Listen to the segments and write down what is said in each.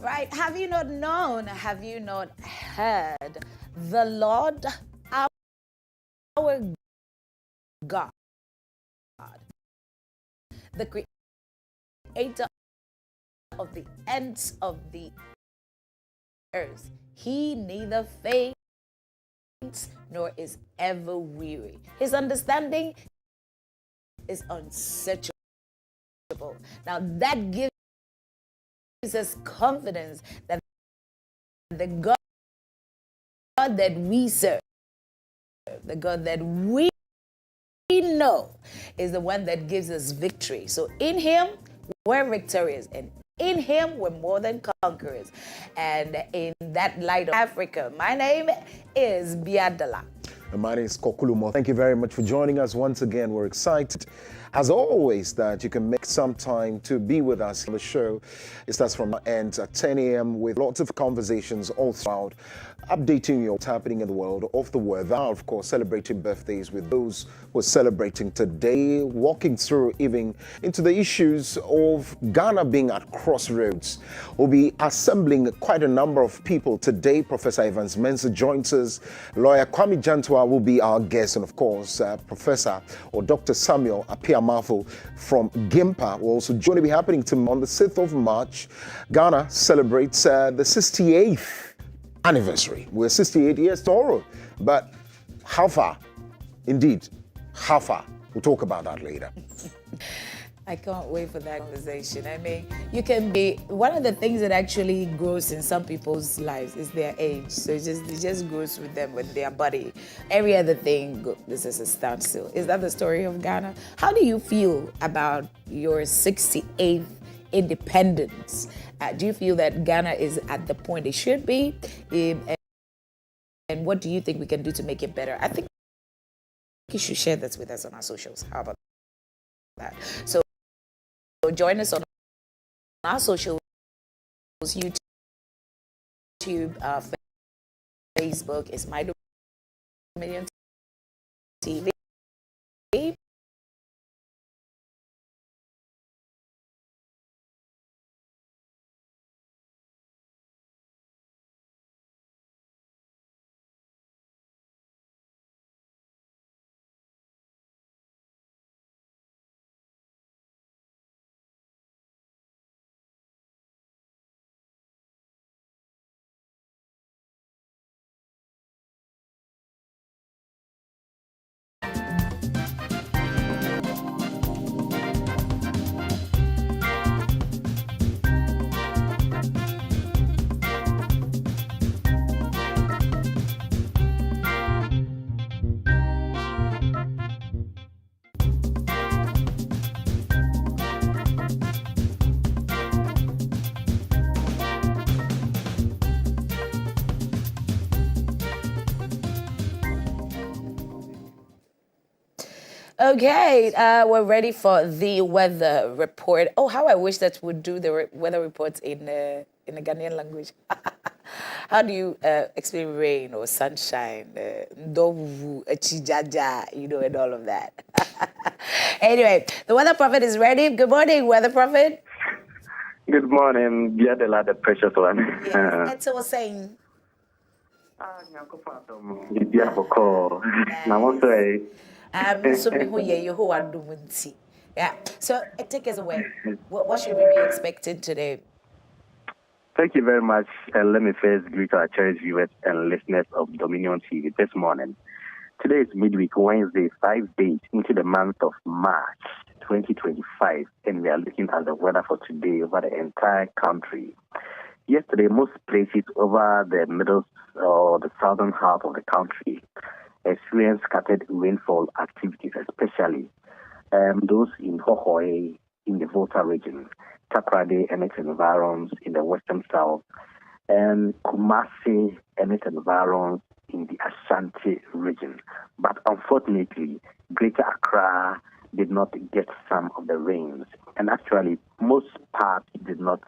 Right? Have you not known? Have you not heard? The Lord, our God, the creator of the ends of the earth, he neither faints nor is ever weary. His understanding is unsearchable. Now that gives us confidence that the God that we serve, the God that we know, is the one that gives us victory. So in him, we're victorious, and in him, we're more than conquerors. And in that light of Africa, my name is Biadala. And my name is Kokulumo. Thank you very much for joining us once again. We're excited, as always, that you can make some time to be with us on the show. It starts from our end at 10 a.m. with lots of conversations all throughout, updating you what's happening in the world, of the weather, of course, celebrating birthdays with those who are celebrating today, walking through even into the issues of Ghana being at crossroads. We'll be assembling quite a number of people today. Professor Evans Mensah joins us. Lawyer Kwame Jantua will be our guest, and of course, Professor or Dr. Samuel Apiamafo from GIMPA will also join. It be happening on the 6th of March. Ghana celebrates the 68th anniversary. We're 68 years tomorrow, but how far? Indeed, how far? We'll talk about that later. I can't wait for that conversation. I mean, you can be, one of the things that actually grows in some people's lives is their age. So it just grows with them, with their body. Every other thing, this is a standstill. Is that the story of Ghana? How do you feel about your 68th independence? Do you feel that Ghana is at the point it should be? And what do you think we can do to make it better? I think you should share this with us on our socials. How about that? So join us on our socials, YouTube, Facebook. It's My Dominion TV. Okay, we're ready for the weather report. Oh, how I wish that would do the weather reports in the Ghanaian language. How do you explain rain or sunshine, ndovu, echijaja, and all of that? Anyway, the weather prophet is ready. Good morning, weather prophet. Good morning, Biadela, the precious one. Yes, that's what I was saying. Yeah. So take us away. What should we be expecting today? Thank you very much. And let me first greet our cherished viewers and listeners of Dominion TV this morning. Today is midweek, Wednesday, 5 days into the month of March 2025, and we are looking at the weather for today over the entire country. Yesterday, most places over the middle or the southern half of the country experienced scattered rainfall activities, especially those in Hohoe in the Volta region, Takrade and its environs in the western south, and Kumasi and its environs in the Ashanti region. But unfortunately, Greater Accra did not get some of the rains, and actually most parts did not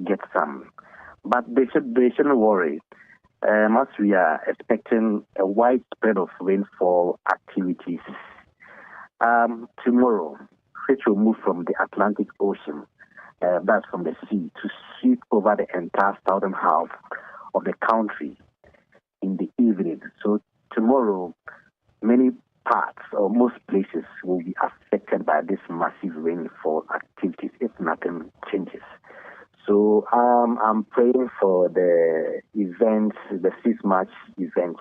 get some. But they shouldn't worry, as we are expecting a widespread of rainfall activities. Tomorrow, which will move from the Atlantic Ocean that's from the sea, to sweep over the entire southern half of the country in the evening. So tomorrow, many parts or most places will be affected by this massive rainfall activities if nothing changes. So I'm praying for the events, the 6th March events,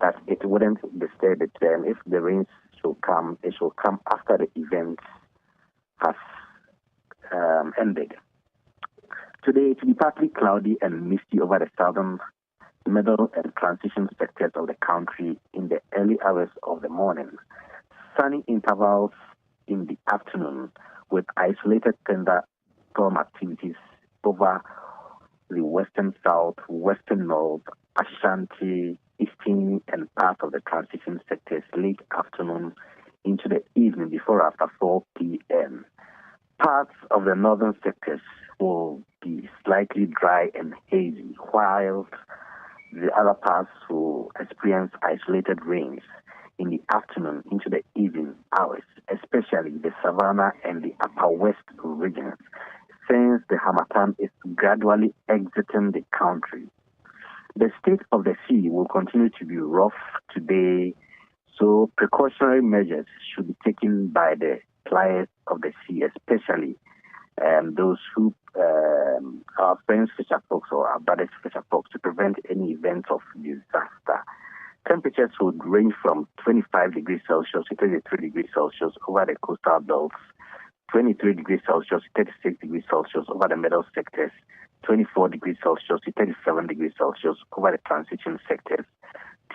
that it wouldn't disturb it. If the rains should come, it should come after the event has ended. Today, it will be partly cloudy and misty over the southern, middle, and transition sectors of the country in the early hours of the morning. Sunny intervals in the afternoon with isolated thunderstorm activities over the western south, western north, Ashanti, eastern, and part of the transition sectors late afternoon into the evening before after 4 p.m. Parts of the northern sectors will be slightly dry and hazy, while the other parts will experience isolated rains in the afternoon into the evening hours, especially the Savannah and the Upper West regions, since the Harmattan is gradually exiting the country. The state of the sea will continue to be rough today, so precautionary measures should be taken by the players of the sea, especially those who our friends fisher folks or our brothers fisher folks, to prevent any events of disaster. Temperatures would range from 25 degrees Celsius to 33 degrees Celsius over the coastal belts, 23 degrees Celsius to 36 degrees Celsius over the middle sectors, 24 degrees Celsius to 37 degrees Celsius over the transition sectors,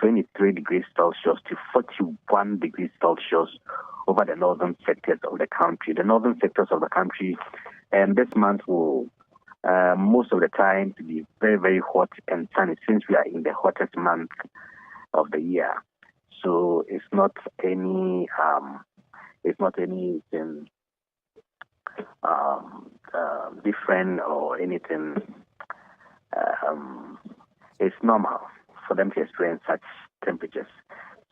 23 degrees Celsius to 41 degrees Celsius over the northern sectors of the country. The northern sectors of the country, this month will most of the time to be very, very hot and sunny, since we are in the hottest month of the year. So it's not anything different or anything. It's normal for them to experience such temperatures.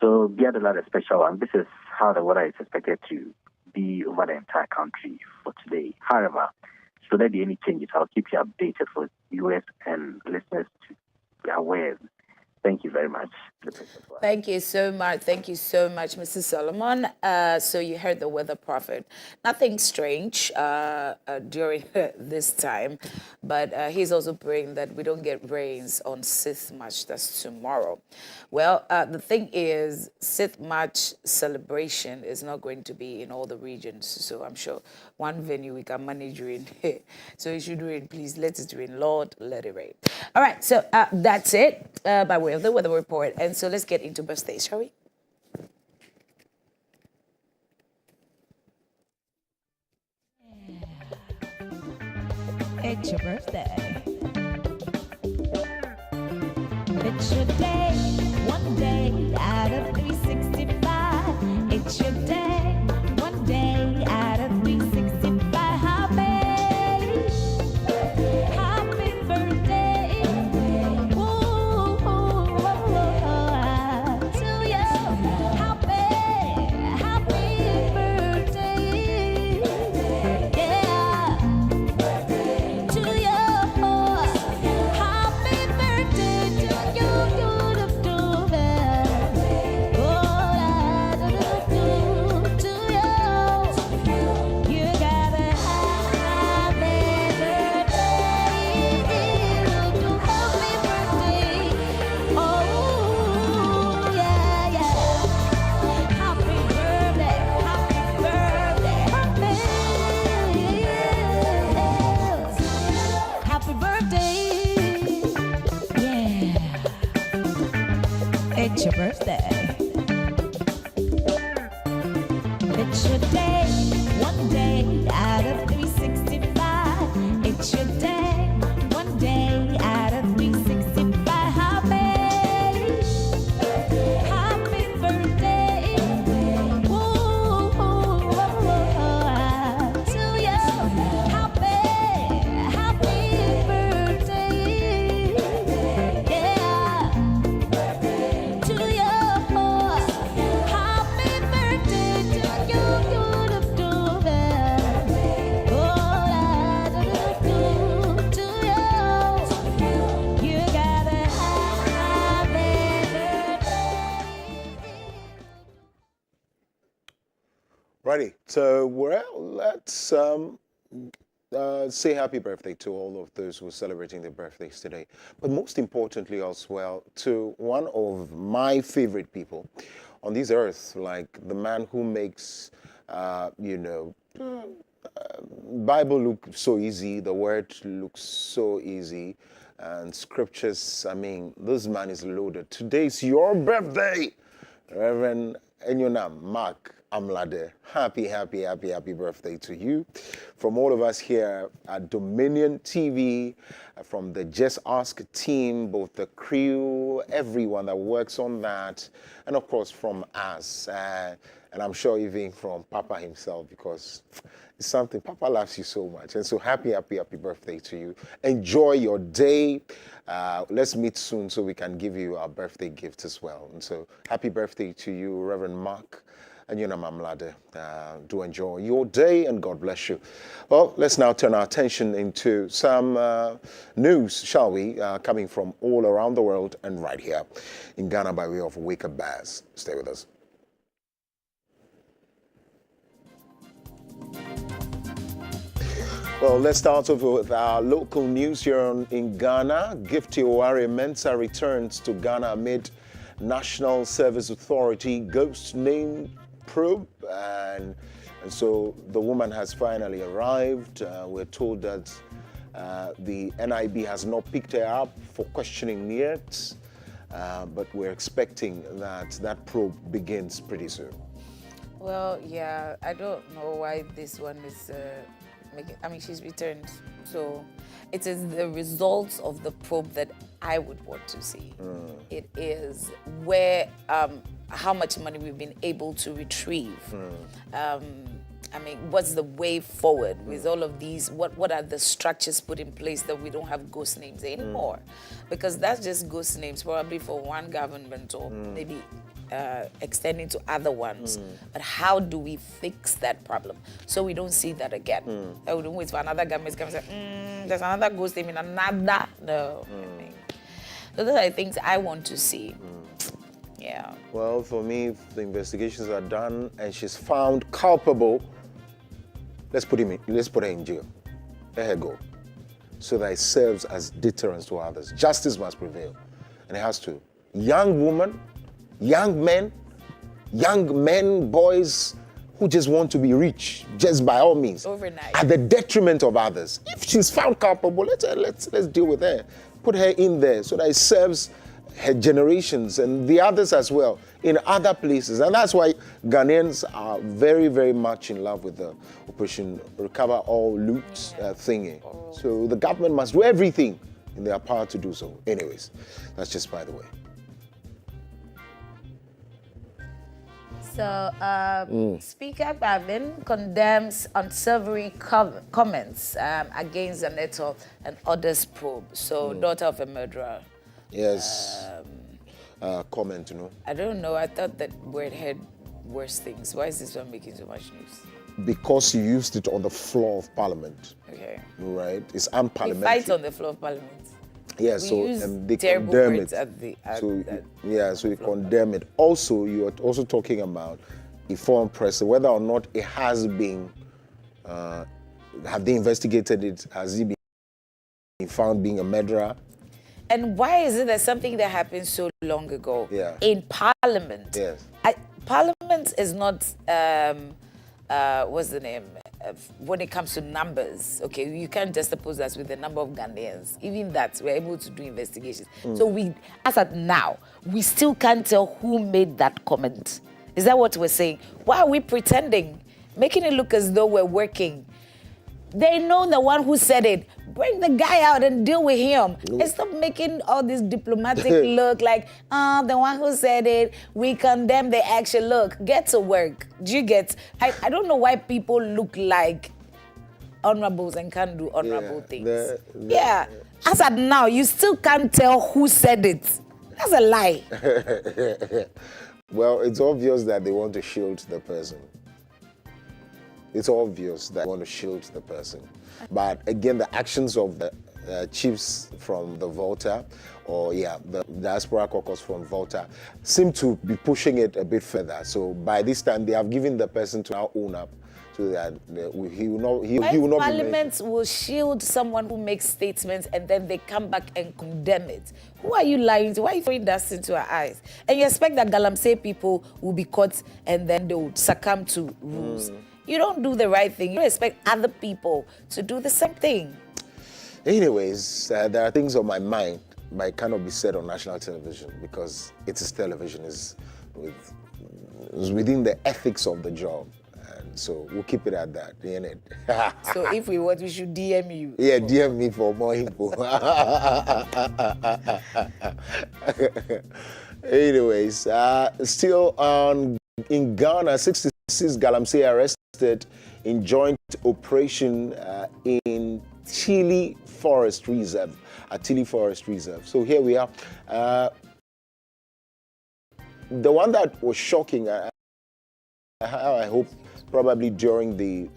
So be at a special one. This is how the weather is expected to be over the entire country for today. However, should there be any changes, I'll keep you updated for viewers and listeners to be aware. Thank you very much. Thank you so much. Thank you so much, Mr. Solomon. So you heard the weather prophet. Nothing strange during this time, but he's also praying that we don't get rains on 6th March, that's tomorrow. Well, the thing is, 6th March celebration is not going to be in all the regions, so I'm sure one venue we can manage rain. So it should rain, please let it rain. Lord, let it rain. All right, so that's it by way of the weather report. And so let's get into birthdays, shall we? It's your birthday. It's your day, one day out of 365. It's your day, one day out of 365. Happy birthday. Ooh, to you. Happy birthday. Yeah. To you. Happy birthday to you. You got a happy birthday. Happy birthday. Oh, yeah, yeah. Happy birthday. Happy birthday. Yeah. It's your birthday. It's your day, one day out of 365. It's your day, one day out of 365. Happy birthday. Ooh, to you. Happy birthday. Yeah. To you. Happy birthday to you. Righty. So, well, let's say happy birthday to all of those who are celebrating their birthdays today. But most importantly, as well, to one of my favorite people on this earth, like the man who makes, Bible look so easy, the word looks so easy, and scriptures, I mean, this man is loaded. Today's your birthday, Reverend Enyonam Mark Amlade. Happy birthday to you. From all of us here at Dominion TV, from the Just Ask team, both the crew, everyone that works on that, and of course from us, and I'm sure even from Papa himself, because it's something, Papa loves you so much. And so happy birthday to you. Enjoy your day. Let's meet soon so we can give you our birthday gift as well. And so happy birthday to you, Reverend Mark and Mamlade. Do enjoy your day and God bless you. Well, let's now turn our attention into some news, shall we, coming from all around the world and right here in Ghana by way of Wake Up Baz. Stay with us. Well, let's start off with our local news here in Ghana. Gifty Oware Mensah returns to Ghana amid National Service Authority ghost name probe. And so the woman has finally arrived. We're told that the NIB has not picked her up for questioning yet, but we're expecting that probe begins pretty soon. Well, yeah, I don't know why this one is she's returned. So it is the results of the probe that I would want to see. It is where, how much money we've been able to retrieve. What's the way forward with all of these? What are the structures put in place that we don't have ghost names anymore? Because that's just ghost names probably for one government or maybe extending to other ones. But how do we fix that problem so we don't see that again? I wouldn't wait for another government to come and say, there's another ghost name in another. No. So those are the things I want to see. Yeah. Well, for me, if the investigations are done and she's found culpable, let's put her in jail. Let her go. So that it serves as deterrence to others. Justice must prevail. And it has to. Young women, young men, boys who just want to be rich, just by all means. Overnight. At the detriment of others. If she's found culpable, let's deal with her. Put her in there so that it serves her generations and the others as well in other places. And that's why Ghanaians are very, very much in love with the Operation Recover All Loot thingy. So the government must do everything in their power to do so. Anyways, that's just by the way. So, Speaker Bavin condemns unsavory comments against Zaneto and others probe. So, daughter of a murderer. Yes. Comment, I don't know. I thought that word had worse things. Why is this one making so much news? Because you used it on the floor of Parliament. Okay. Right? It's unparliamentary. We fight on the floor of Parliament. Yeah, so they condemn it. So you condemn it. Also, you are also talking about a foreign press, whether or not it has been, have they investigated it? Has he been found being a murderer? And why is it that something that happened so long ago in Parliament? Yes. Parliament is not, what's the name? When it comes to numbers, okay, you can't just suppose us with the number of Ghanaians. Even that, we're able to do investigations. So we, as at now, we still can't tell who made that comment. Is that what we're saying? Why are we pretending? Making it look as though we're working. They know the one who said it. Bring the guy out and deal with him. And stop making all this diplomatic look like, the one who said it, we condemn the action. Look, get to work. Do you get? I don't know why people look like honorables and can't do honorable things. As at now, you still can't tell who said it. That's a lie. Well, it's obvious that they want to shield the person. It's obvious that they want to shield the person. But again, the actions of the chiefs from the Volta, or the Diaspora Caucus from Volta, seem to be pushing it a bit further. So by this time, they have given the person to now own up, so that he will not Parliament will shield someone who makes statements and then they come back and condemn it. Who are you lying to? Why are you throwing dust into our eyes? And you expect that Galamsey people will be caught and then they will succumb to rules. You don't do the right thing. You expect other people to do the same thing. Anyways, there are things on my mind, but it cannot be said on national television because it is television, is within the ethics of the job. And so we'll keep it at that, ain't it? So if we want, we should DM you. Yeah, DM me for more info. Anyways, still in Ghana, 66 Galamsey arrested in joint operation in Chile Forest Reserve, Atili Forest Reserve. So here we are. The one that was shocking, I hope probably during the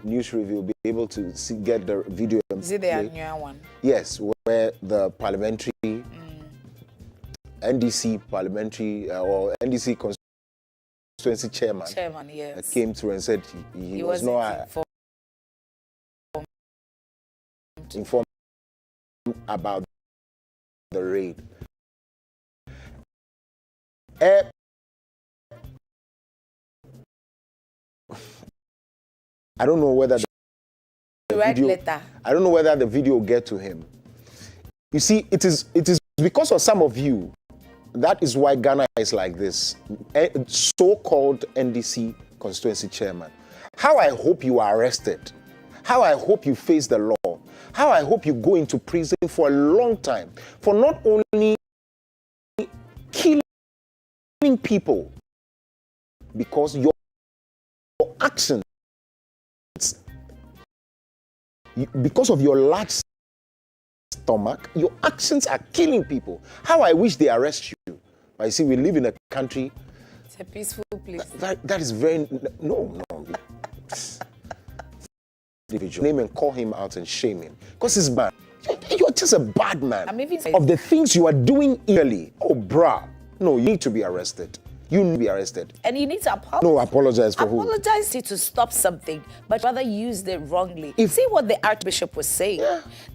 news review, be able to get the video. Is it the new one? Yes, where the parliamentary, NDC parliamentary or NDC constituency chairman yes, came through and said he was not informed about the raid. I don't know whether I don't know whether the video will get to him. You see, it is because of some of you. That is why Ghana is like this. So-called NDC constituency chairman. How I hope you are arrested. How I hope you face the law. How I hope you go into prison for a long time for not only killing people, because your actions, because of your large stomach, your actions are killing people. How I wish they arrest you. But you see, we live in a country. It's a peaceful place. That is very no. Name and call him out and shame him, because he's bad. You're just a bad man. Of the things you are doing illegally, brah, no, you need to be arrested. You need to be arrested. And you need to apologize. No, apologize for who? Apologize to stop something, but rather use it wrongly. See what the Archbishop was saying,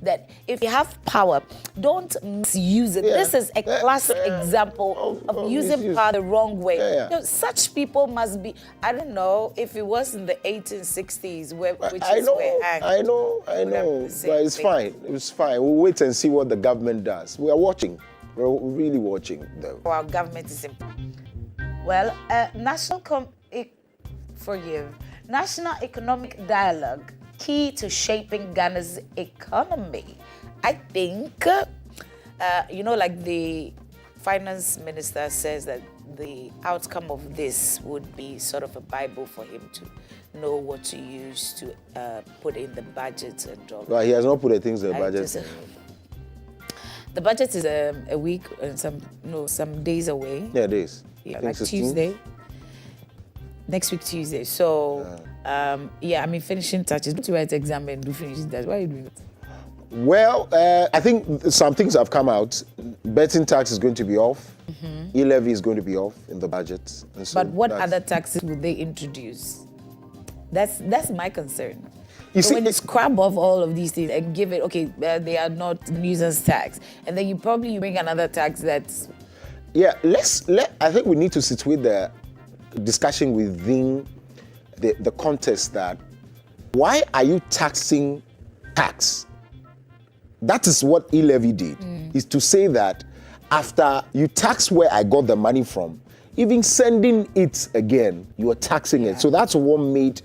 that if you have power, don't misuse it. This is a classic example of using power the wrong way. You know, such people must be, I don't know, if it was in the 1860s, which is where I know, but it's fine. It's fine. We'll wait and see what the government does. We are watching. We're really watching, though. Our government is important. Well, national economic dialogue, key to shaping Ghana's economy. I think, like the finance minister says that the outcome of this would be sort of a Bible for him to know what to use to put in the budget and all. Well, he has not put the things in the budget. The budget is a week and some days away. Yeah, days. Yeah, like 16? Tuesday. Next week, Tuesday. So, finishing touches. Don't you write exam and do finishing touches? Why are you doing it? Well, I think some things have come out. Betting tax is going to be off. E-levy is going to be off in the budget. And so but what other taxes would they introduce? That's my concern. When you scrub off all of these things and give it, they are not nuisance tax, and then you probably bring another tax that's... Yeah, I think we need to situate the discussion within the context that why are you taxing tax? That is what e-levy did, is to say that after you tax where I got the money from, even sending it again, you are taxing it. So that's what made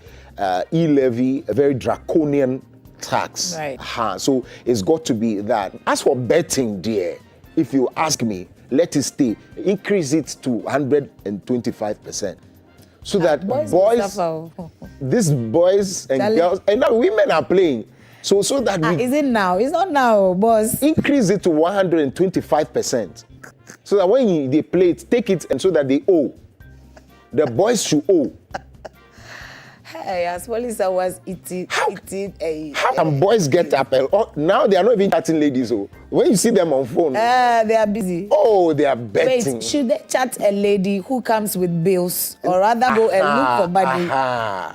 e-levy a very draconian tax. Right. So it's got to be that. As for betting, dear, if you ask me, let it stay. Increase it to 125%. So that these boys and girls, and now women are playing. So that is it now? It's not now, boss. Increase it to 125%. So that when they play it, take it, and so that they owe. The boys should owe. Hey, as well as I was eating a. How can boys get up? Now they are not even chatting ladies. Oh, when you see them on phone, They are busy. oh, they are betting. Wait, should they chat a lady who comes with bills, or rather go and look for money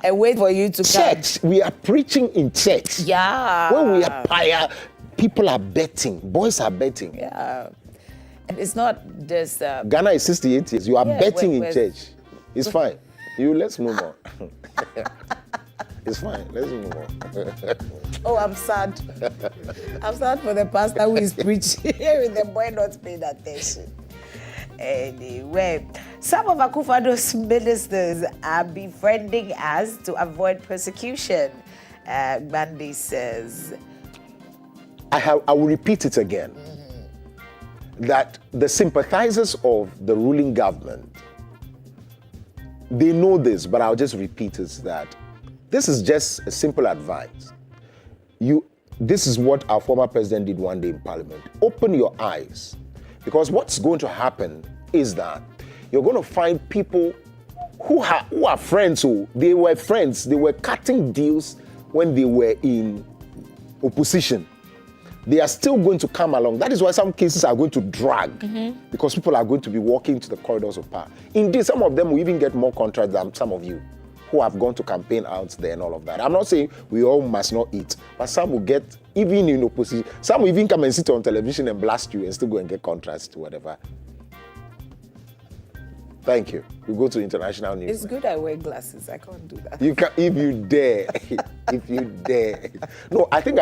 and wait for you to come? Church, we are preaching in church. Yeah. When we are prayer, people are betting. Boys are betting. Yeah. And it's not just. Ghana is 68 years. You are betting in where's- church. It's fine. Let's move on. It's fine. Let's move on. Oh, I'm sad. I'm sad for the pastor who is preaching with the boy not paying attention. Anyway, some of Akufo-Addo's ministers are befriending us to avoid persecution. Gandhi says. I will repeat it again. That the sympathizers of the ruling government, they know this, but I'll just repeat it, that this is just a simple advice. This is what our former president did one day in Parliament. Open your eyes, because what's going to happen is that you're going to find people who are friends. They were friends. They were cutting deals when they were in opposition. They are still going to come along. That is why some cases are going to drag, because people are going to be walking to the corridors of power. Indeed, some of them will even get more contracts than some of you who have gone to campaign out there and all of that. I'm not saying we all must not eat, but some will get, even in opposition, some will even come and sit on television and blast you and still go and get contracts to whatever. Thank you. We go to international news. It's good I wear glasses. I can't do that. You can, if you dare. If you dare. No, I think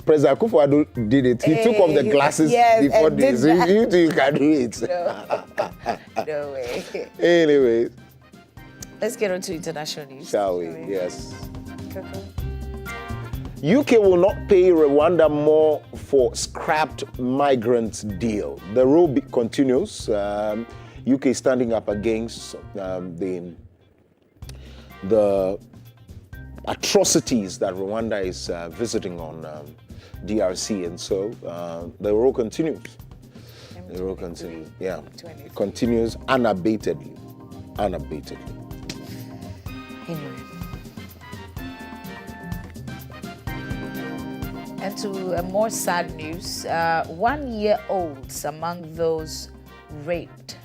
President Akufo-Addo did it. He took off the glasses before this. You too, you can do it. No way. Anyway. Let's get on to international news. Shall we? Yes. Coco. UK will not pay Rwanda more for scrapped migrant deal. The row continues. UK standing up against the atrocities that Rwanda is visiting on DRC, and so the row continues. The row continues. Yeah, it continues unabatedly. Unabatedly. Anyway. And to a more sad news, 1-year-olds among those raped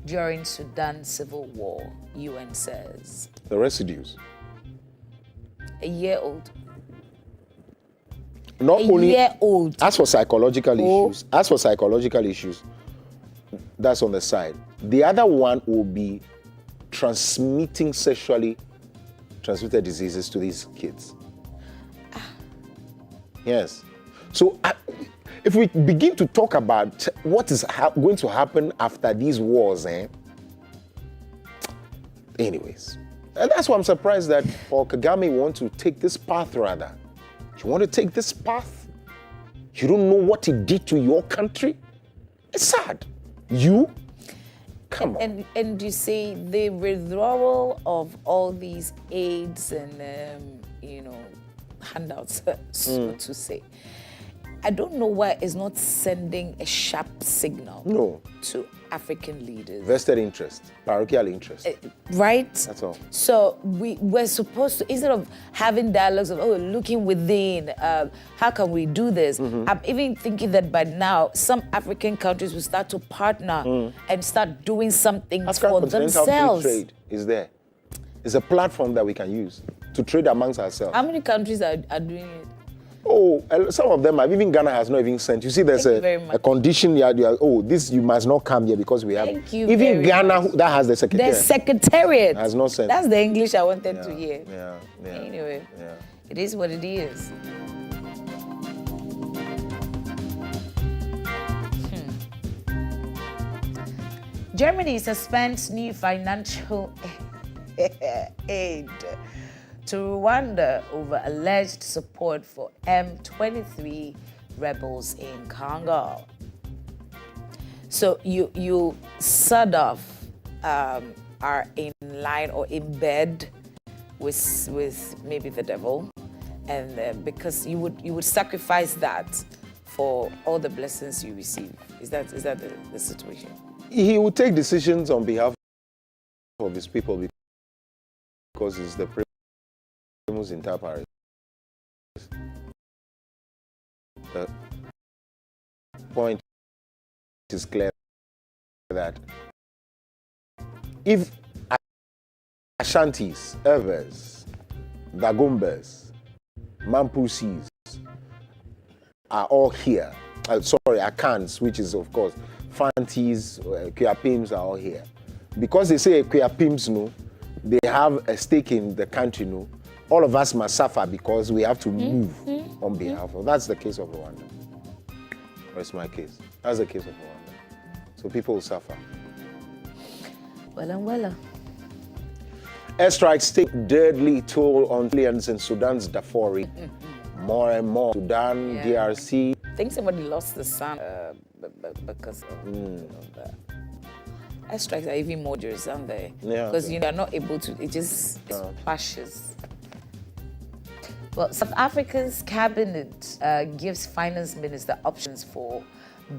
during Sudan civil war, UN says. The residues. A year old. Not only year old. As for psychological issues, that's on the side. The other one will be transmitting sexually transmitted diseases to these kids. Yes. So if we begin to talk about what is going to happen after these wars, anyways. And that's why I'm surprised that Paul Kagame wants to take this path rather. You want to take this path? You don't know what he did to your country? It's sad. You? Come on. And you see the withdrawal of all these aids and, handouts, so to say. I don't know why it's not sending a sharp signal to African leaders. Vested interest, parochial interest. Right? That's all. So we're supposed to, instead of having dialogues of, looking within, how can we do this? I'm even thinking that by now, some African countries will start to partner and start doing something for themselves. Free trade is there. It's a platform that we can use to trade amongst ourselves. How many countries are doing it? Oh, some of them have. Even Ghana has not even sent. You see, there's a condition here. This you must not come here because we have. Thank you even Ghana that has the secretariat. The secretariat has not sent. That's the English I wanted to hear. Yeah. Anyway, it is what it is. Germany suspends new financial aid to Rwanda over alleged support for M23 rebels in Congo. So you sort of are in line or in bed with maybe the devil, and because you would sacrifice that for all the blessings you receive. Is that the situation? He will take decisions on behalf of his people because he's the Vamos in Paris. The point is clear that if Ashantis, Evers, Dagombas, Mampusis are all here, Akans, which is of course Fantis, Kuapims are all here. Because they say Kuapims, no, they have a stake in the country, no, all of us must suffer because we have to move on behalf of. That's the case of Rwanda. That's my case. That's the case of Rwanda. So people will suffer. Well. Airstrikes take deadly toll on civilians in Sudan's Darfur. More and more. Sudan, DRC. I think somebody lost the son because of that. Airstrikes are even more dangerous, aren't they? Yeah. Because you are not able to, it just splashes. Well, South Africa's cabinet gives finance minister options for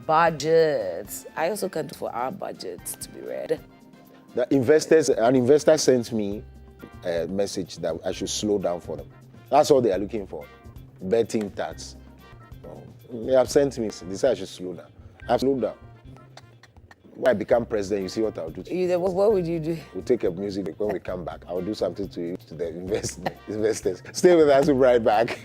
budgets. I also can do for our budgets to be read. An investor sent me a message that I should slow down for them. That's all they are looking for. Betting tax. They have sent me, they say I should slow down. I've slowed down. When I become president, you see what I'll do to you. What would you do? We'll take a music break. When we come back, I'll do something to you, to the investors. Stay with us, we'll be right back.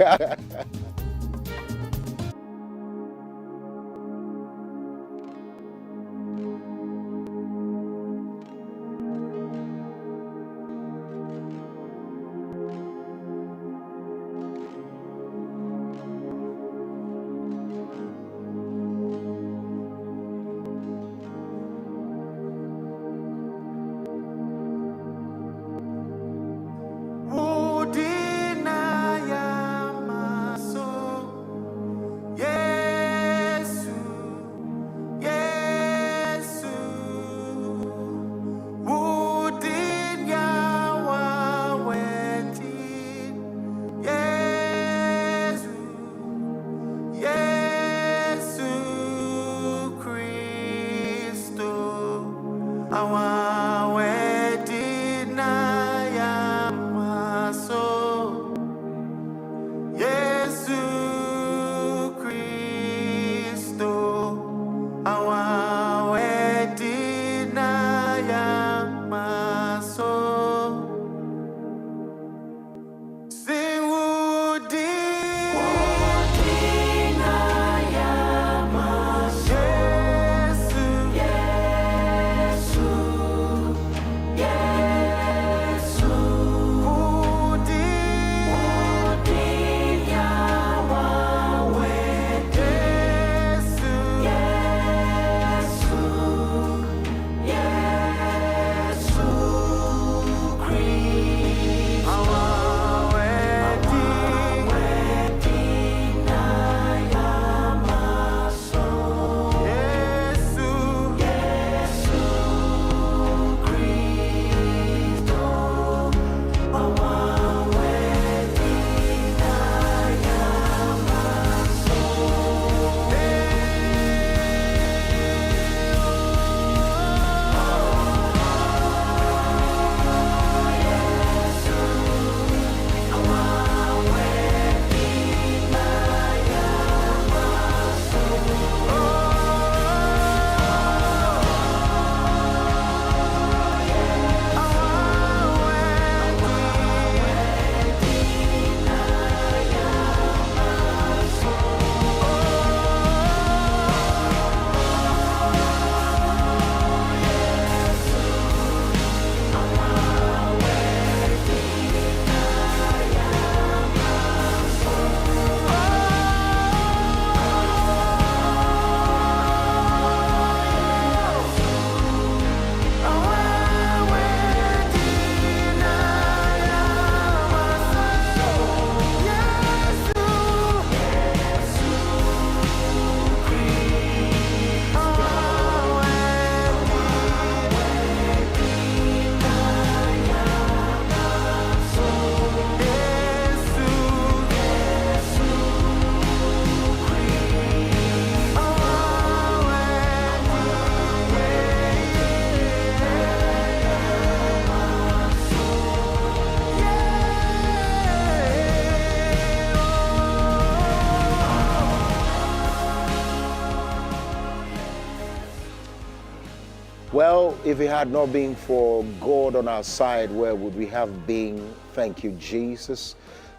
Well, if it had not been for God on our side, where would we have been? Thank you, Jesus.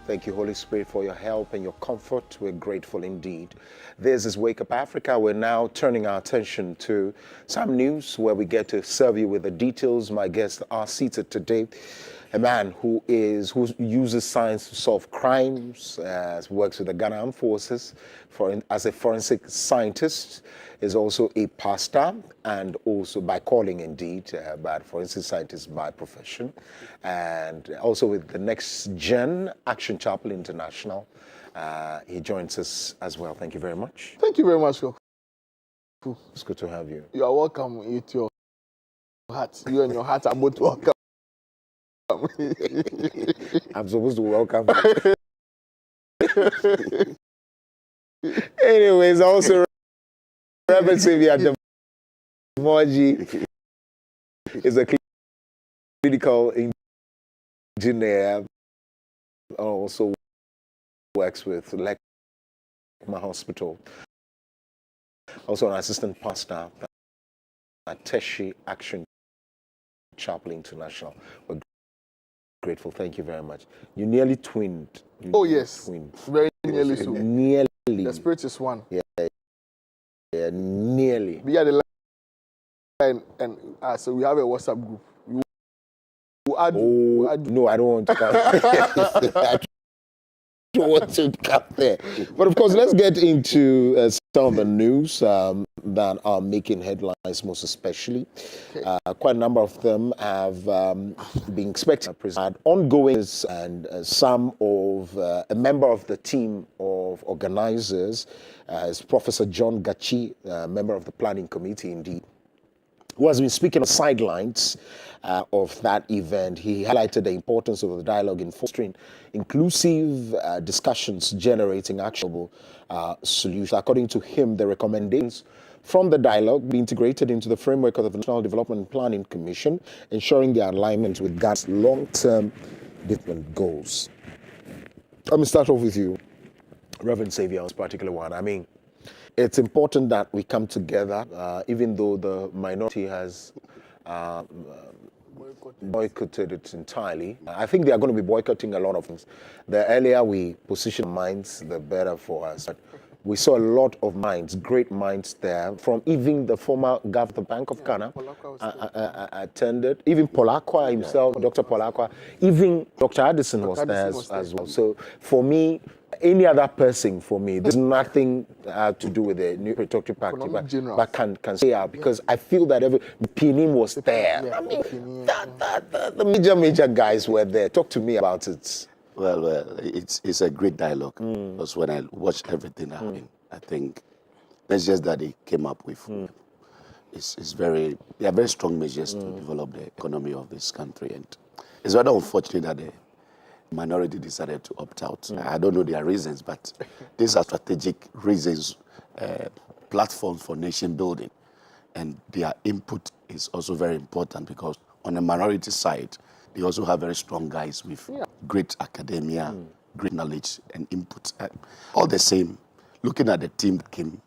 Thank you, Holy Spirit, for your help and your comfort. We're grateful indeed. This is Wake Up Africa. We're now turning our attention to some news where we get to serve you with the details. My guests are seated today. A man who uses science to solve crimes, works with the Ghana Armed Forces as a forensic scientist, is also a pastor and also by calling indeed, but forensic scientist by profession, and also with the Next Gen Action Chapel International. He joins us as well. Thank you very much. Thank you very much. It's good to have you. You are welcome with your heart. You and your heart are both welcome. I'm supposed to welcome you. Anyways, also Reverend Xavier Demoji is a clinical engineer, also works with Lekma Hospital, also an assistant pastor at DStv Action Chapel International. We're grateful. Thank you very much. You nearly twinned. Yes. Very nearly so. Nearly. The spirit is one. Yeah, nearly. We are the line, and so we have a WhatsApp group. You add, no, I don't want to come. I don't want to come there. But of course, let's get into some of the news that are making headlines, most especially. Quite a number of them have been expected. Ongoing, and some of a member of the team of organizers is Professor John Gachi, member of the planning committee, indeed, who has been speaking on the sidelines of that event. He highlighted the importance of the dialogue in fostering inclusive discussions, generating actionable solutions. According to him, the recommendations from the dialogue be integrated into the framework of the National Development and Planning Commission, ensuring their alignment with Ghana's long-term development goals. Let me start off with you, Reverend Xavier, on this particular one. I mean, it's important that we come together, even though the minority has boycotted it entirely. I think they are going to be boycotting a lot of things. The earlier we position minds, the better for us. But we saw a lot of minds, great minds there, from even the former governor of the Bank of Ghana attended, even Polakwa himself, Dr. Polakwa, even Dr. Addison was there as well. So for me, any other person, for me, there's nothing to do with the new Patriotic Party, but can say out, because I feel that PNIM was there. I mean, the major guys were there. Talk to me about it. Well, it's a great dialogue. Because when I watched everything happen, I think that's just that they came up with. They are very strong measures to develop the economy of this country, and it's rather unfortunate that the minority decided to opt out. I don't know their reasons, but these are strategic reasons, platforms for nation building, and their input is also very important, because on the minority side, they also have very strong guys with great academia, great knowledge and input. All the same, looking at the team that came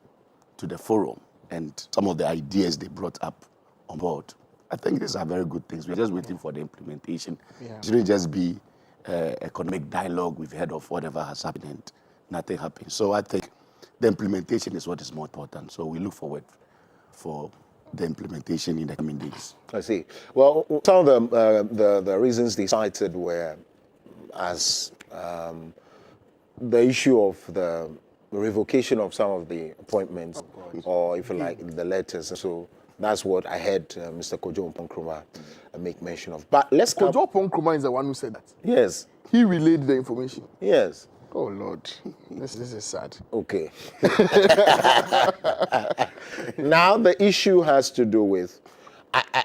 to the forum and some of the ideas they brought up on board, I think these are very good things. We're just waiting for the implementation. It shouldn't just be economic dialogue. We've heard of whatever has happened and nothing happened. So I think the implementation is what is more important. So we look forward for the implementation in the coming days. I see. Well, some of the reasons they cited were as the issue of the revocation of some of the appointments, or if you like, the letters. So that's what I heard Mr. Kojo Nkrumah make mention of. But let's come. Kojo Nkrumah is the one who said that. Yes. He relayed the information. Yes. Oh Lord, this is sad. Okay. Now the issue has to do with, I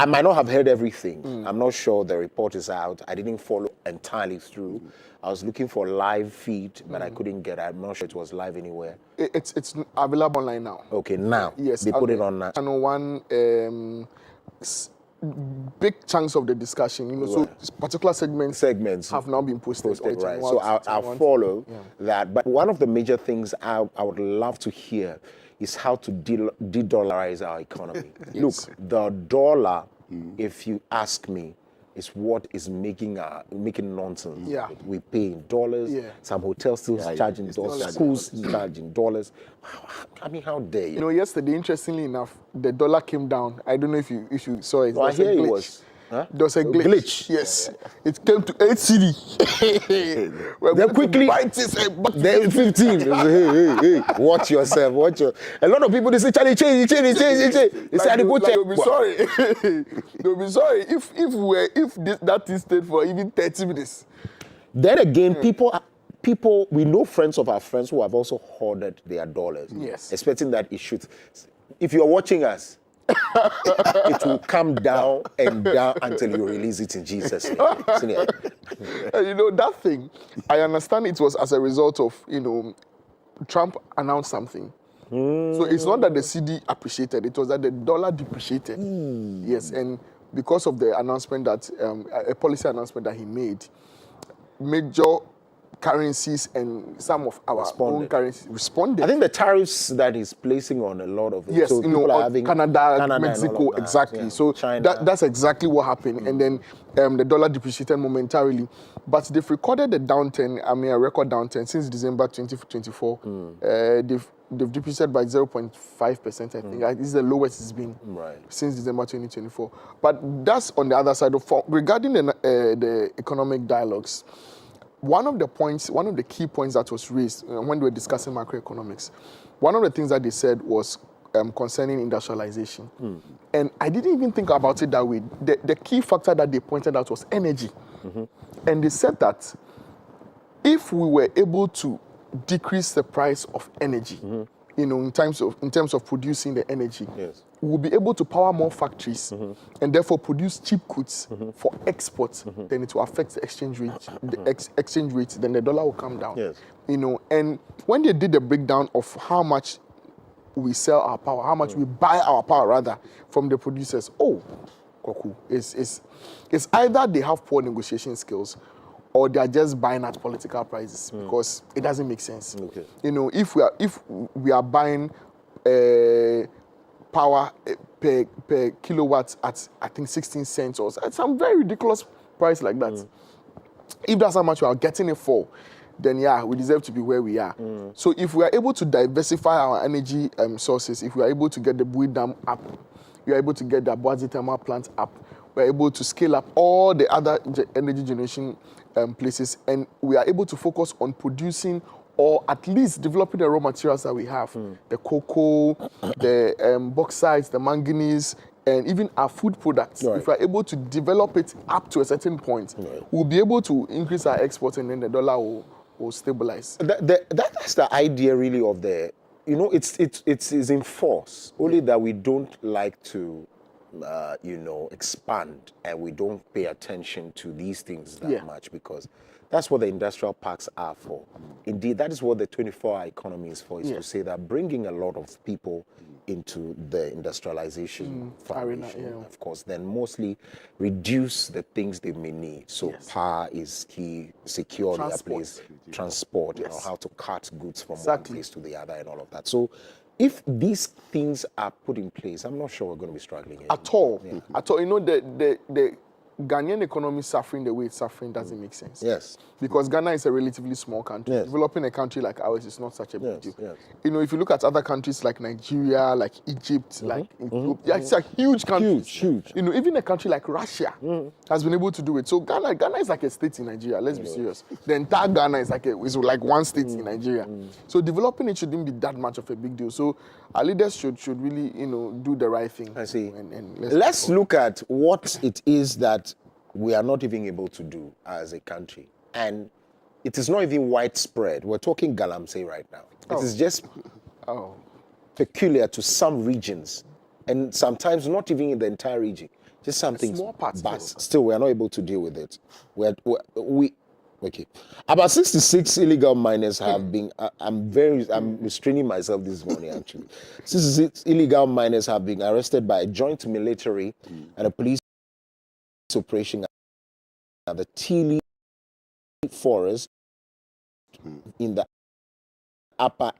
might not have heard everything. I'm not sure the report is out. I didn't follow entirely through. I was looking for a live feed, but I couldn't get it. I'm not sure it was live anywhere. It's available online now. Okay, now. Yes. They put it on now. Channel 1, big chunks of the discussion, so particular segments have now been posted. Right. So I'll follow that. But one of the major things I would love to hear is how to de-dollarize our economy. Yes. Look, the dollar, if you ask me, is what is making nonsense. Yeah. We pay in dollars. Yeah. Some hotels still charging it's dollars. still Schools still charging dollars. I mean, how dare you? You know, yesterday, interestingly enough, the dollar came down. I don't know if you saw it. No, I hear it glitch. was. Huh? There was a glitch. Glitch. Yes. It came to 8 CD. Then quickly, then 15. Hey, watch yourself. A lot of people, they say, Charlie, change. They say, go check. They'll be sorry. They'll be sorry if that thing stayed for even 30 minutes. Then again, people, we know friends of our friends who have also hoarded their dollars. Yes. Expecting that it should. If you're watching us, it will come down and down until you release it in Jesus' name. You know, that thing, I understand it was as a result of, Trump announced something. So it's not that the CD appreciated, it was that the dollar depreciated. Yes, and because of the announcement that, a policy announcement that he made, major currencies and some of our own currencies responded. I think the tariffs that he's placing on a lot of it. Yes, so people are having Canada, Mexico, exactly. Yeah. So that's exactly what happened. And then the dollar depreciated momentarily. But they've recorded a downturn, a record downturn since December 2024. They've depreciated by 0.5%, I think. This is the lowest it's been since December 2024. But that's on the other side. Regarding the economic dialogues, one of the key points that was raised when we were discussing macroeconomics, one of the things that they said was concerning industrialization. And I didn't even think about it that way. The key factor that they pointed out was energy. And they said that if we were able to decrease the price of energy, in terms of producing the energy, we'll be able to power more factories and therefore produce cheap goods for export. Then it will affect the exchange rate. Then the dollar will come down. And when they did the breakdown of how much we sell our power, how much we buy our power rather from the producers, it's either they have poor negotiation skills or they are just buying at political prices because it doesn't make sense. If we are buying power per kilowatt at I think 16 cents or some very ridiculous price like that. If that's how much we are getting it for, then we deserve to be where we are. So if we are able to diversify our energy sources, if we are able to get the Bui Dam up, we are able to get the Abuazi Thermal plant up, we are able to scale up all the other energy generation places, and we are able to focus on producing or at least developing the raw materials that we have, the cocoa, the bauxite, the manganese, and even our food products. If we are able to develop it up to a certain point, we'll be able to increase our exports and then the dollar will stabilize. That's the idea really of the, it's in force, only that we don't like to expand, and we don't pay attention to these things that much, because that's what the industrial parks are for. Indeed, that is what the 24-hour economy is for, is to say that bringing a lot of people into the industrialization foundation, of course, then mostly reduce the things they may need. So power is key, secure their place, transport, how to cut goods from one place to the other and all of that. So if these things are put in place, I'm not sure we're going to be struggling anymore. At all. At all. The Ghanaian economy suffering the way it's suffering doesn't make sense. Because Ghana is a relatively small country. Developing a country like ours is not such a big deal. If you look at other countries like Nigeria, like Egypt, like Ethiopia, it's a huge country. Huge. Even a country like Russia has been able to do it. So Ghana is like a state in Nigeria. Let's be serious. The entire Ghana is like one state in Nigeria. So developing it shouldn't be that much of a big deal. So our leaders should really, do the right thing. I see. And let's look at what it is that we are not even able to do as a country. And it is not even widespread. We're talking galamsey right now. It is just peculiar to some regions, and sometimes not even in the entire region. Just something small parts, but still we are not able to deal with it. About 66 illegal miners have been, I'm restraining myself this morning actually. 66 illegal miners have been arrested by a joint military and a police operation at the Tilly Forest in the upper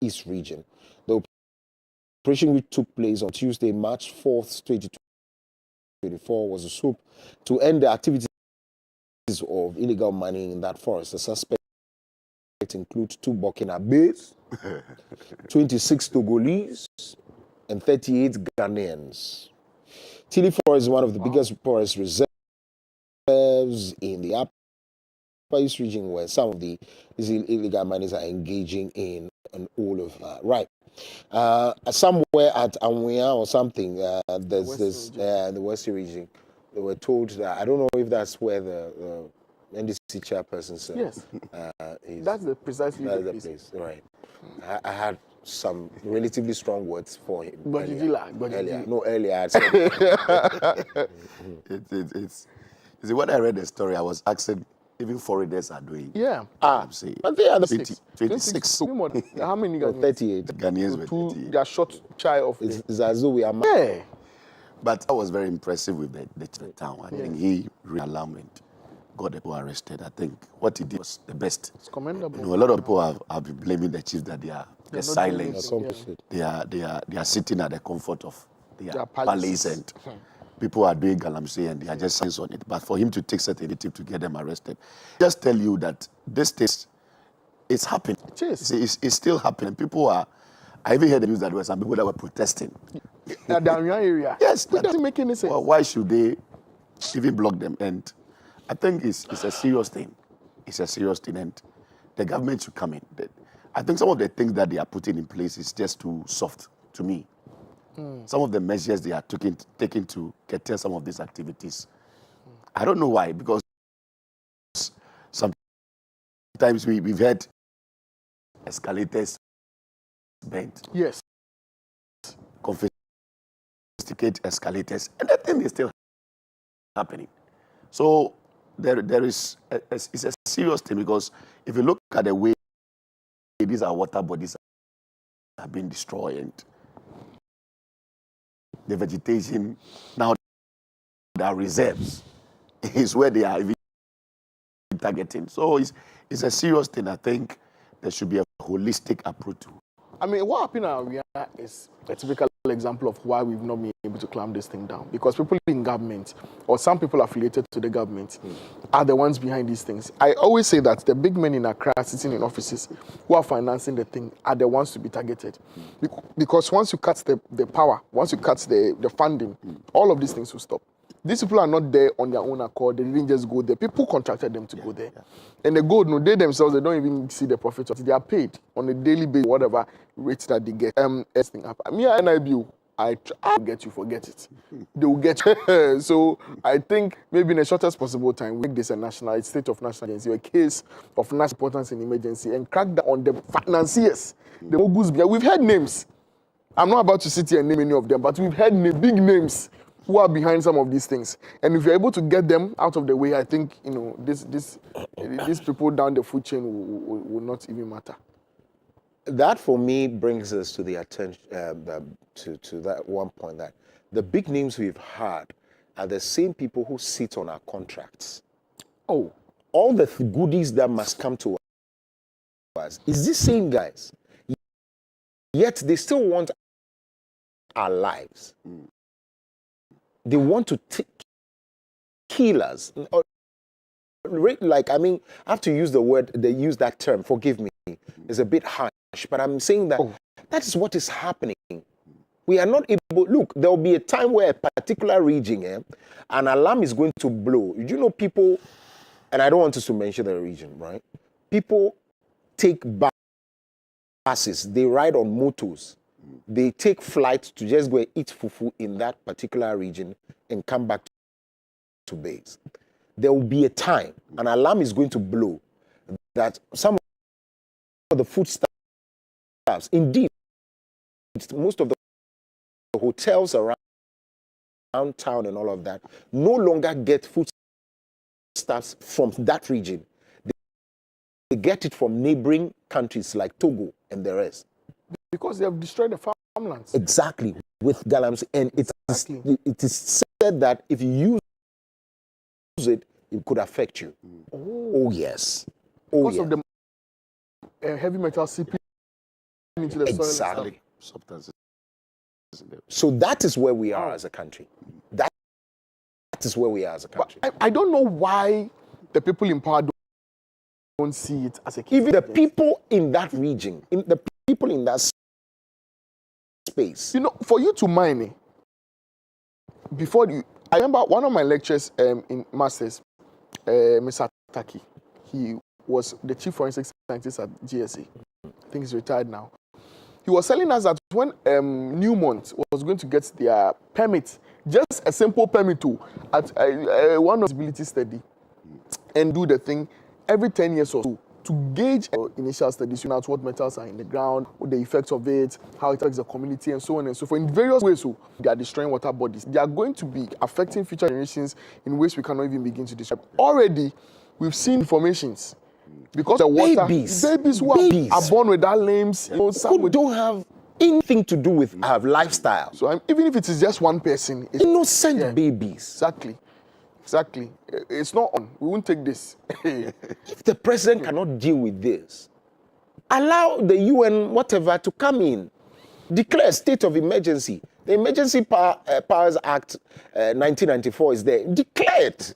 East region. The operation, which took place on Tuesday, March 4th, 2024, was a swoop to end the activities of illegal mining in that forest. The suspects include 2 Burkinabés, 26 Togolese, and 38 Ghanaians. Tilly Forest is one of the biggest forest reserves in the Upper East region, where some of these illegal miners are engaging in and all of that. Right. Somewhere at Anwea or something, there's this the Western region. They were told that, I don't know if that's where the NDC chairperson said. Yes. That's precisely the place. Right. I had some relatively strong words for him. Earlier. No, earlier. I said it's you see, when I read the story, I was asking, even foreigners are doing. Yeah. I'm saying. But they are the 26. How many no, 38. Ghanaians were 38. They are short shy of It's as though we are. Yeah. But I was very impressive with the town. I think he really alarmed and got the people arrested. I think what he did was the best. It's commendable. You know, a lot of people have been blaming the chiefs that they're silent. They are sitting at the comfort of their palace and people are doing galamsey and they are just signs on it. But for him to take certain initiative to get them arrested, just tell you that this thing, it's happening. It's still happening. People are. I even heard the news that there were some people that were protesting. At the area. Yes. It doesn't make any sense. Well, why should they even block them? And I think it's a serious thing. It's a serious thing, and the government should come in. I think some of the things that they are putting in place is just too soft to me. Some of the measures they are taking to curtail some of these activities. I don't know why, because sometimes we've had escalators bent. Yes. Confiscate escalators, and that thing is still happening. So there is it's a serious thing, because if you look at the way these are water bodies have been destroyed, and the vegetation now, the reserves is where they are even targeting. So it's a serious thing. I think there should be a holistic approach to. I mean, what happened at Area is a typical example of why we've not been able to clamp this thing down. Because people in government, or some people affiliated to the government, are the ones behind these things. I always say that the big men in Accra sitting in offices who are financing the thing are the ones to be targeted. Because once you cut the power, once you cut the funding, all of these things will stop. These people are not there on their own accord. They didn't just go there. People contracted them to go there. Yeah. And the gold, no, they themselves, they don't even see the profit. They are paid on a daily basis, whatever rates that they get. Thing happen. Me and NIBU, I get you, forget it. They will get you. So I think maybe in the shortest possible time, we make this a state of national emergency, a case of national importance in emergency, and crack down on the financiers. The moguls. We've heard names. I'm not about to sit here and name any of them, but we've heard big names who are behind some of these things. And if you're able to get them out of the way, I think, you know, these people down the food chain will not even matter. That, for me, brings us to the attention, to that one point, that the big names we've had are the same people who sit on our contracts. Oh. All the goodies that must come to us is these same guys. Yet they still want our lives. They want to kill us. Like, I mean, I have to use the word, they use that term, forgive me, it's a bit harsh, but I'm saying that that is what is happening. We are not able, look, there will be a time where a particular region, an alarm is going to blow. You know, people, and I don't want us to mention the region, right? People take buses, they ride on motors. They take flights to just go and eat fufu in that particular region and come back to base. There will be a time, an alarm is going to blow, that some of the foodstuffs, indeed, most of the hotels around town and all of that, no longer get foodstuffs from that region. They get it from neighboring countries like Togo and the rest. Because they have destroyed the farmlands. Exactly, with galamsey. And it is said that if you use it, it could affect you. Oh yes. Because of the heavy metal seeping into the soil. Exactly. Substances. So that is where we are as a country. That is where we are as a country. I don't know why the people in power don't see it as a key. Even the people in that region, the people in that space. You know, for you to mine, I remember one of my lectures in Masters, Mr. Taki, he was the chief forensic scientist at GSA. I think he's retired now. He was telling us that when Newmont was going to get their permit, just a simple permit at one feasibility study, and do the thing every 10 years or so to gauge initial studies, out what metals are in the ground, what the effects of it, how it affects the community, and so on and so forth. In various ways, so they are destroying water bodies. They are going to be affecting future generations in ways we cannot even begin to describe. Already, we've seen informations because the water babies who are born without limbs, who don't have anything to do with our lifestyle. So even if it is just one person, it's innocent babies. Exactly. It's not on. We won't take this. If the president cannot deal with this, allow the UN whatever to come in, declare a state of emergency. The Emergency Powers Act 1994 is there. Declare it.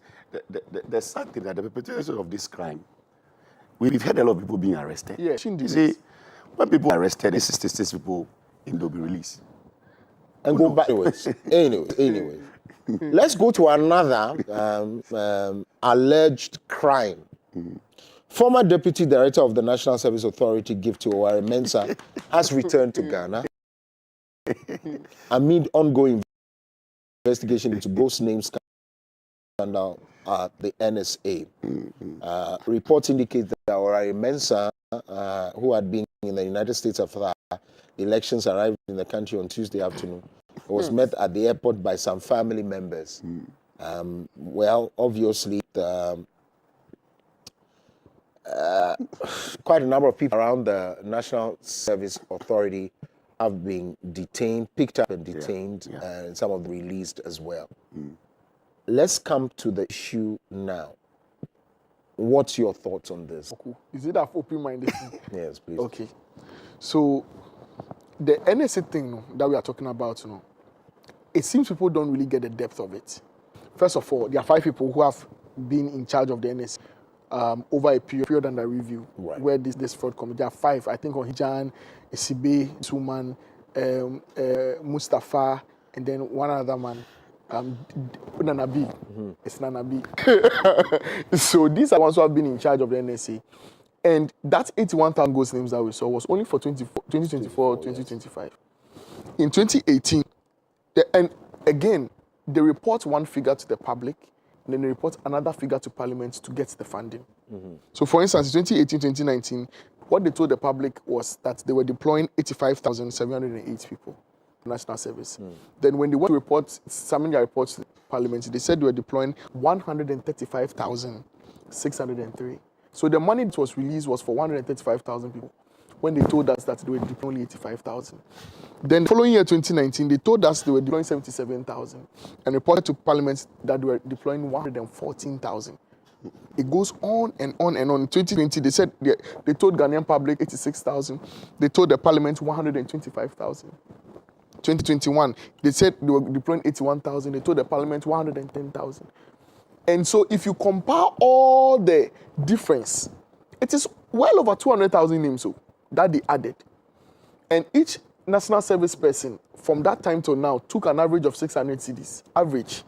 The sad thing that the perpetration of this crime, we've had a lot of people being arrested. Yeah, you see, when people are arrested, 66 people, they'll be released. And go backwards. Anyway. Let's go to another alleged crime. Former Deputy Director of the National Service Authority, Gifty Mensah, has returned to Ghana amid ongoing investigation into ghost name scandal at the NSA. Reports indicate that Mensah, who had been in the United States after the elections, arrived in the country on Tuesday afternoon. Was met at the airport by some family members. Well, obviously, quite a number of people around the National Service Authority have been detained, picked up and detained, and some of them released as well. Let's come to the issue now. What's your thoughts on this? Is it that open-minded? Yes, please. Okay. So, the NSA thing that we are talking about, it seems people don't really get the depth of it. First of all, there are 5 people who have been in charge of the NSA over a period under review, where this fraud committee. There are 5, I think, on Hijan, Isibe, Suman, Mustafa, and then one other man, Nanabi. It's Nanabi. So these are ones who have been in charge of the NSA. And that 81,000 ghost names that we saw was only for 2024, 2025. In 2018, and again, they report one figure to the public, and then they report another figure to Parliament to get the funding. So for instance, in 2018, 2019, what they told the public was that they were deploying 85,708 people to National Service. Then when they went to submit their reports to Parliament, they said they were deploying 135,603. So the money that was released was for 135,000 people, when they told us that they were deploying only 85,000. Then the following year, 2019, they told us they were deploying 77,000 and reported to Parliament that they were deploying 114,000. It goes on and on and on. In 2020, they said they told Ghanaian public 86,000. They told the Parliament 125,000. 2021, they said they were deploying 81,000. They told the Parliament 110,000. And so if you compare all the difference, it is well over 200,000 names that they added. And each national service person from that time till now took an average of 600 cedis, average.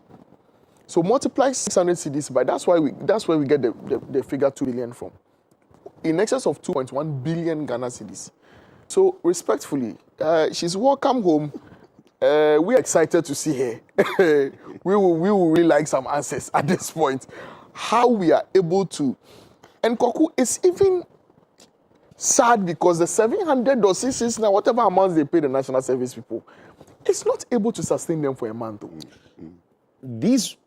So multiply 600 cedis by, that's where we get the figure 2 billion from. In excess of 2.1 billion Ghana cedis. So respectfully, she's welcome home. We're excited to see her. we will really like some answers at this point. How we are able to, and Koku, it's even sad because the 700 or 600 now, whatever amounts they pay the national service people, it's not able to sustain them for a month. These.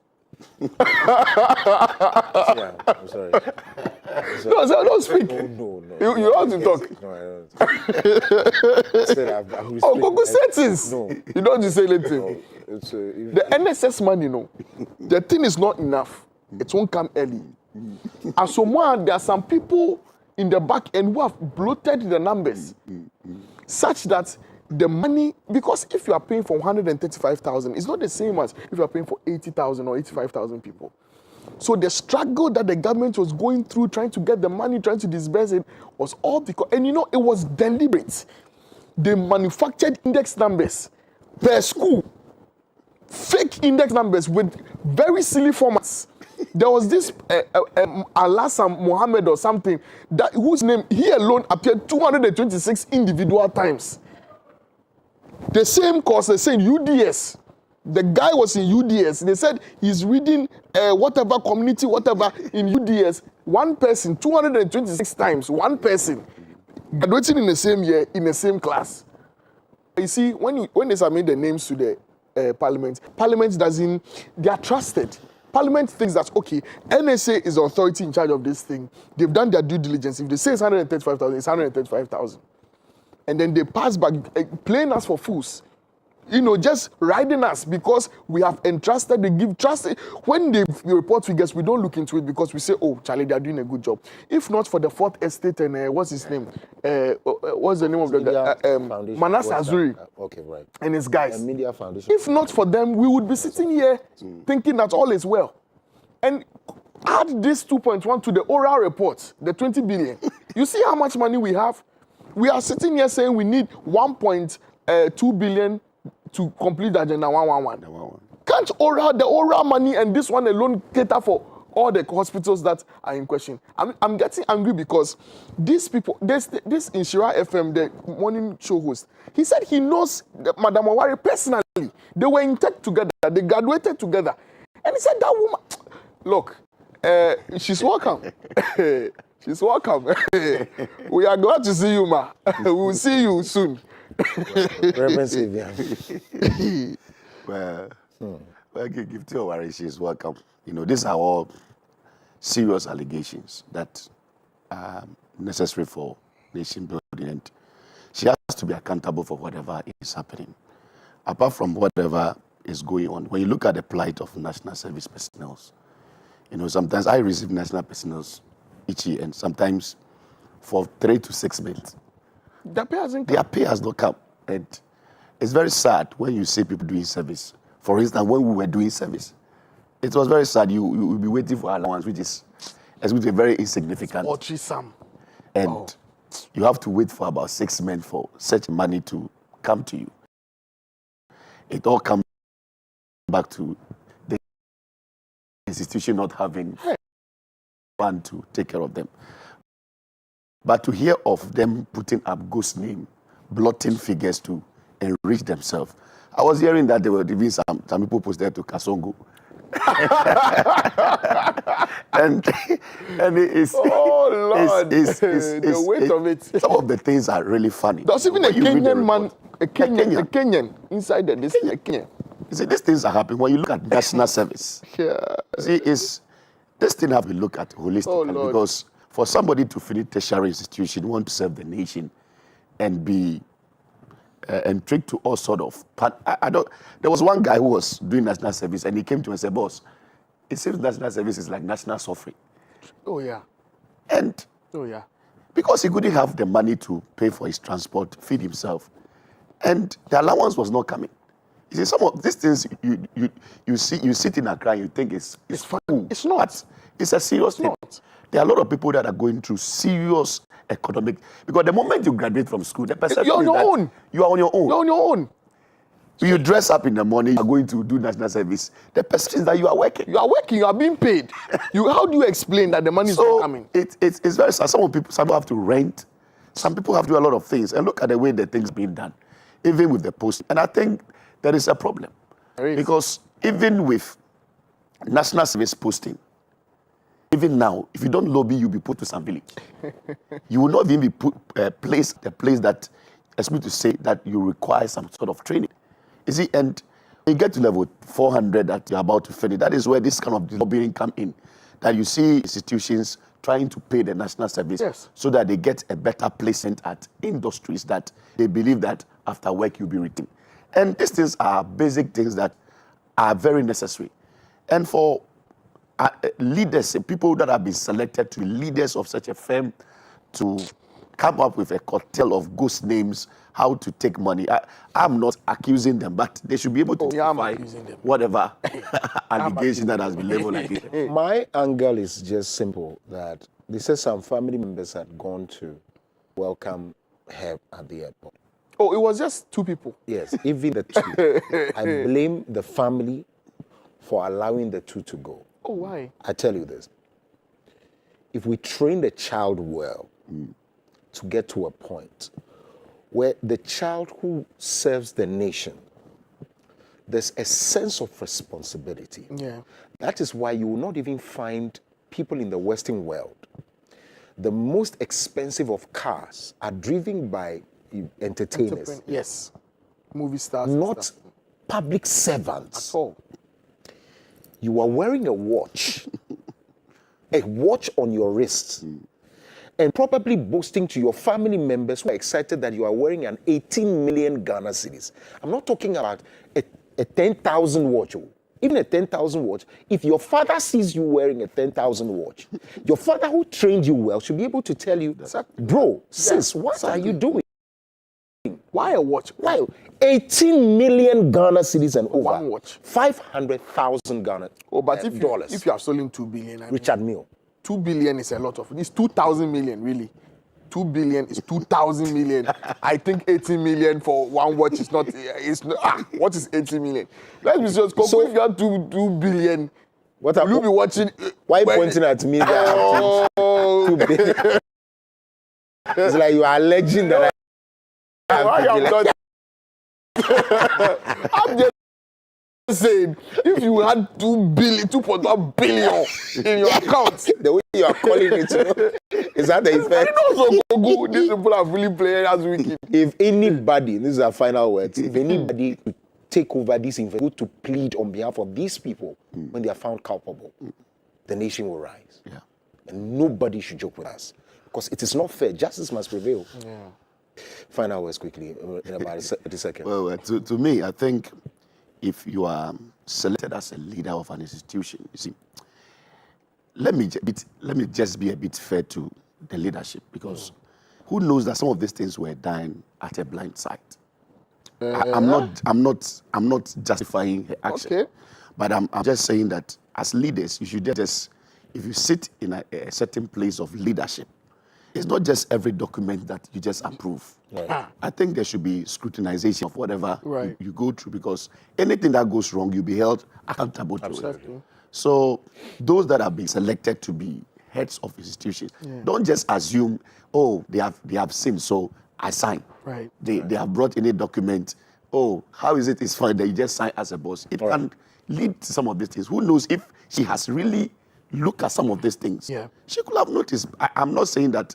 Yeah, I'm sorry. No, sir, don't speak. No. You have to talk. No, I don't. Koku settings. No. You don't just say anything. No, the NSS money, the thing is not enough. It won't come early. As someone, there are some people in the back end who have bloated the numbers. such that the money, because if you are paying for 135,000, it's not the same as if you are paying for 80,000 or 85,000 people. So the struggle that the government was going through, trying to get the money, trying to disburse it, was all because, and you know, it was deliberate. They manufactured index numbers per school, fake index numbers with very silly formats. There was this Alassam Mohammed or something, that whose name, he alone appeared 226 individual times. The same course, the same UDS. The guy was in UDS. They said he's reading whatever community, whatever in UDS. One person, 226 times, one person, graduating in the same year, in the same class. You see, when they submit the names to the Parliament doesn't, they are trusted. Parliament thinks that, okay, NSA is the authority in charge of this thing. They've done their due diligence. If they say it's 135,000, it's 135,000. And then they pass back, playing us for fools. You know, just riding us because we have entrusted, they give trust. When they report figures, we don't look into it because we say, oh, Charlie, they're doing a good job. If not for the Fourth Estate and what's his name? What's the name of the guy? Manasseh Azuri. Okay, right. And his guys. The Media Foundation. If not for them, we would be sitting here thinking that all is well. And add this 2.1 to the oral report, the 20 billion. You see how much money we have? We are sitting here saying we need 1.2 billion to complete the Agenda 111. Can't the oral money and this one alone cater for all the hospitals that are in question? I'm getting angry because these people, this Inshira FM, the morning show host, he said he knows Madam Owari personally. They were in tech together. They graduated together. And he said that woman, look, she's welcome. She's welcome. We are glad to see you, ma. We will see you soon. Reverend Savior. Well, give to Owari, she's welcome. You know, these are all serious allegations that are necessary for nation building, and she has to be accountable for whatever is happening. Apart from whatever is going on, when you look at the plight of national service personnel, you know, sometimes I receive national personnel each year, and sometimes for 3 to 6 months. Their pay has not come. And it's very sad when you see people doing service. For instance, when we were doing service, it was very sad. You will be waiting for allowance, which is very insignificant. And you have to wait for about 6 months for such money to come to you. It all comes back to the institution not having one to take care of them. But to hear of them putting up ghost name, blotting figures to enrich themselves. I was hearing that there were even some people posted to Kasongo. and it's the weight of it. Some of the things are really funny. There's even a Kenyan man, a Kenyan inside there. This is a Kenyan. You see, these things are happening when you look at national service. Yeah. See, this thing have to look at holistically because for somebody to finish tertiary institution, want to serve the nation, and be intrigued to all sort of. There was one guy who was doing national service, and he came to me and said, "Boss, it seems national service is like national suffering." Oh yeah. And because he couldn't have the money to pay for his transport, feed himself, and the allowance was not coming. You see, some of these things you sit in Accra, you think it's fun. It's not. It's a serious thing. There are a lot of people that are going through serious economic, because the moment you graduate from school, the perception you're on your own. You are on your own. You're on your own. You dress up in the morning, you are going to do national service. The perception is that you are working. You are working, you are being paid. How do you explain that the money is not coming? It's very sad. Some people have to rent. Some people have to do a lot of things. And look at the way the things being done, even with the post. And I think there is a problem. Because even with national service posting, even now, if you don't lobby, you'll be put to some village. You will not even be the place that expect me to say that you require some sort of training. You see, and when you get to level 400 that you're about to finish, that is where this kind of lobbying come in. That you see institutions trying to pay the national service so that they get a better placement at industries that they believe that after work you'll be retained. And these things are basic things that are very necessary. And for leaders, people that have been selected to be leaders of such a firm, to come up with a cocktail of ghost names how to take money. I'm not accusing them, but they should be able to I'm justify accusing them. whatever allegation that has been leveled against them. My angle is just simple, that they said some family members had gone to welcome her at the airport. Oh, it was just 2 people. Yes, even the 2. I blame the family for allowing the 2 to go. Oh, why? I tell you this. If we train the child well to get to a point where the child who serves the nation, there's a sense of responsibility. Yeah. That is why you will not even find people in the Western world. The most expensive of cars are driven by entertainers, Yes. Movie stars. and not stuff. public servants. At all. You are wearing a watch on your wrist, and probably boasting to your family members who are excited that you are wearing an 18 million Ghana cedis. I'm not talking about a 10,000 watch. Even a 10,000 watch, if your father sees you wearing a 10,000 watch, your father who trained you well should be able to tell you, bro, sis, what are you doing? Why a watch? Why? 18 million Ghana cedis and over. One watch. 500,000 Ghana But dollars. if you have stolen 2 billion, I mean, Richard Mille. 2 billion is a lot of. It's 2,000 million, really. 2 billion is 2,000 million. I think 18 million for one watch is not. What is 18 million? Let's be serious. So if you have 2 billion, What will you be watching? Why are you pointing at me? That Oh, it's like you are alleging that I I am not. I'm just saying, if you had 2.1 billion in your account, the way you are calling it, is that the effect? I know so good. These people are really playing as wicked. If anybody, these are final words, if anybody to take over this investment, to plead on behalf of these people when they are found culpable, the nation will rise. Yeah. And nobody should joke with us. Because it is not fair. Justice must prevail. Yeah. Final words quickly, in about a second. Well, to me, I think if you are selected as a leader of an institution, you see, let me just be a bit fair to the leadership, because who knows that some of these things were done at a blind sight. I'm not justifying her action, Okay. but I'm just saying that as leaders, you should just, if you sit in a certain place of leadership, it's not just every document that you just approve. Right. I think there should be scrutinization of whatever Right. you go through, because anything that goes wrong, you'll be held accountable to it. Exactly. So those that have been selected to be heads of institutions, don't just assume, oh, they have sinned, so I sign. Right. They have brought any document. Oh, how is it? It's fine that you just sign as a boss. It can lead to some of these things. Who knows if she has really looked at some of these things? Yeah. She could have noticed. I'm not saying that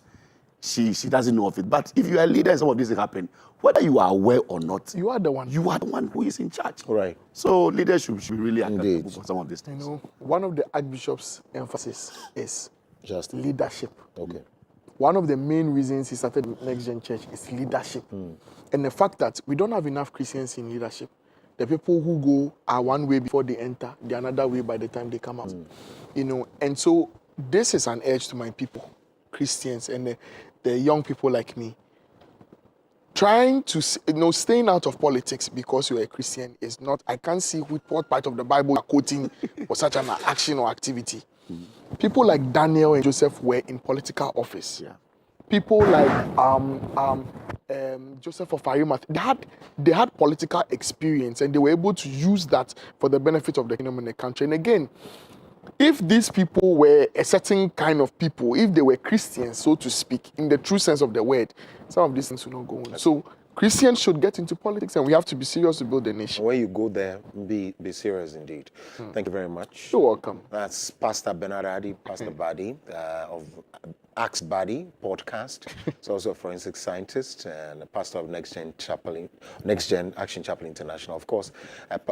she doesn't know of it, but if you are a leader and some of these things happen, whether you are aware or not, You are the one. you are the one who is in charge. Right. So leadership should be really accountable Indeed. for some of these things. You know, one of the Archbishop's emphasis is Just leadership. okay. One of the main reasons he started Next Gen Church is leadership. And the fact that we don't have enough Christians in leadership. The people who go are one way before they enter, they're another way by the time they come out. You know, and so this is an urge to my people, Christians, and the young people like me. Trying to, staying out of politics because you're a Christian is not, I can't see what part of the Bible you're quoting for such an action or activity. People like Daniel and Joseph were in political office. Yeah. People like Joseph of Arimathea, they had political experience, and they were able to use that for the benefit of the kingdom and the country. And again, if these people were a certain kind of people, if they were Christians, so to speak, in the true sense of the word, some of these things will not go on. So Christians should get into politics, and we have to be serious to build a nation. When you go there, be serious indeed. Thank you very much. You're welcome. That's Pastor Bernard Adi, Pastor Badi of Axe Badi podcast. He's also a forensic scientist and a pastor of Next Gen Action Chapel International. Of course,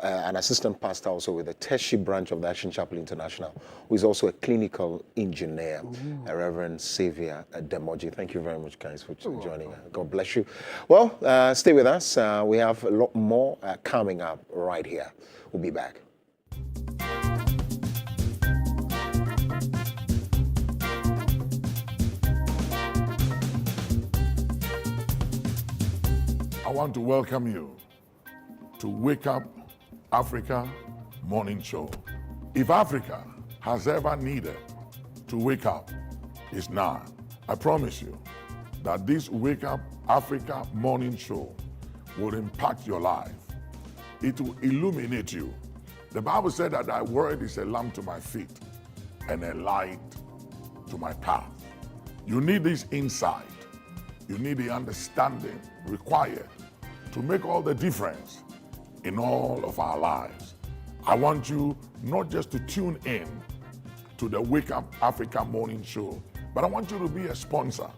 an assistant pastor also with the tertiary branch of the Action Chapel International, who is also a clinical engineer, a Reverend Xavier Demoji. Thank you very much, guys, for joining us. God bless you. Well, stay with us. We have a lot more coming up right here. We'll be back. I want to welcome you to Wake Up Africa Morning Show. If Africa has ever needed to wake up, it's now. I promise you that this Wake Up Africa Morning Show will impact your life. It will illuminate you. The Bible said that thy word is a lamp to my feet and a light to my path. You need this insight. You need the understanding required to make all the difference in all of our lives. I want you not just to tune in to the Wake Up Africa Morning Show, but I want you to be a sponsor.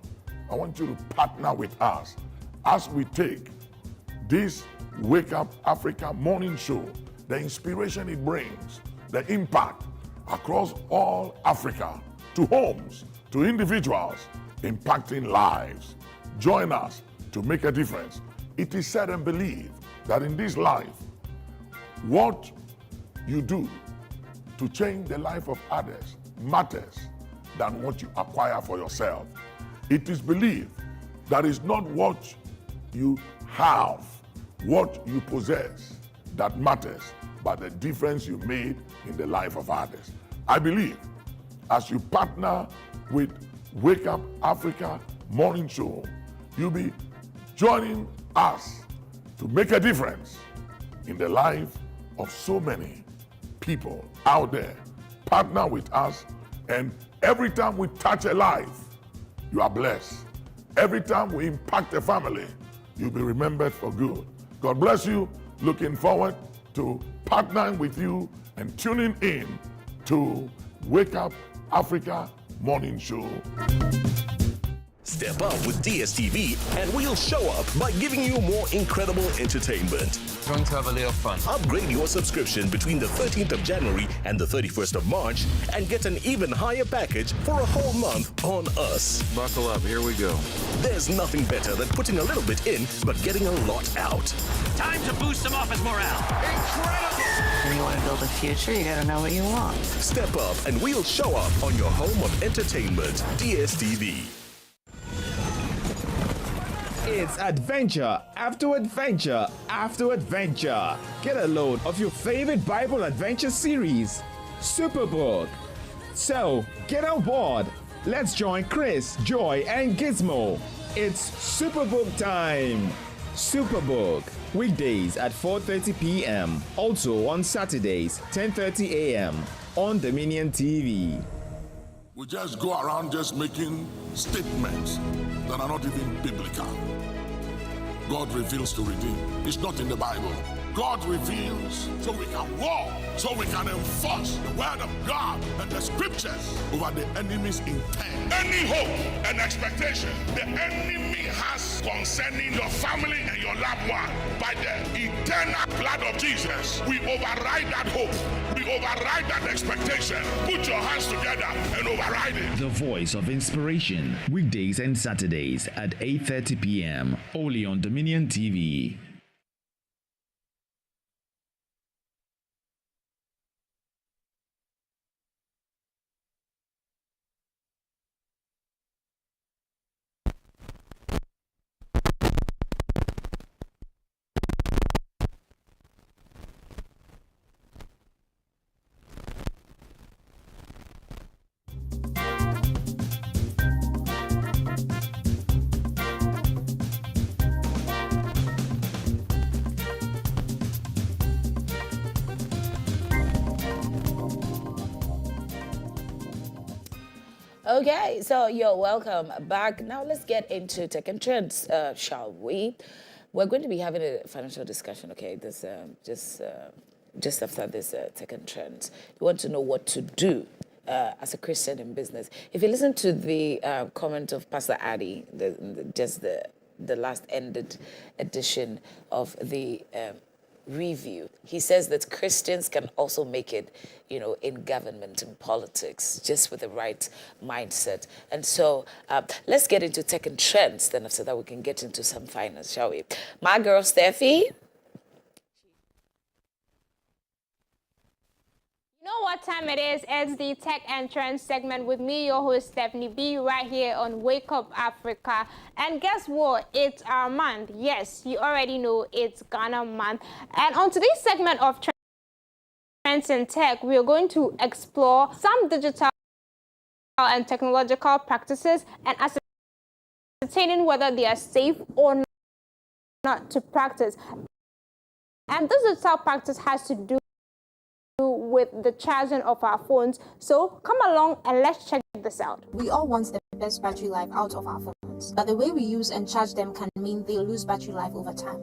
I want you to partner with us as we take this Wake Up Africa Morning Show, the inspiration it brings, the impact across all Africa, to homes, to individuals, impacting lives. Join us to make a difference. It is said and believed that in this life, what you do to change the life of others matters than what you acquire for yourself. It is believed that it's not what you have, what you possess that matters, but the difference you made in the life of others. I believe as you partner with Wake Up Africa Morning Show, you'll be joining us to make a difference in the life of so many people out there. Partner with us, and every time we touch a life, you are blessed. Every time we impact a family, you'll be remembered for good. God bless you. Looking forward to partnering with you and tuning in to Wake Up Africa Morning Show. Step up with DStv and we'll show up by giving you more incredible entertainment. Going to have a little fun. Upgrade your subscription between the 13th of January and the 31st of March and get an even higher package for a whole month on us. Buckle up, here we go. There's nothing better than putting a little bit in but getting a lot out. Time to boost some office morale. Incredible! When you want to build a future, you gotta know what you want. Step up and we'll show up on your home of entertainment, DStv. It's adventure after adventure after adventure. Get a load of your favorite Bible adventure series, Superbook. So, get on board. Let's join Chris, Joy, and Gizmo. It's Superbook time. Superbook, weekdays at 4:30 p.m. Also on Saturdays, 10:30 a.m. on Dominion TV. We just go around just making statements that are not even biblical. God reveals to redeem. It's not in the Bible. God reveals so we can walk, so we can enforce the word of God and the scriptures over the enemy's intent. Any hope and expectation the enemy has concerning your family and your loved one, by the eternal blood of Jesus, we override that hope. We override that expectation. Put your hands together and override it. The Voice of Inspiration, weekdays and Saturdays at 8:30 p.m. only on Dominion TV. Okay, so you're welcome back. Now let's get into tech and trends, shall we? We're going to be having a financial discussion, okay, this just after this tech and trends. You want to know what to do as a Christian in business. If you listen to the comment of Pastor Addy, the last ended edition of the review, he says that Christians can also make it, in government and politics, just with the right mindset. And so let's get into tech and trends. Then after that, we can get into some finance, shall we? My girl, Steffi. You know what time it is? It's the Tech and Trends segment with me, your host, Stephanie B, right here on Wake Up Africa. And guess what? It's our month. Yes, you already know it's Ghana month. And on today's segment of Trends in Tech, we are going to explore some digital and technological practices and ascertaining whether they are safe or not to practice. And this digital practice has to do with the charging of our phones. So come along and let's check this out. We all want the best battery life out of our phones, but the way we use and charge them can mean they'll lose battery life over time.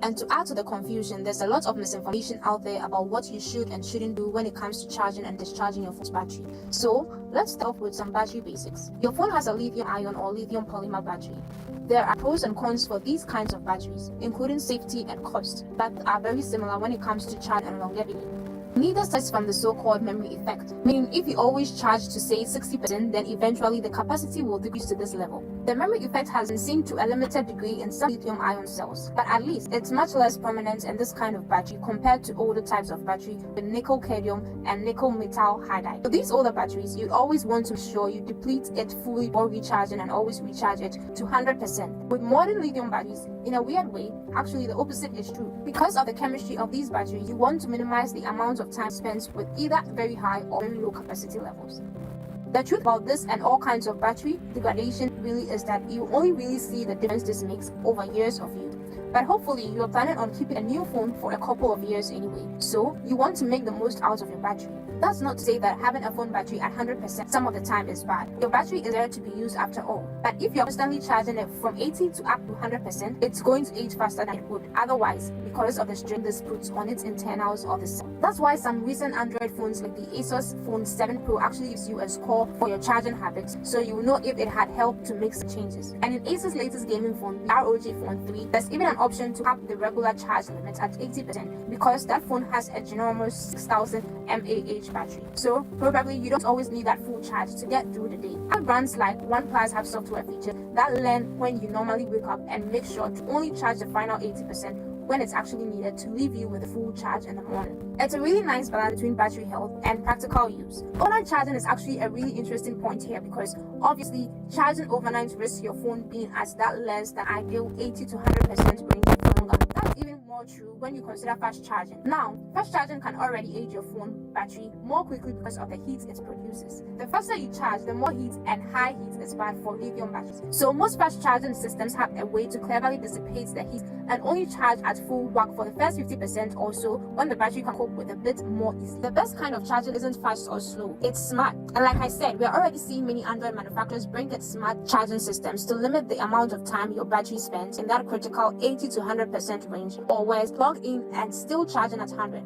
And to add to the confusion, there's a lot of misinformation out there about what you should and shouldn't do when it comes to charging and discharging your phone's battery. So let's start off with some battery basics. Your phone has a lithium-ion or lithium polymer battery. There are pros and cons for these kinds of batteries, including safety and cost, but are very similar when it comes to charge and longevity. Neither starts from the so-called memory effect, meaning if you always charge to say 60%, then eventually the capacity will decrease to this level. The memory effect has been seen to a limited degree in some lithium-ion cells, but at least it's much less prominent in this kind of battery compared to older types of battery with nickel-cadmium and nickel-metal hydride. For these older batteries, you always want to ensure you deplete it fully before recharging and always recharge it to 100%. With modern lithium batteries, in a weird way, actually the opposite is true. Because of the chemistry of these batteries, you want to minimize the amount of time spent with either very high or very low capacity levels. The truth about this and all kinds of battery degradation really is that you only really see the difference this makes over years of use. But hopefully you are planning on keeping a new phone for a couple of years anyway, so you want to make the most out of your battery. That's not to say that having a phone battery at 100% some of the time is bad. Your battery is there to be used after all. But if you're constantly charging it from 80 to up to 100%, it's going to age faster than it would otherwise because of the strain this puts on its internals of the cell. That's why some recent Android phones like the Asus Phone 7 Pro actually gives you a score for your charging habits, so you will know if it had helped to make some changes. And in Asus' latest gaming phone, the ROG Phone 3, there's even an option to have the regular charge limit at 80% because that phone has a ginormous 6000 mAh battery. So probably you don't always need that full charge to get through the day. Other brands like OnePlus have software features that learn when you normally wake up and make sure to only charge the final 80% when it's actually needed to leave you with a full charge in the morning. It's a really nice balance between battery health and practical use. Overnight charging is actually a really interesting point here because obviously charging overnight risks your phone being at that less than ideal 80 to 100% range for longer. That's even more true when you consider fast charging. Now, fast charging can already age your phone battery more quickly because of the heat it produces. The faster you charge, the more heat, and high heat is bad for lithium batteries. So most fast charging systems have a way to cleverly dissipate the heat and only charge at full whack for the first 50% or so when the battery can cope with a bit more easily. The best kind of charging isn't fast or slow, it's smart. And like I said, we're already seeing many Android manufacturers bring its smart charging systems to limit the amount of time your battery spends in that critical 80 to 100% range, or where it's plugged in and still charging at 100.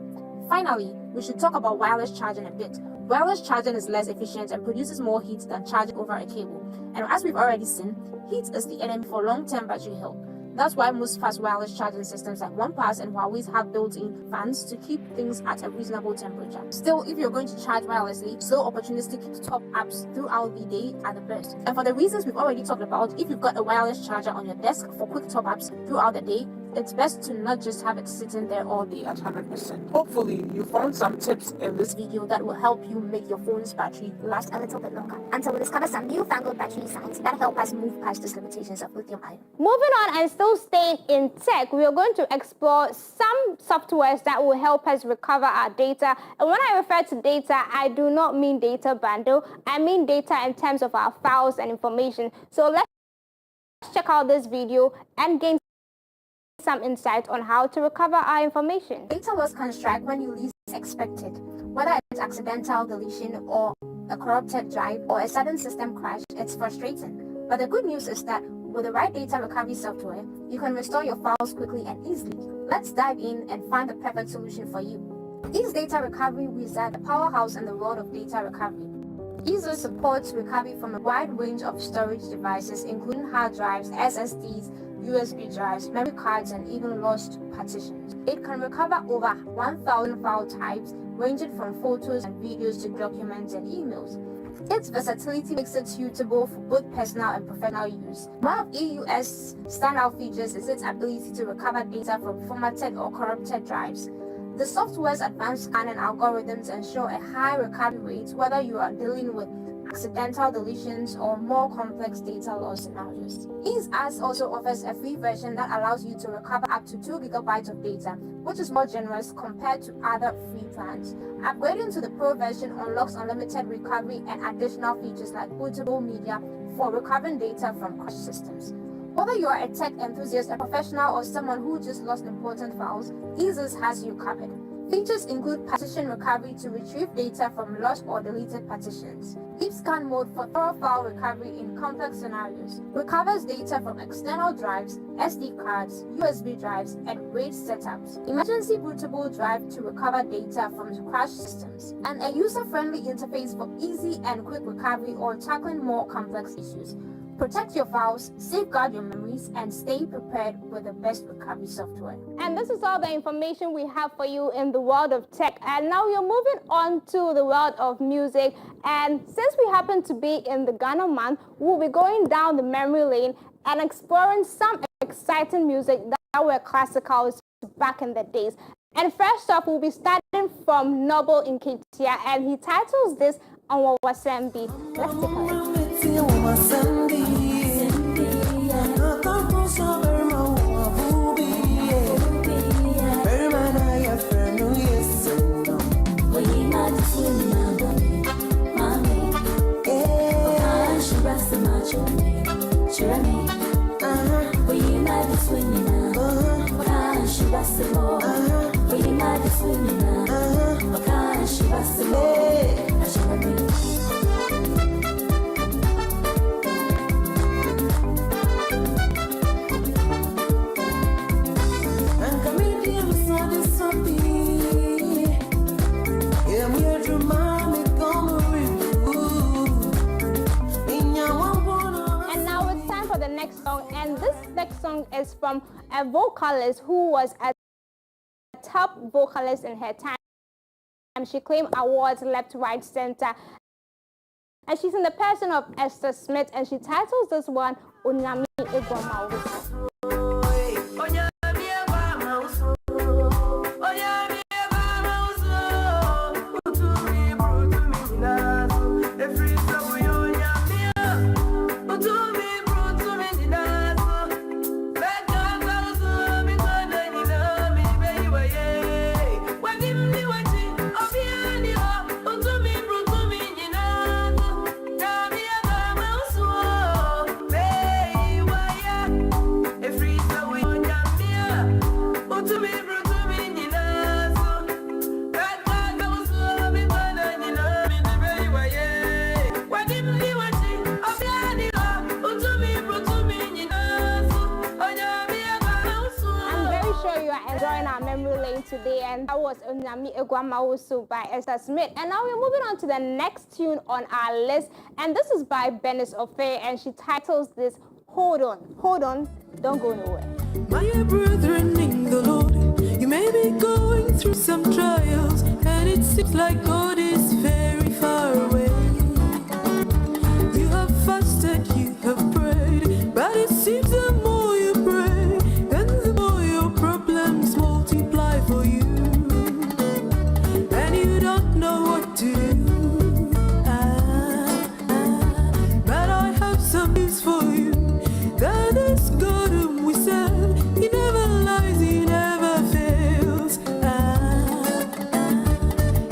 Finally, we should talk about wireless charging a bit. Wireless charging is less efficient and produces more heat than charging over a cable. And as we've already seen, heat is the enemy for long-term battery health. That's why most fast wireless charging systems like OnePlus and Huawei have built-in fans to keep things at a reasonable temperature. Still, if you're going to charge wirelessly, slow opportunistic top-ups throughout the day are the best. And for the reasons we've already talked about, if you've got a wireless charger on your desk for quick top-ups throughout the day, it's best to not just have it sitting there all day at 100%. Hopefully, you found some tips in this video that will help you make your phone's battery last a little bit longer until we discover some newfangled battery designs that help us move past the limitations of lithium-ion. Moving on and still staying in tech, we are going to explore some softwares that will help us recover our data. And when I refer to data, I do not mean data bundle. I mean data in terms of our files and information. So let's check out this video and gain some insight on how to recover our information. Data loss can strike when you least expect it. Whether it's accidental deletion or a corrupted drive or a sudden system crash, it's frustrating. But the good news is that with the right data recovery software, you can restore your files quickly and easily. Let's dive in and find the perfect solution for you. Ease Data Recovery Wizard, a powerhouse in the world of data recovery. Ease supports recovery from a wide range of storage devices, including hard drives, SSDs, USB drives, memory cards, and even lost partitions. It can recover over 1,000 file types, ranging from photos and videos to documents and emails. Its versatility makes it suitable for both personal and professional use. One of EU's standout features is its ability to recover data from formatted or corrupted drives. The software's advanced scanning algorithms ensure a high recovery rate whether you are dealing with accidental deletions or more complex data loss scenarios. EaseAds also offers a free version that allows you to recover up to 2 gigabytes of data, which is more generous compared to other free plans. Upgrading to the Pro version unlocks unlimited recovery and additional features like bootable media for recovering data from crashed systems. Whether you are a tech enthusiast, a professional, or someone who just lost important files, EaseAds has you covered. Features include partition recovery to retrieve data from lost or deleted partitions. Deep scan mode for thorough file recovery in complex scenarios. Recovers data from external drives, SD cards, USB drives, and RAID setups. Emergency bootable drive to recover data from crashed systems. And a user-friendly interface for easy and quick recovery or tackling more complex issues. Protect your files, safeguard your memories, and stay prepared with the best recovery software. And this is all the information we have for you in the world of tech. And now we're moving on to the world of music. And since we happen to be in the Ghana month, we'll be going down the memory lane and exploring some exciting music that were classicals back in the days. And first off, we'll be starting from Noble Nketia, and he titles this on Wasembi. Let's take a listen. And this next song is from a vocalist who was a top vocalist in her time. She claimed awards left, right, center. And she's in the person of Esther Smith, and she titles this one Onyami Egoma Wusu. Today, and that was Onyami Egoma Wusu by Esther Smith. And now we're moving on to the next tune on our list, and this is by Bernice Ofe, and she titles this Hold On, Don't Go Nowhere. My brethren in the Lord, you may be going through some trials, and it seems like God is very far away. You have fasted, you have prayed, but it seems the more you pray, and the more your problems multiply for you, and you don't know what to do. But I have some news for you. That is God whom we serve. He never lies, he never fails.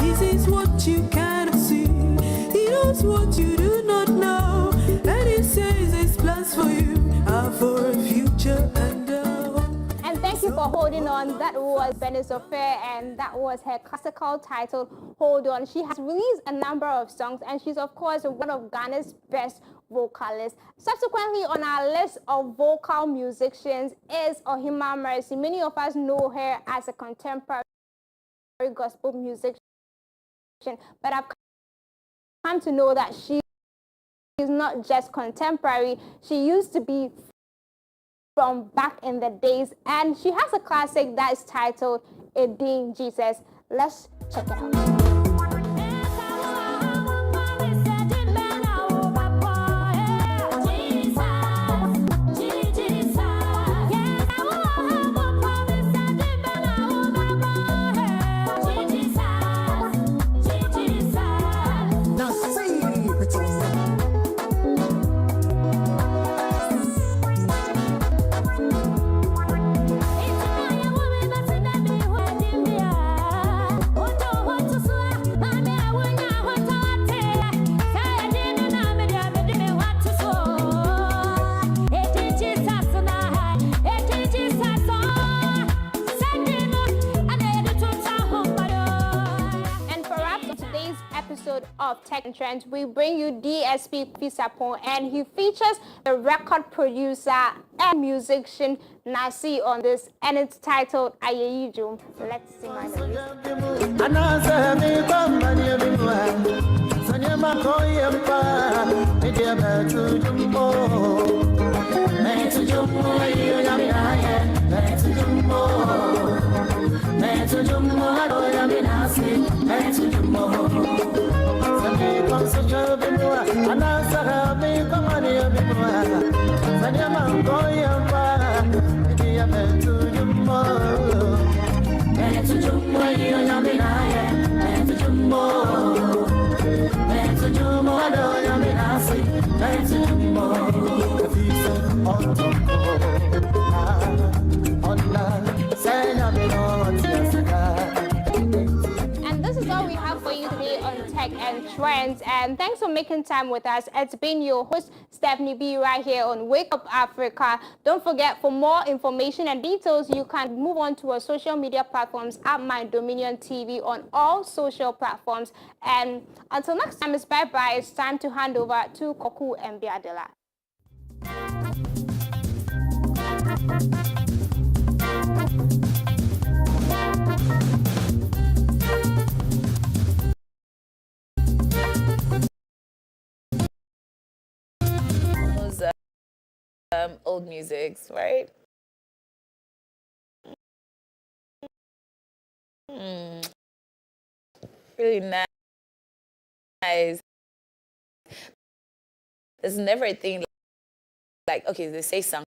He sees what you cannot see. He knows what you do not know. And he says his plans for you are for a future and a home. And thank you for holding on. That was Bernice Ofe, and that was her classical title, Hold On. She has released a number of songs, and she's, of course, one of Ghana's best vocalist. Subsequently on our list of vocal musicians is Ohima Mercy. Many of us know her as a contemporary gospel musician, but I've come to know that she is not just contemporary. She used to be from back in the days, and she has a classic that is titled Edin Jesus. Let's check it out. of Tech and Trends, we bring you DSP Fisapon, and he features the record producer and musician Nasi on this, and it's titled Ayeyijum. Let's sing my And this is all we have for you today on Tech and Trends. And thanks for making time with us. It's been your host, Stephanie B, right here on Wake Up Africa. Don't forget, for more information and details, you can move on to our social media platforms at My Dominion TV on all social platforms. And until next time, it's bye-bye. It's time to hand over to Koku and Biadela. Those old musics, right? Really nice. There's never a thing like, okay, they say Sankofa.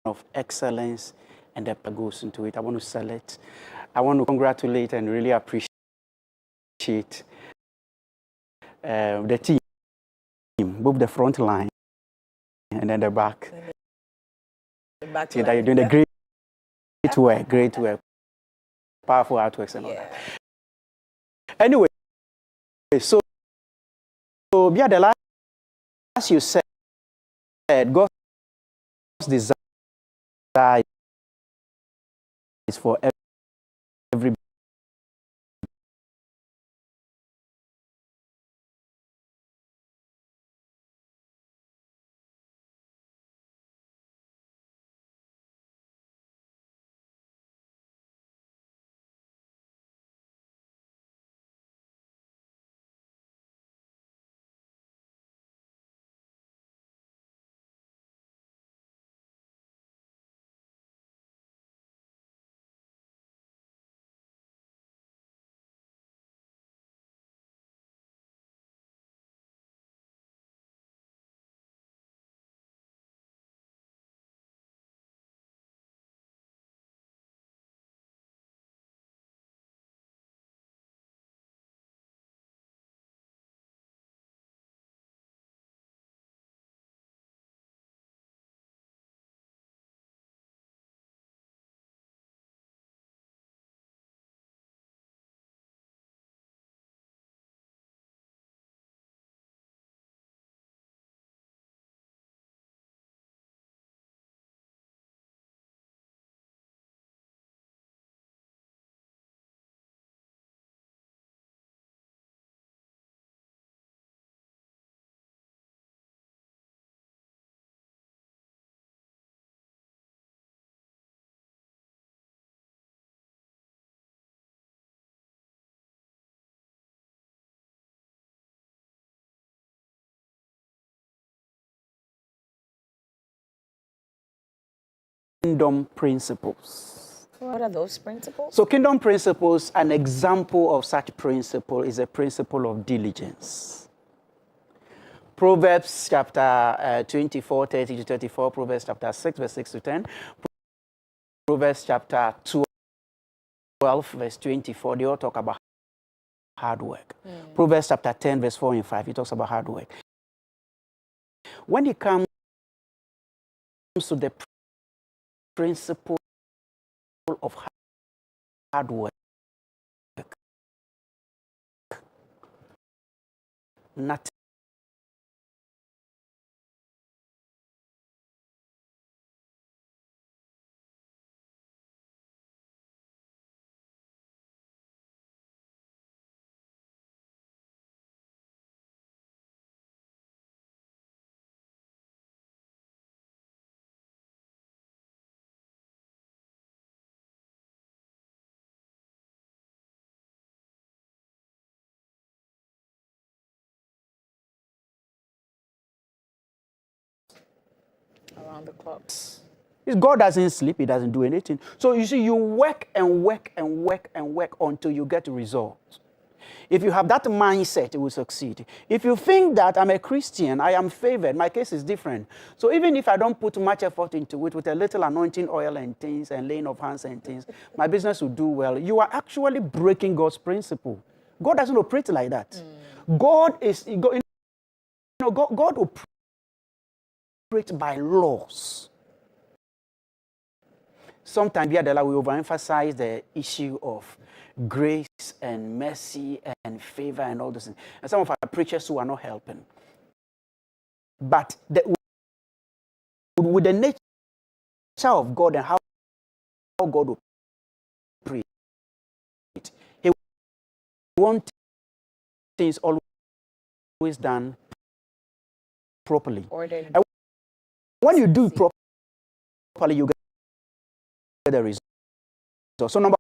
Of excellence and that goes into it. I want to select. I want to congratulate and really appreciate the team, both the front line and then the back. See that you're doing a great work, powerful artworks and all that. Anyway, so yeah, the last you said, God's desire is for every kingdom principles. What are those principles? So kingdom principles, an example of such principle is a principle of diligence. Proverbs chapter 24, 30 to 34, Proverbs chapter 6, verse 6 to 10, Proverbs chapter 12, verse 24, they all talk about hard work. Proverbs chapter 10, verse 4 and 5, it talks about hard work. When it comes to the principle of hard work, nothing Around the clock. God doesn't sleep, he doesn't do anything. So you see, you work and work and work and work until you get results. If you have that mindset, you will succeed. If you think that I'm a Christian, I am favored, my case is different. So even if I don't put much effort into it, with a little anointing oil and things and laying of hands and things, my business will do well. You are actually breaking God's principle. God doesn't operate like that. God will operate by laws. Sometimes we overemphasize the issue of grace and mercy and favor and all those things. And some of our preachers who are not helping. But with the nature of God and how God operates, He wants things always done properly. Ordered. And when you do it properly, you get the result. So number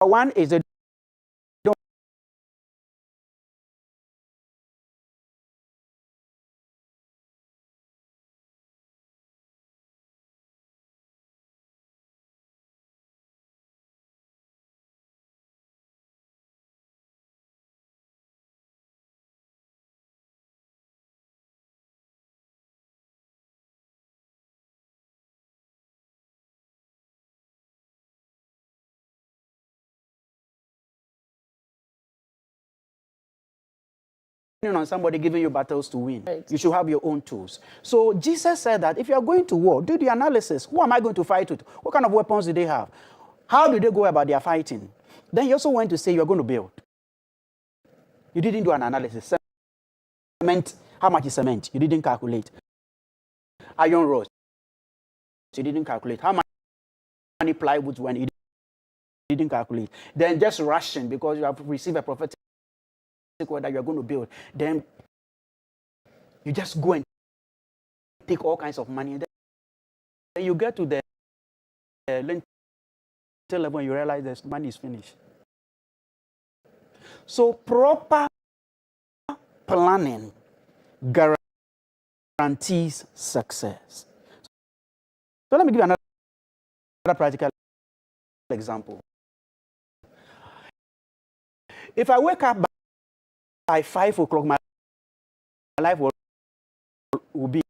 one is the on somebody giving you battles to win. Right. You should have your own tools. So Jesus said that if you are going to war, do the analysis. Who am I going to fight with? What kind of weapons do they have? How do they go about their fighting? Then you also went to say you are going to build. You didn't do an analysis. Cement, how much is cement? You didn't calculate. Iron rods, you didn't calculate. How many plywood when you didn't calculate. Then just rushing because you have received a prophetic word that you are going to build. Then you just go and take all kinds of money. And then you get to the level and you realize that money is finished. So proper planning guarantees success. So let me give you another practical example. If I wake up by 5 o'clock, my life will be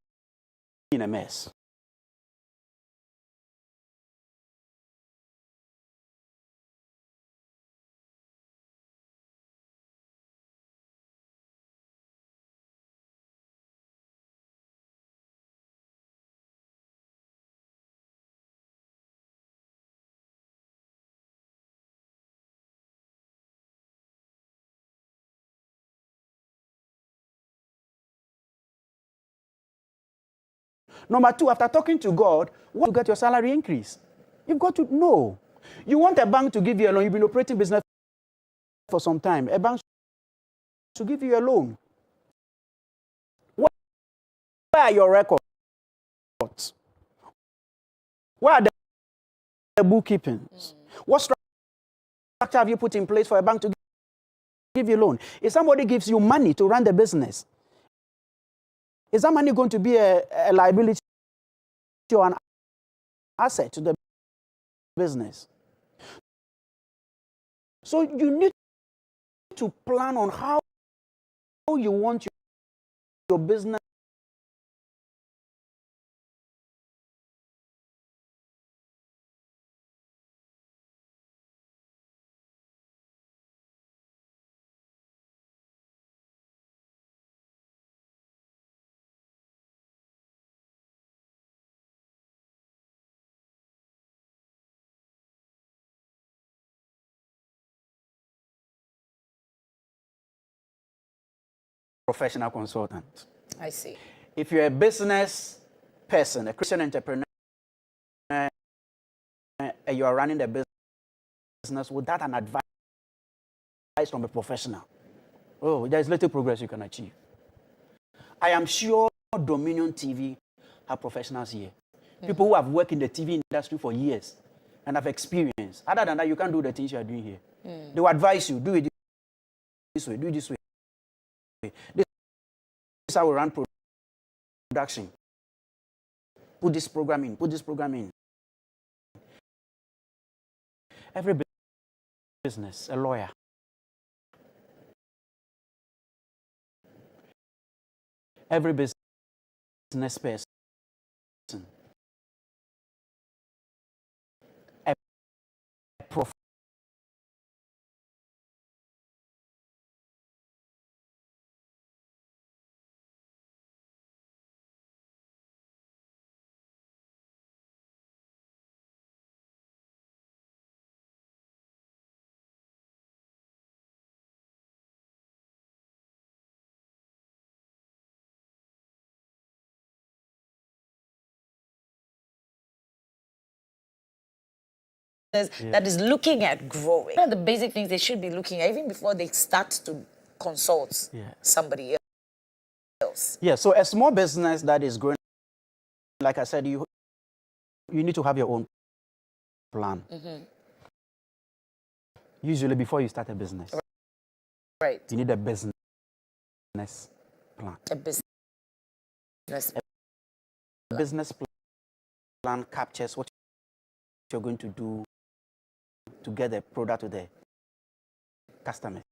in a mess. Number two, after talking to God, what to get your salary increase? You've got to know. You want a bank to give you a loan. You've been operating business for some time. A bank should give you a loan. Where are your records? Where are the bookkeeping? What structure have you put in place for a bank to give you a loan? If somebody gives you money to run the business, is that money going to be a liability or an asset to the business. So you need to plan on how you want your business professional consultant. I see. If you're a business person, a Christian entrepreneur, and you are running the business without an advice from a professional, oh, there's little progress you can achieve. I am sure Dominion TV have professionals here. People who have worked in the TV industry for years and have experience. Other than that, you can't do the things you are doing here. They will advise you, do it this way, do it this way. This is how we run production. Put this program in, put this program in. Every business, a lawyer. Every business person, a professional. That is looking at growing. One of the basic things they should be looking at even before they start to consult somebody else. Yeah, so a small business that is growing, like I said, you need to have your own plan. Usually before you start a business. Right. You need a business plan. A business. A business plan captures what you're going to do to get the product to the customers.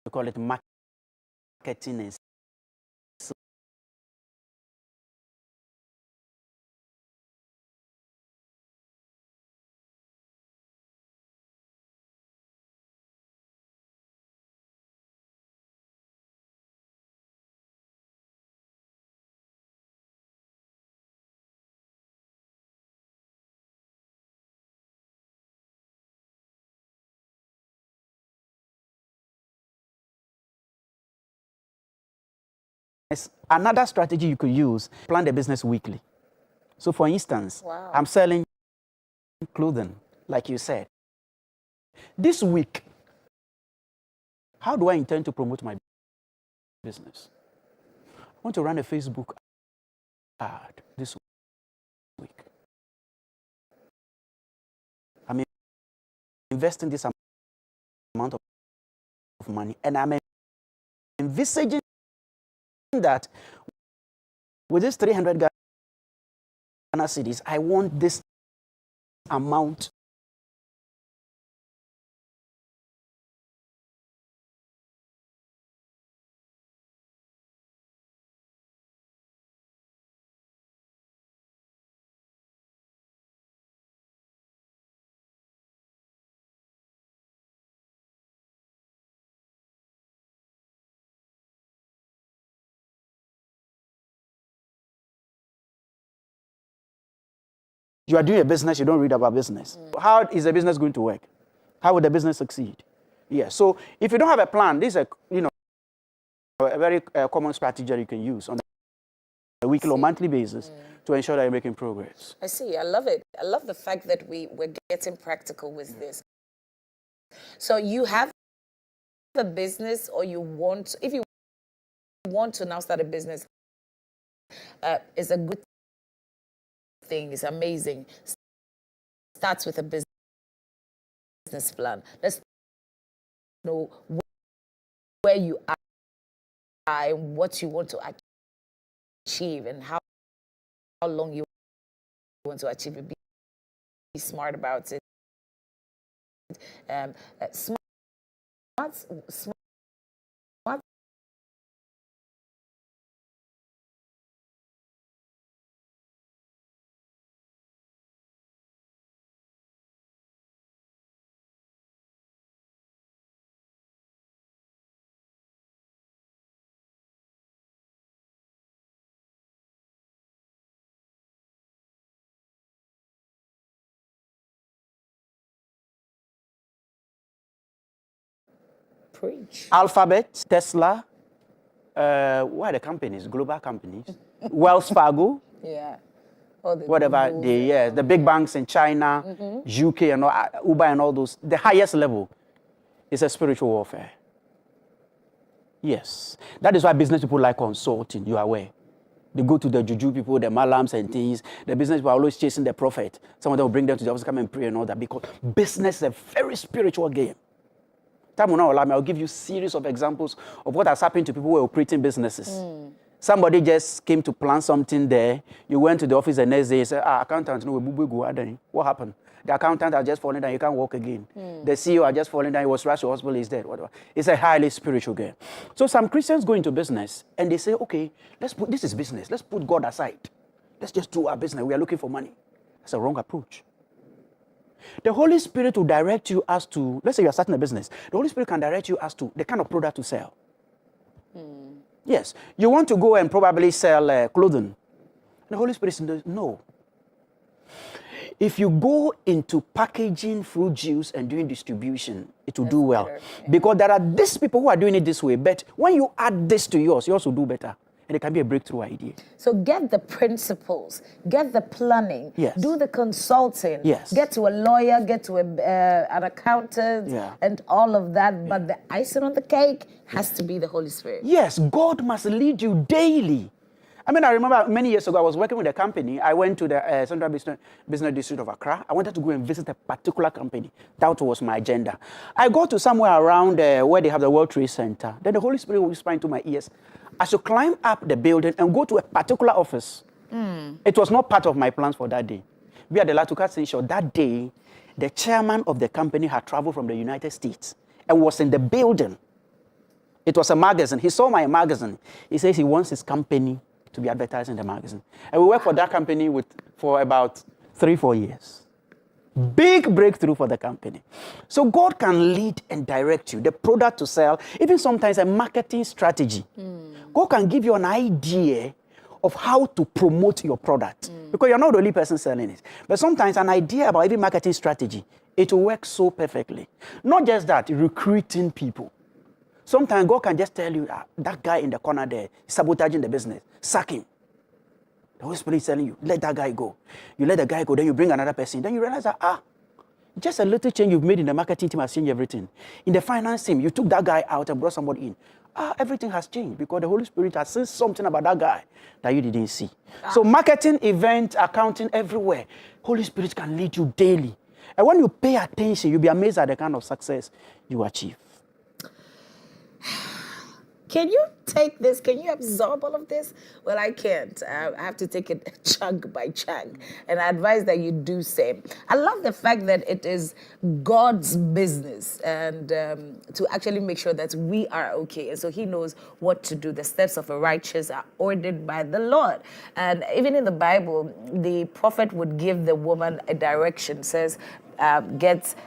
We call it marketing and sales. Another strategy you could use, plan the business weekly. So for instance, I'm selling clothing, like you said. This week, how do I intend to promote my business? I want to run a Facebook ad this week. I'm investing this amount of money, and I'm envisaging that with this 300 Ghana cedis, I want this amount you are doing a business, you don't read about business. How is the business going to work? How will the business succeed? Yeah, so if you don't have a plan, this is a very common strategy that you can use on a weekly or monthly basis to ensure that you're making progress. I see. I love it. I love the fact that we're getting practical with this. So you have a business, or if you want to now start a business, it's a good thing. It's amazing. Starts with a business plan. Let's know where you are and what you want to achieve and how long you want to achieve it, be smart about it. Smart preach. Alphabet, Tesla, what are the companies? Global companies. Wells Fargo. Yeah. Whatever the big banks in China, UK, and all, Uber, and all those. The highest level is a spiritual warfare. Yes, that is why business people like consulting. You are aware. They go to the juju people, the malams and things. The business people are always chasing the prophet. Some of them will bring them to the office, come and pray and all that, because business is a very spiritual game. Time will not allow me. I'll give you a series of examples of what has happened to people who are operating businesses. Somebody just came to plan something there. You went to the office the next day and said, accountant, no, what happened? The accountant has just fallen down, you can't walk again. The CEO has just fallen down, he was rushed to hospital, he's dead, whatever. It's a highly spiritual game. So some Christians go into business and they say, okay, this is business. Let's put God aside. Let's just do our business. We are looking for money. That's a wrong approach. The Holy Spirit will direct you as to, let's say you are starting a business. The Holy Spirit can direct you as to the kind of product to sell. Yes, you want to go and probably sell clothing. The Holy Spirit says, no. If you go into packaging fruit juice and doing distribution, it will do well. Better, yeah. Because there are these people who are doing it this way, but when you add this to yours, yours will do better. And it can be a breakthrough idea. So get the principles, get the planning, do the consulting, get to a lawyer, get to an accountant, and all of that. But the icing on the cake has to be the Holy Spirit. Yes, God must lead you daily. I mean, I remember many years ago, I was working with a company. I went to the Central Business District of Accra. I wanted to go and visit a particular company. That was my agenda. I got to somewhere around where they have the World Trade Center. Then the Holy Spirit whispered into my ears, I should climb up the building and go to a particular office. It was not part of my plans for that day. We had the Latuka Senshaw. That day, the chairman of the company had traveled from the United States and was in the building. It was a magazine. He saw my magazine. He says he wants his company to be advertised in the magazine. And we worked for that company for about 3-4 years. Big breakthrough for the company. So God can lead and direct you, the product to sell, even sometimes a marketing strategy. God can give you an idea of how to promote your product. Because you're not the only person selling it. But sometimes an idea about even marketing strategy, it will work so perfectly. Not just that, recruiting people. Sometimes God can just tell you, that guy in the corner there is sabotaging the business. Sack him. The Holy Spirit is telling you, let that guy go. You let the guy go, then you bring another person. Then you realize that, just a little change you've made in the marketing team has changed everything. In the finance team, you took that guy out and brought somebody in. Everything has changed because the Holy Spirit has seen something about that guy that you didn't see. So marketing, event, accounting, everywhere, Holy Spirit can lead you daily. And when you pay attention, you'll be amazed at the kind of success you achieve. Can you take this? Can you absorb all of this? Well, I can't. I have to take it chunk by chunk. And I advise that you do same. I love the fact that it is God's business and to actually make sure that we are okay. And so he knows what to do. The steps of a righteous are ordered by the Lord. And even in the Bible, the prophet would give the woman a direction, says,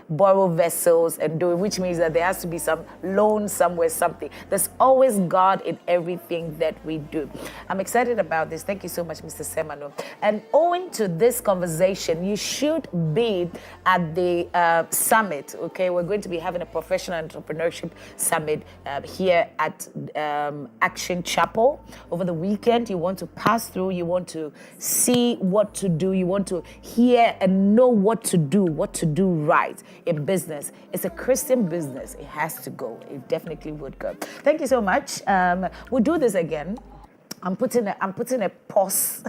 borrow vessels and do it, which means that there has to be some loan somewhere, something. There's always God in everything that we do. I'm excited about this. Thank you so much, Mr. Semano. And owing to this conversation, you should be at the summit, okay? We're going to be having a professional entrepreneurship summit here at Action Chapel over the weekend. You want to pass through, you want to see what to do, you want to hear and know what to do right in business. It's a Christian business. It has to go. It definitely would go. Thank you so much. We'll do this again. I'm putting a pause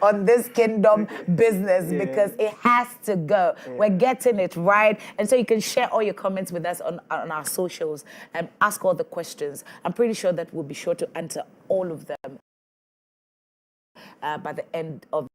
on this kingdom business because it has to go. We're getting it right. And so you can share all your comments with us on our socials and ask all the questions. I'm pretty sure that we'll be sure to answer all of them by the end of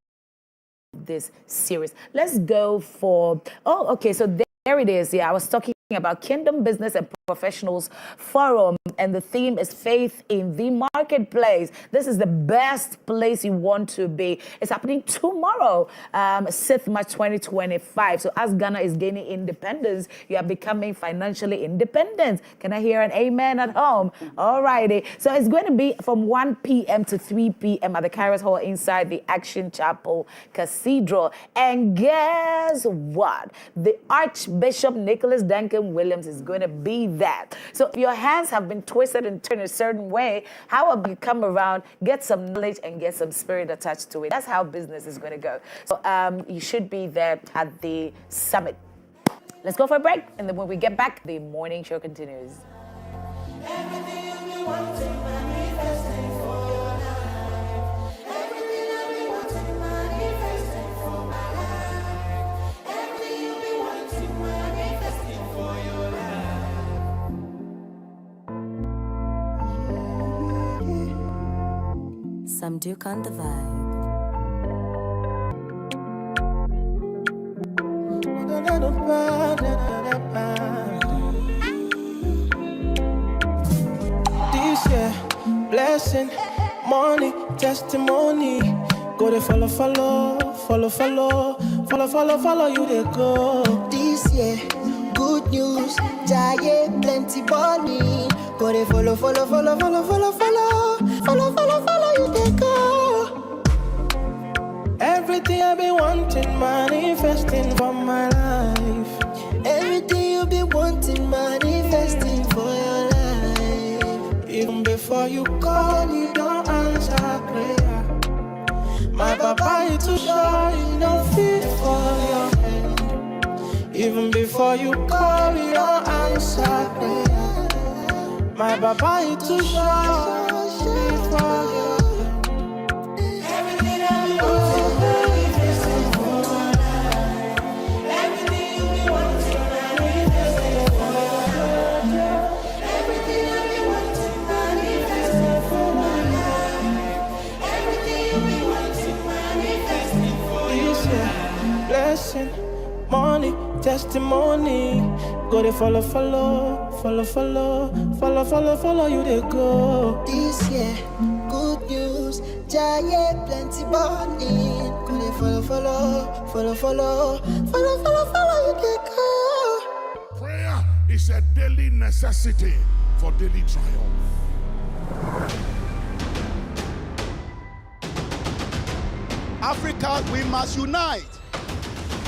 this series. Let's go for, so there it is. Yeah, I was talking about Kingdom Business and Professionals Forum, and the theme is Faith in the Marketplace. This is the best place you want to be. It's happening tomorrow, 6th March 2025. So as Ghana is gaining independence, you are becoming financially independent. Can I hear an amen at home? All righty. So it's going to be from 1 p.m. to 3 p.m. at the Kairos Hall inside the Action Chapel Cathedral. And guess what? The Archbishop Nicholas Duncan Williams is going to be that. So if your hands have been twisted and turned a certain way, how about you come around, get some knowledge and get some spirit attached to it? That's how business is going to go. So you should be there at the summit. Let's go for a break, and then when we get back, the morning show continues. Some Duke on the vibe. This year, blessing, money, testimony. Go to follow, you they go. This year, good news, giant, plenty money. Go to follow, you they go. Everything I've been wanting, manifesting for my life. Everything you've been wanting, manifesting for your life. Even before you call, you don't answer prayer. My papa, you too shy, you don't fit for your hand. Even before you call, you don't answer prayer. My papa, you too shy, fit for your hand. Everything I've been wanting, manifesting for my life. Everything you've been wanting, manifesting for your life. Everything I've been wanting, manifesting for my life. Everything you've been wanting, manifesting for your life. Blessing, money, testimony. Go to follow, you they go. This year, good news, giant, plenty money. Go to follow, you they go. Prayer is a daily necessity for daily triumph. Africa, we must unite.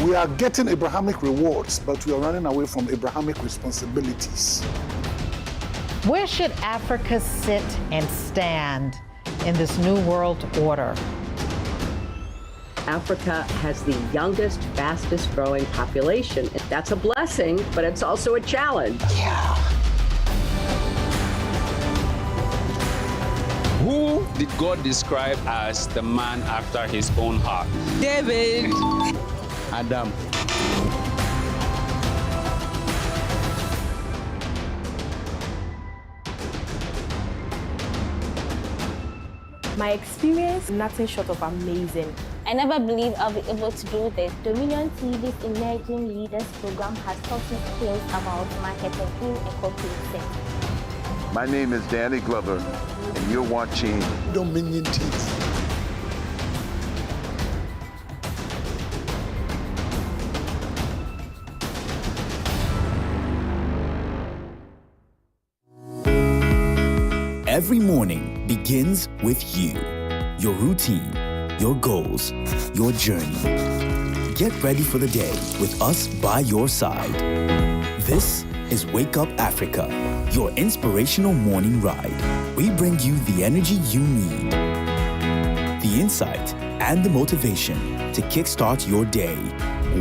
We are getting Abrahamic rewards, but we are running away from Abrahamic responsibilities. Where should Africa sit and stand in this new world order? Africa has the youngest, fastest growing population. That's a blessing, but it's also a challenge. Yeah. Who did God describe as the man after his own heart? David. Adam. My experience, nothing short of amazing. I never believed I'll be able to do this. Dominion TV's Emerging Leaders program has taught me skills about marketing in a corporate setting. My name is Danny Glover, and you're watching Dominion TV. Every morning begins with you, your routine, your goals, your journey. Get ready for the day with us by your side. This is Wake Up Africa, your inspirational morning ride. We bring you the energy you need, the insight, and the motivation to kickstart your day.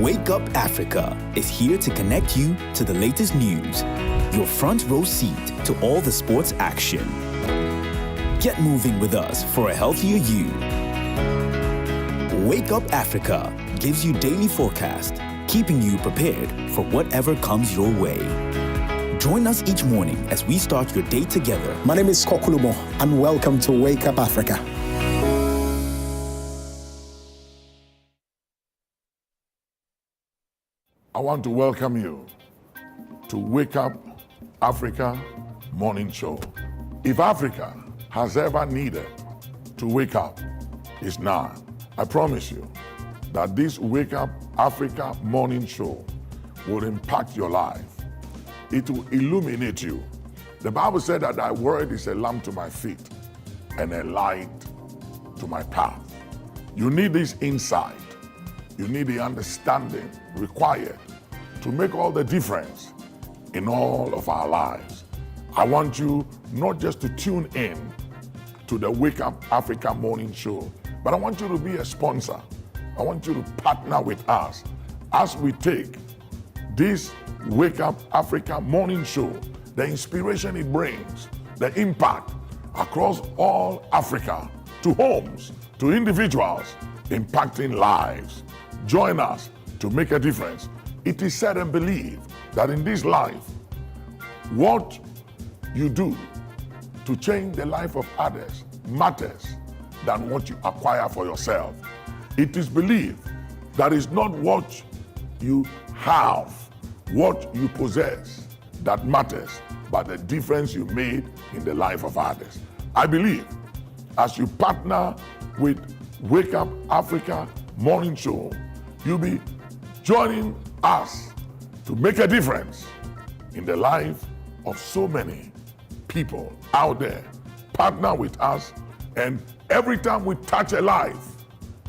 Wake Up Africa is here to connect you to the latest news, your front row seat to all the sports action. Get moving with us for a healthier you. Wake Up Africa gives you daily forecast, keeping you prepared for whatever comes your way. Join us each morning as we start your day together. My name is Kokulumo, and welcome to Wake Up Africa. I want to welcome you to Wake Up Africa Morning Show. If Africa has ever needed to wake up, it's now. I promise you that this Wake Up Africa Morning Show will impact your life. It will illuminate you. The Bible said that thy word is a lamp to my feet and a light to my path. You need this insight. You need the understanding required to make all the difference in all of our lives. I want you not just to tune in to the Wake Up Africa Morning Show, but I want you to be a sponsor. I want you to partner with us as we take this Wake Up Africa Morning Show, the inspiration it brings, the impact across all Africa, to homes, to individuals, impacting lives. Join us to make a difference. It is said and believed that in this life, what you do to change the life of others matters than what you acquire for yourself. It is believed that it's not what you have, what you possess that matters, but the difference you made in the life of others. I believe as you partner with Wake Up Africa Morning Show, you'll be joining us to make a difference in the life of so many people out there. Partner with us, and every time we touch a life,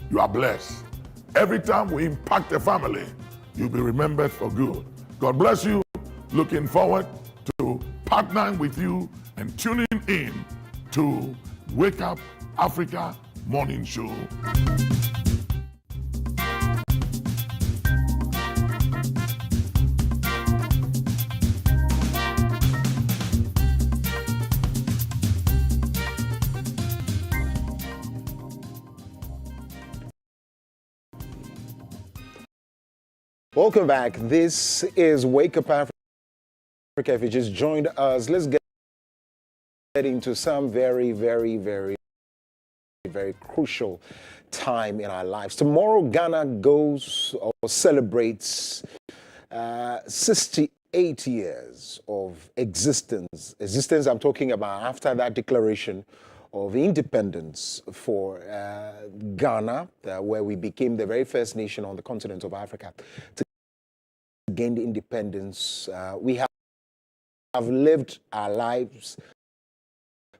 you are blessed. Every time we impact a family, you'll be remembered for good. God bless you. Looking forward to partnering with you and tuning in to Wake Up Africa Morning Show. Welcome back. This is Wake Up Africa. If you just joined us, let's get into some very crucial time in our lives. Tomorrow, Ghana goes or celebrates 68 years of existence. Existence I'm talking about after that declaration of independence for Ghana, where we became the very first nation on the continent of Africa to gain the independence. We have lived our lives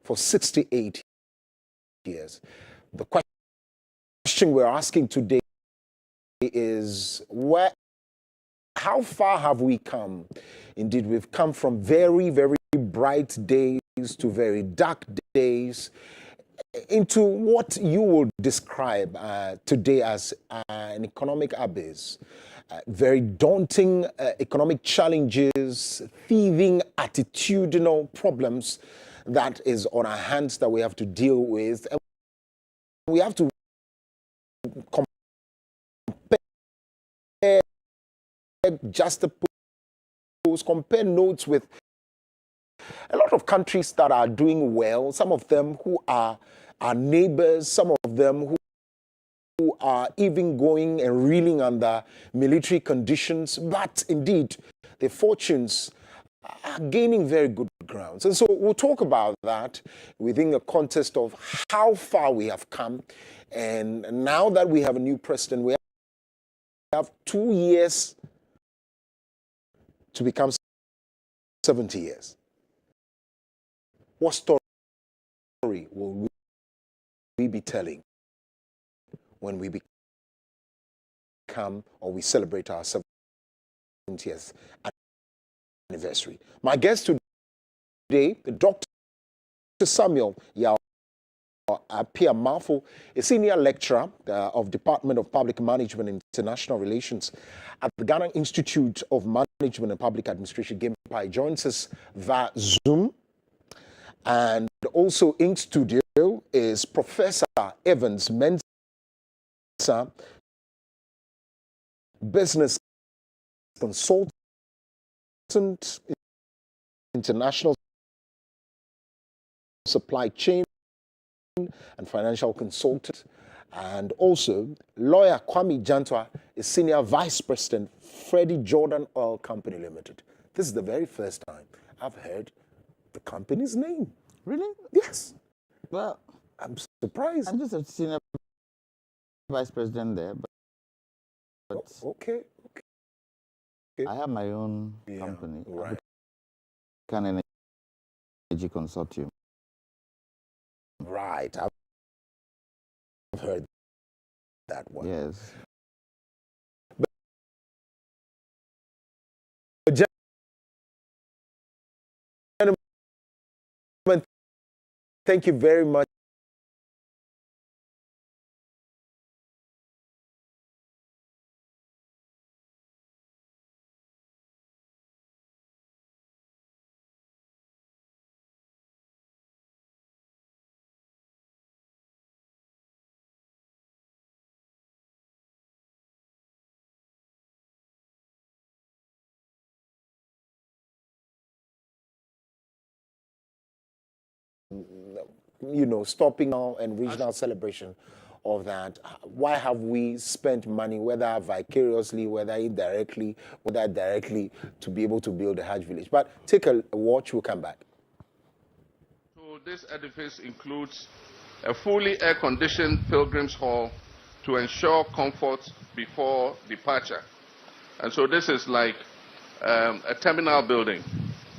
for 68 years. The question we're asking today is, how far have we come? Indeed, we've come from very bright days to very dark days into what you will describe today as an economic abyss. Very daunting economic challenges, thieving attitudinal problems that is on our hands that we have to deal with. And we have to compare, juxtapose, compare notes with a lot of countries that are doing well, some of them who are our neighbors, some of them who are even going and reeling under military conditions, but indeed their fortunes are gaining very good grounds. And so we'll talk about that within the context of how far we have come. And now that we have a new president, we have 2 years to become 70 years. What story will we be telling when we become or we celebrate our 70th anniversary? My guest today, Dr. Samuel Yao Apiamafo, a senior lecturer of Department of Public Management and International Relations at the Ghana Institute of Management and Public Administration, GIMPI, joins us via Zoom. And also in studio is Professor Evans Mensah, business consultant, international supply chain and financial consultant, And also, lawyer Kwame Jantwa is Senior Vice President, Freddie Jordan Oil Company Limited. This is the very first time I've heard the company's name. Really? Yes. Well, I'm surprised. I'm just a Senior Vice President there, but okay. I have my own company, right. African Energy Consortium. Right, I've heard that one. Yes. But gentlemen, thank you very much. Stopping now and regional celebration of that. Why have we spent money, whether vicariously, whether indirectly, whether directly, to be able to build a Hajj village? But take a watch, we'll come back. So this edifice includes a fully air-conditioned pilgrims hall to ensure comfort before departure. And so this is like a terminal building,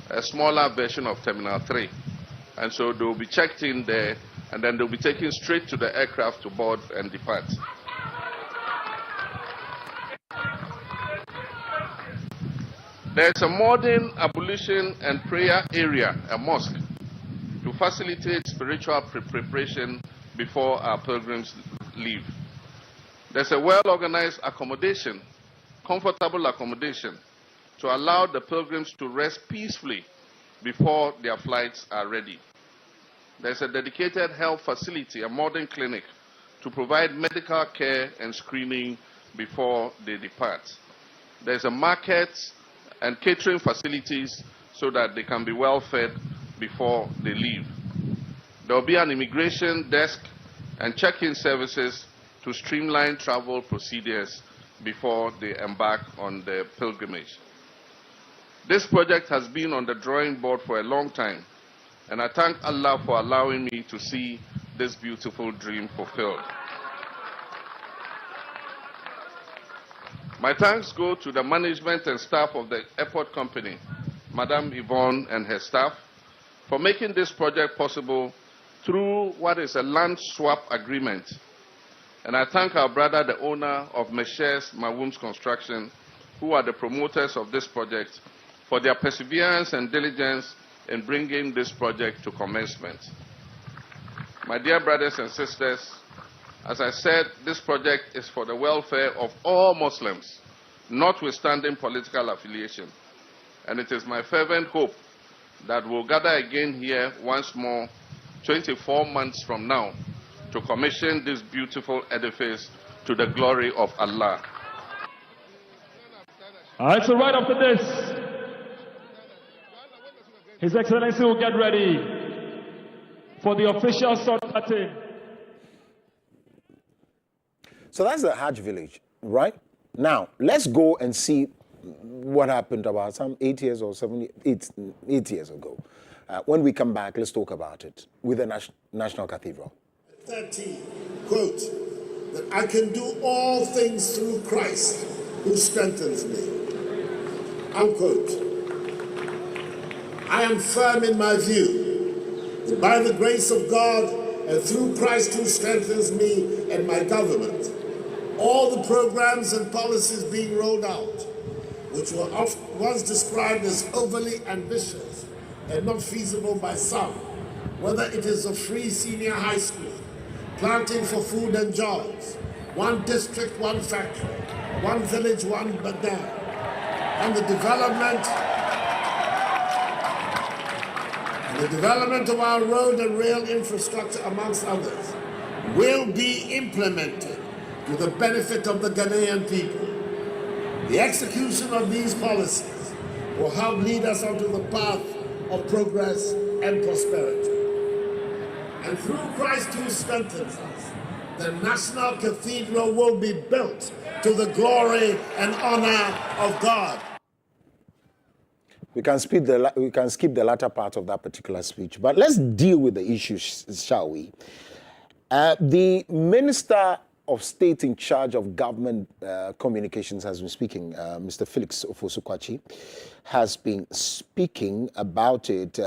a smaller version of Terminal 3. And so they'll be checked in there, and then they'll be taken straight to the aircraft to board and depart. There's a modern ablution and prayer area, a mosque, to facilitate spiritual preparation before our pilgrims leave. There's a well-organized accommodation, comfortable accommodation, to allow the pilgrims to rest peacefully before their flights are ready. There's a dedicated health facility, a modern clinic, to provide medical care and screening before they depart. There's a market and catering facilities so that they can be well fed before they leave. There will be an immigration desk and check-in services to streamline travel procedures before they embark on their pilgrimage. This project has been on the drawing board for a long time, and I thank Allah for allowing me to see this beautiful dream fulfilled. My thanks go to the management and staff of the airport company, Madam Yvonne and her staff, for making this project possible through what is a land swap agreement. And I thank our brother, the owner of Meshes Mawum's Construction, who are the promoters of this project, for their perseverance and diligence in bringing this project to commencement. My dear brothers and sisters, as I said, this project is for the welfare of all Muslims, notwithstanding political affiliation. And it is my fervent hope that we'll gather again here once more 24 months from now to commission this beautiful edifice to the glory of Allah. All right, so right after this, His Excellency will get ready for the official sword cutting. So that's the Hajj village, right? Now, let's go and see what happened about some 8 years or 8 years ago. When we come back, let's talk about it with the National Cathedral. 13, quote, that I can do all things through Christ who strengthens me, unquote. I am firm in my view that by the grace of God and through Christ who strengthens me and my government, all the programs and policies being rolled out, which were once described as overly ambitious and not feasible by some, whether it is a free senior high school, planting for food and jobs, one district, one factory, one village, one dam, and the development of our road and rail infrastructure, amongst others, will be implemented to the benefit of the Ghanaian people. The execution of these policies will help lead us onto the path of progress and prosperity. And through Christ who strengthens us, the National Cathedral will be built to the glory and honor of God. We can skip the latter part of that particular speech, but let's deal with the issues, shall we? The Minister of State in charge of government communications has been speaking. Mr. Felix Ofosu-Kwakye has been speaking about it.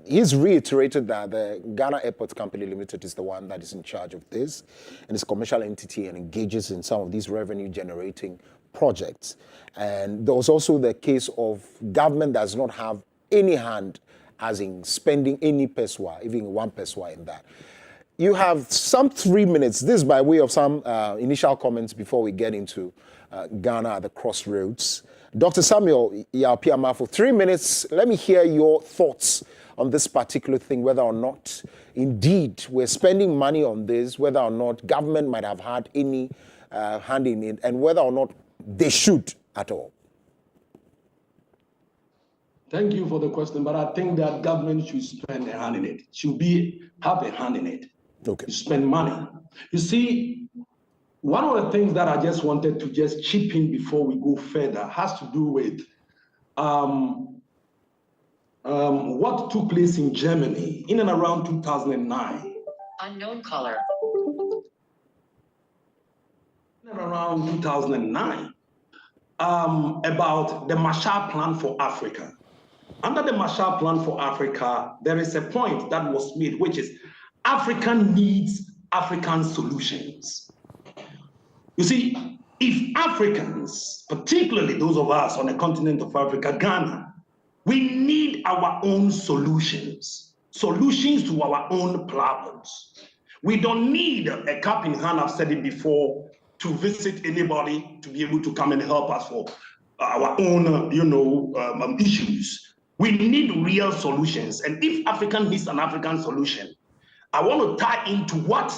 He's reiterated that the Ghana Airport Company Limited is the one that is in charge of this, and it's a commercial entity and engages in some of these revenue-generating projects. And there was also the case of government does not have any hand, as in spending any peswa, even 1 peswa in that. You have some 3 minutes. This by way of some initial comments before we get into Ghana at the crossroads. Dr. Samuel Yapiama, for 3 minutes, let me hear your thoughts on this particular thing, whether or not indeed we're spending money on this, whether or not government might have had any hand in it, and whether or not they should at all. Thank you for the question, but I think that government should spend a hand in it. Have a hand in it. Okay. Spend money. You see, one of the things that I just wanted to just chip in before we go further has to do with what took place in Germany in and around 2009. Unknown caller. In and around 2009, about the Marshall Plan for Africa. Under the Marshall Plan for Africa, there is a point that was made, which is Africa needs African solutions. You see, if Africans, particularly those of us on the continent of Africa, Ghana, we need our own solutions to our own problems. We don't need a cap in hand, I've said it before, to visit anybody to be able to come and help us for our own, issues. We need real solutions. And if Africa needs an African solution, I want to tie into what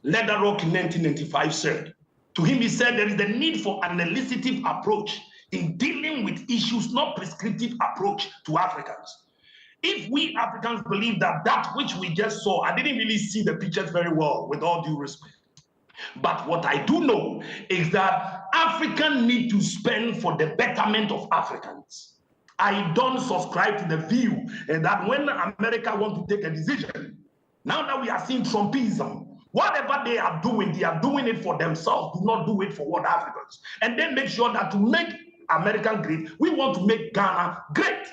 Lederock in 1995 said. To him, he said there is the need for an elicitive approach in dealing with issues, not prescriptive approach to Africans. If we Africans believe that which we just saw, I didn't really see the pictures very well, with all due respect. But what I do know is that Africans need to spend for the betterment of Africans. I don't subscribe to the view that when America wants to take a decision, now that we are seeing Trumpism, whatever they are doing it for themselves. Do not do it for what Africans. And then make sure that to make America great, we want to make Ghana great.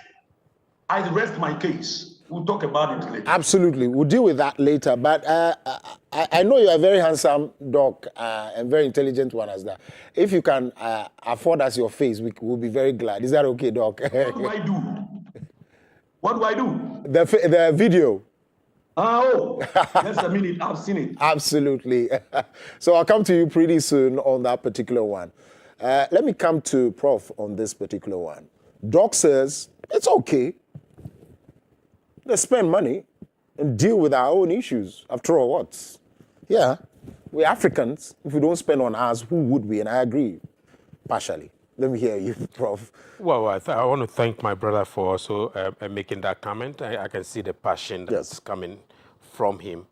I rest my case. We'll talk about it later. Absolutely. We'll deal with that later. But I know you're a very handsome doc and very intelligent one as that. If you can afford us your face, we'll be very glad. Is that okay, doc? What do I do? What do I do? The video. Oh, just a minute. I've seen it. Absolutely. So I'll come to you pretty soon on that particular one. Let me come to Prof on this particular one. Doc says it's okay. Let's spend money and deal with our own issues. After all, what? Yeah, we're Africans. If we don't spend on ours, who would we? And I agree, partially. Let me hear you, Prof. Well, I want to thank my brother for also making that comment. I can see the passion that's coming from him.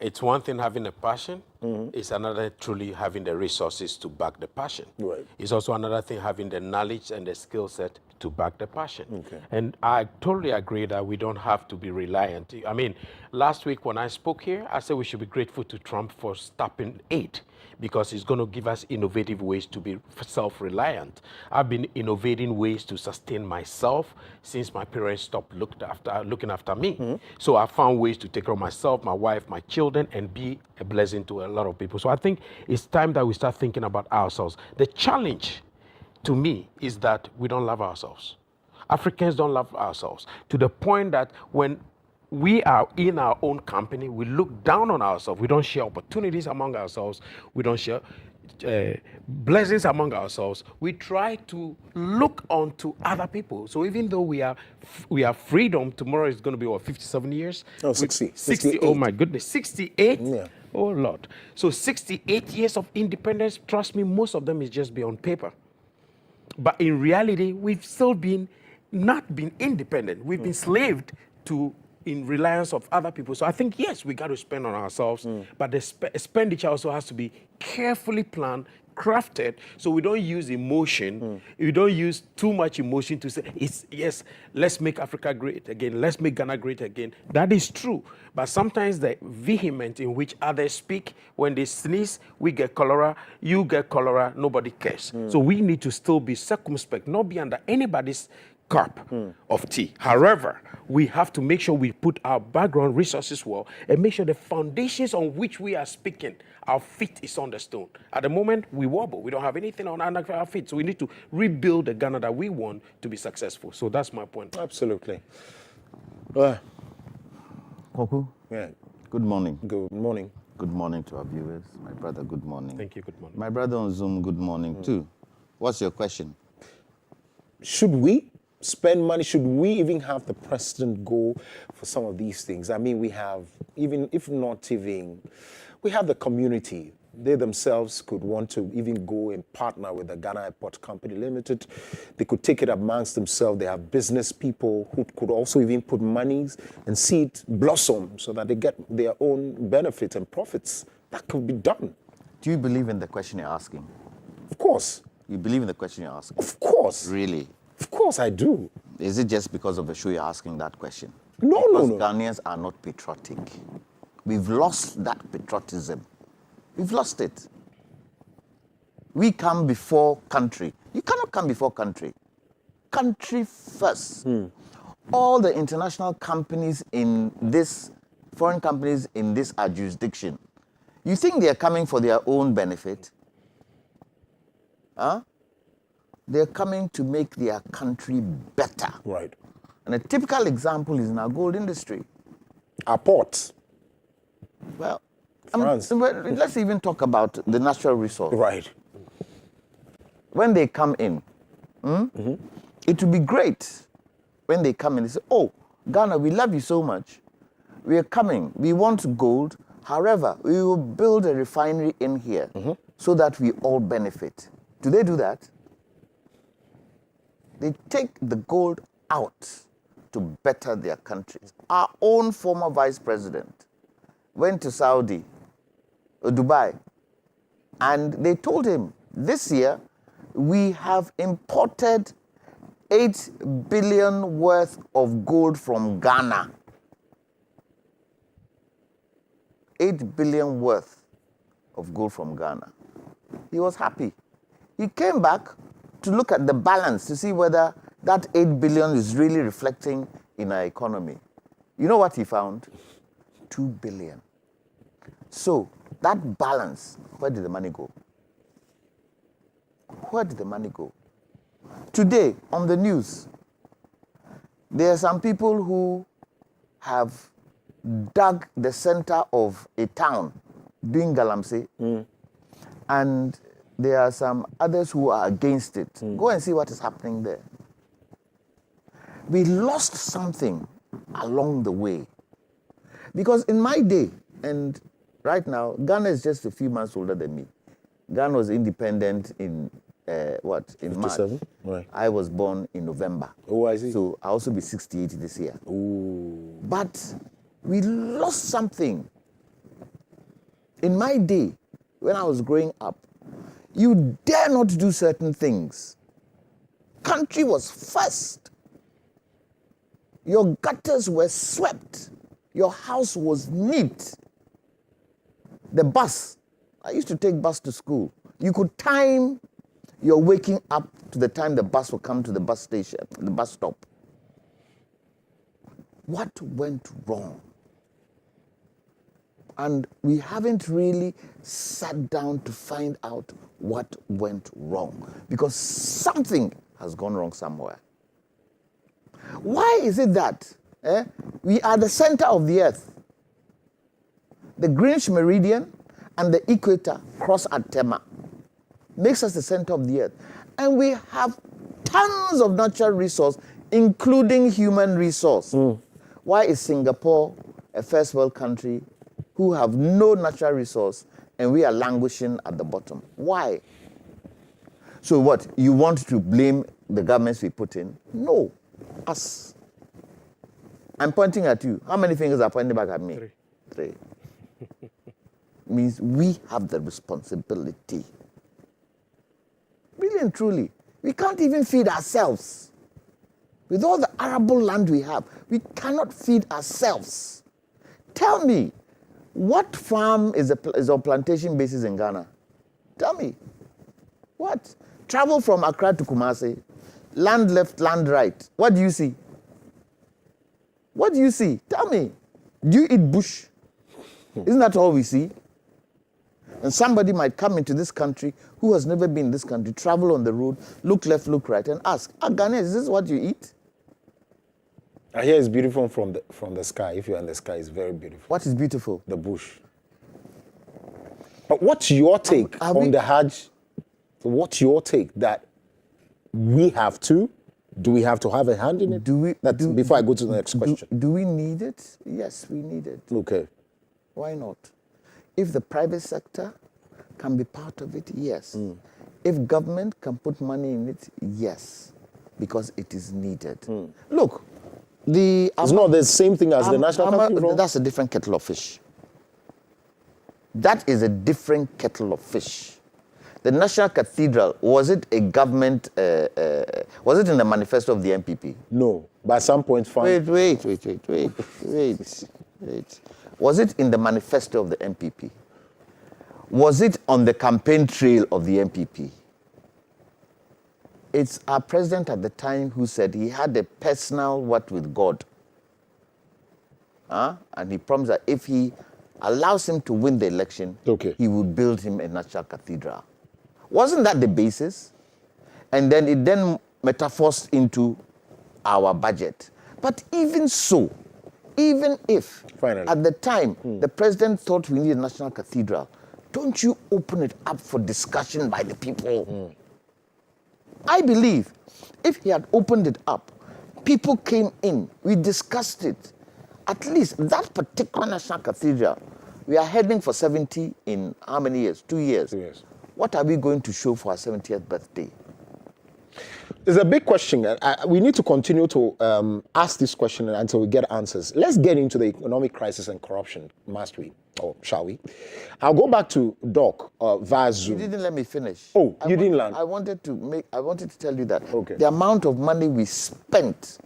It's one thing having a passion. It's another truly having the resources to back the passion. Right. It's also another thing having the knowledge and the skill set to back the passion. Okay. And I totally agree that we don't have to be reliant. I mean, last week when I spoke here, I said we should be grateful to Trump for stopping aid, because it's going to give us innovative ways to be self-reliant. I've been innovating ways to sustain myself since my parents stopped looking after me. So I found ways to take care of myself, my wife, my children, and be a blessing to a lot of people. So I think it's time that we start thinking about ourselves. The challenge to me is that we don't love ourselves. Africans don't love ourselves, to the point that when we are in our own company, we look down on ourselves. We don't share opportunities among ourselves. We don't share blessings among ourselves. We try to look onto other people. So even though we have freedom, tomorrow is going to be, what, 57 years? Oh, 60. 60. Oh my goodness, 68? Yeah. Oh Lord. So 68 years of independence, trust me, most of them is just beyond paper. But in reality, we've still not been independent. We've been slaved to in reliance of other people. So I think, yes, we got to spend on ourselves, but the expenditure also has to be carefully planned, crafted, so we don't use emotion. We don't use too much emotion to say, yes, let's make Africa great again, let's make Ghana great again. That is true. But sometimes the vehement in which others speak, when they sneeze, we get cholera, you get cholera, nobody cares. So we need to still be circumspect, not be under anybody's cup of tea. However, we have to make sure we put our background resources well and make sure the foundations on which we are speaking, our feet is on the stone. At the moment, we wobble. We don't have anything on our feet. So we need to rebuild the Ghana that we want to be successful. So that's my point. Absolutely. Koku? Yeah. Good morning. Good morning. Good morning to our viewers. My brother, good morning. Thank you, good morning. My brother on Zoom, good morning too. What's your question? Should we spend money? Should we even have the president go for some of these things? I mean, we have, even if not even, we have the community. They themselves could want to even go and partner with the Ghana Airport Company Limited. They could take it amongst themselves. They have business people who could also even put monies and see it blossom so that they get their own benefit and profits. That could be done. Do you believe in the question you're asking? Of course. You believe in the question you're asking? Of course. Really? Of course I do. Is it just because of the show you're asking that question? No, because no. Ghanaians are not patriotic. We've lost that patriotism. We've lost it. We come before country. You cannot come before country. Country first. All the international companies in this, foreign companies in this our jurisdiction, you think they're coming for their own benefit? Huh? They're coming to make their country better. Right. And a typical example is in our gold industry. Our ports. Well, let's even talk about the natural resource. Right. When they come in, it would be great when they come in and say, oh, Ghana, we love you so much. We are coming. We want gold. However, we will build a refinery in here so that we all benefit. Do they do that? They take the gold out to better their countries. Our own former vice president went to Saudi, Dubai, and they told him, this year, we have imported 8 billion worth of gold from Ghana. 8 billion worth of gold from Ghana. He was happy. He came back to look at the balance to see whether that 8 billion is really reflecting in our economy. You know what he found? 2 billion. So that balance, where did the money go? Where did the money go? Today, on the news, there are some people who have dug the center of a town doing galamsey, and there are some others who are against it. Go and see what is happening there. We lost something along the way. Because in my day, and right now, Ghana is just a few months older than me. Ghana was independent in in 57? March. Right. I was born in November. Oh, I see. So I'll also be 68 this year. Ooh. But we lost something. In my day, when I was growing up, you dare not do certain things. Country was first. Your gutters were swept. Your house was neat. The bus, I used to take bus to school. You could time your waking up to the time the bus will come to the bus station, the bus stop. What went wrong? And we haven't really sat down to find out what went wrong, because something has gone wrong somewhere. Why is it that we are the center of the earth? The Greenwich Meridian and the equator cross at Tema, makes us the center of the earth. And we have tons of natural resource, including human resource. Why is Singapore a first world country who have no natural resource and we are languishing at the bottom? Why? So what, you want to blame the governments we put in? No, us. I'm pointing at you. How many fingers are pointing back at me? Three. Means we have the responsibility. Really and truly. We can't even feed ourselves. With all the arable land we have, we cannot feed ourselves. Tell me, what farm is on plantation basis in Ghana? Tell me. What? Travel from Accra to Kumasi, land left, land right. What do you see? What do you see? Tell me. Do you eat bush? Isn't that all we see? And somebody might come into this country who has never been in this country, travel on the road, look left, look right, and ask, Ghanaians, is this what you eat? I hear it's beautiful from the sky. If you're in the sky, it's very beautiful. What is beautiful? The bush. But what's your take on the Hajj? What's your take that we have to? Do we have to have a hand in it? Before I go to the next question. Do we need it? Yes, we need it. Okay. Why not? If the private sector can be part of it, yes. If government can put money in it, yes. Because it is needed. Look, it's not the same thing as the National Cathedral. That's a different kettle of fish. That is a different kettle of fish. The National Cathedral, was it a government, was it in the manifesto of the MPP? No, but at some point, fine. Wait. Was it in the manifesto of the MPP? Was it on the campaign trail of the MPP? It's our president at the time who said he had a personal what with God. And he promised that if he allows him to win the election, he would build him a national cathedral. Wasn't that the basis? And then it then metaphors into our budget. But even so, even if at the time the president thought we need a national cathedral, don't you open it up for discussion by the people? I believe if he had opened it up, people came in, we discussed it. At least that particular national cathedral, we are heading for 70 in how many years? 2 years. 2 years. What are we going to show for our 70th birthday? There's a big question. We need to continue to ask this question until we get answers. Let's get into the economic crisis and corruption, must we? Or shall we? I'll go back to Doc via Zoom. You didn't let me finish. Oh, you didn't land. I wanted to tell you that the amount of money we spent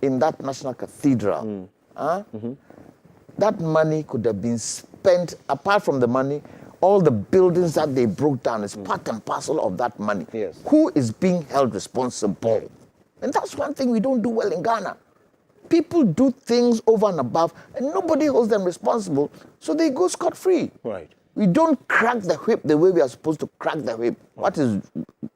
in that national cathedral, that money could have been spent, apart from the money, all the buildings that they broke down is part and parcel of that money. Yes. Who is being held responsible? And that's one thing we don't do well in Ghana. People do things over and above, and nobody holds them responsible, so they go scot-free. Right. We don't crack the whip the way we are supposed to crack the whip. What is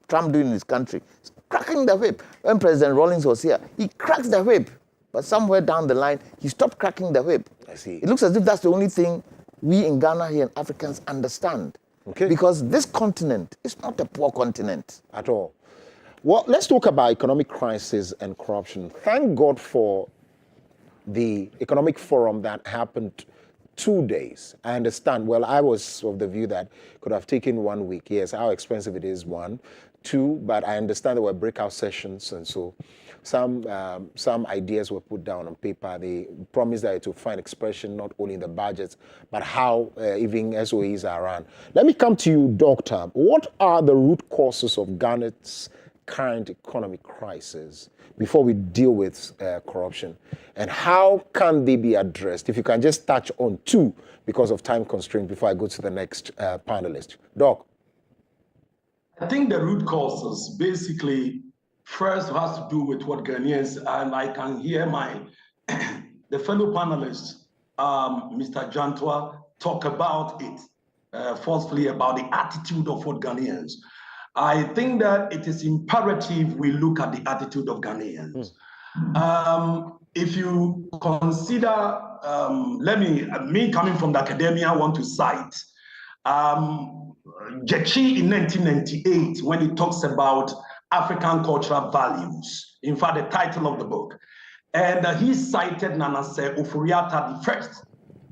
Trump doing in his country? He's cracking the whip. When President Rawlings was here, he cracked the whip. But somewhere down the line, he stopped cracking the whip. I see. It looks as if that's the only thing we in Ghana here and Africans understand. Okay. Because this continent is not a poor continent. At all. Well, let's talk about economic crisis and corruption. Thank God for the economic forum that happened 2 days. I understand. Well, I was of the view that it could have taken 1 week. Yes, how expensive it is, 1. 2, but I understand there were breakout sessions, and so some ideas were put down on paper. They promised that it would find expression not only in the budgets, but how even SOEs are run. Let me come to you, Doctor. What are the root causes of Ghana's current economic crisis before we deal with corruption? And how can they be addressed? If you can just touch on 2 because of time constraint before I go to the next panelist. Doc. I think the root causes basically first has to do with what Ghanaians, and I can hear the fellow panelist, Mr. Jantwa, talk about it forcefully about the attitude of what Ghanaians. I think that it is imperative we look at the attitude of Ghanaians. If you consider, me coming from the academia, I want to cite Jechi in 1998 when he talks about African cultural values. In fact, the title of the book. And he cited Nanase Oforiatta the first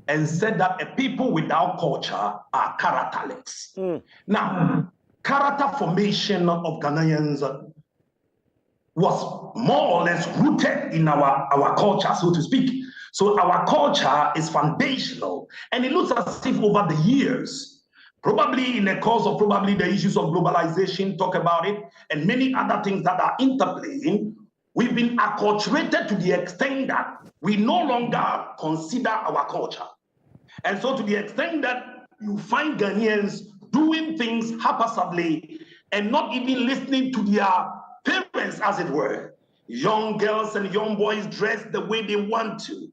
and said that a people without culture are characterless. Now, character formation of Ghanaians was more or less rooted in our culture, so to speak. So our culture is foundational, and it looks as if over the years, probably in the course of probably the issues of globalization, talk about it, and many other things that are interplaying, we've been acculturated to the extent that we no longer consider our culture. And so to the extent that you find Ghanaians doing things haphazardly and not even listening to their parents, as it were. Young girls and young boys dress the way they want to.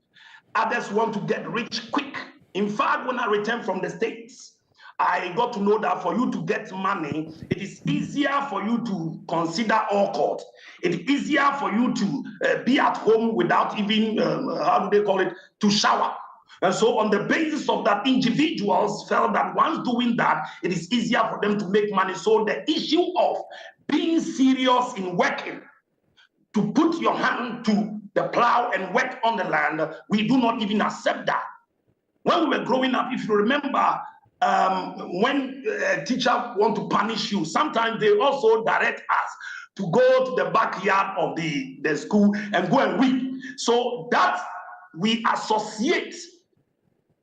Others want to get rich quick. In fact, when I returned from the States, I got to know that for you to get money, it is easier for you to consider all court. It's easier for you to be at home without even, how do they call it, to shower. And so on the basis of that, individuals felt that once doing that, it is easier for them to make money. So the issue of being serious in working, to put your hand to the plow and work on the land, we do not even accept that. When we were growing up, if you remember, when a teacher want to punish you, sometimes they also direct us to go to the backyard of the school and go and weed. So that we associate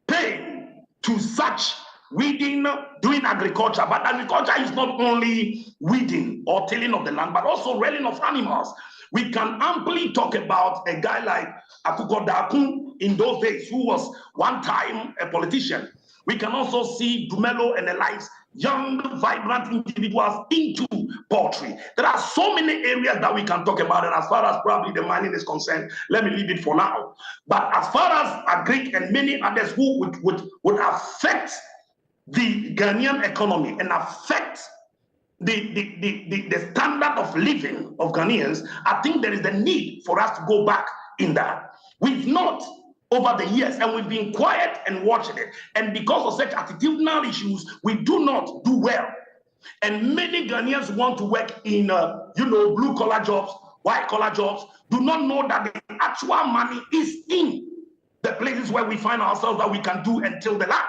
pain to such weeding, doing agriculture. But agriculture is not only weeding or tilling of the land, but also railing of animals. We can amply talk about a guy like Akuko Dakun in those days, who was one time a politician. We can also see Dumelo and the likes, young, vibrant individuals into poultry. There are so many areas that we can talk about, and as far as probably the mining is concerned, let me leave it for now. But as far as agri and many others who would affect the Ghanaian economy and affect the standard of living of Ghanaians, I think there is the need for us to go back in that. We've not over the years, and we've been quiet and watching it. And because of such attitudinal issues, we do not do well. And many Ghanaians want to work in, blue-collar jobs, white-collar jobs, do not know that the actual money is in the places where we find ourselves that we can do and till the land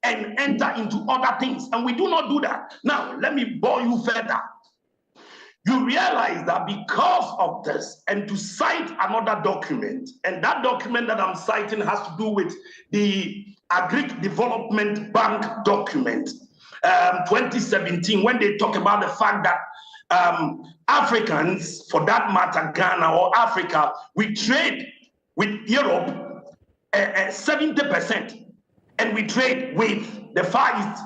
and enter into other things. And we do not do that. Now, let me bore you further. You realize that because of this, and to cite another document, and that document that I'm citing has to do with the Agric Development Bank document, 2017, when they talk about the fact that Africans, for that matter, Ghana or Africa, we trade with Europe 70%, and we trade with the Far East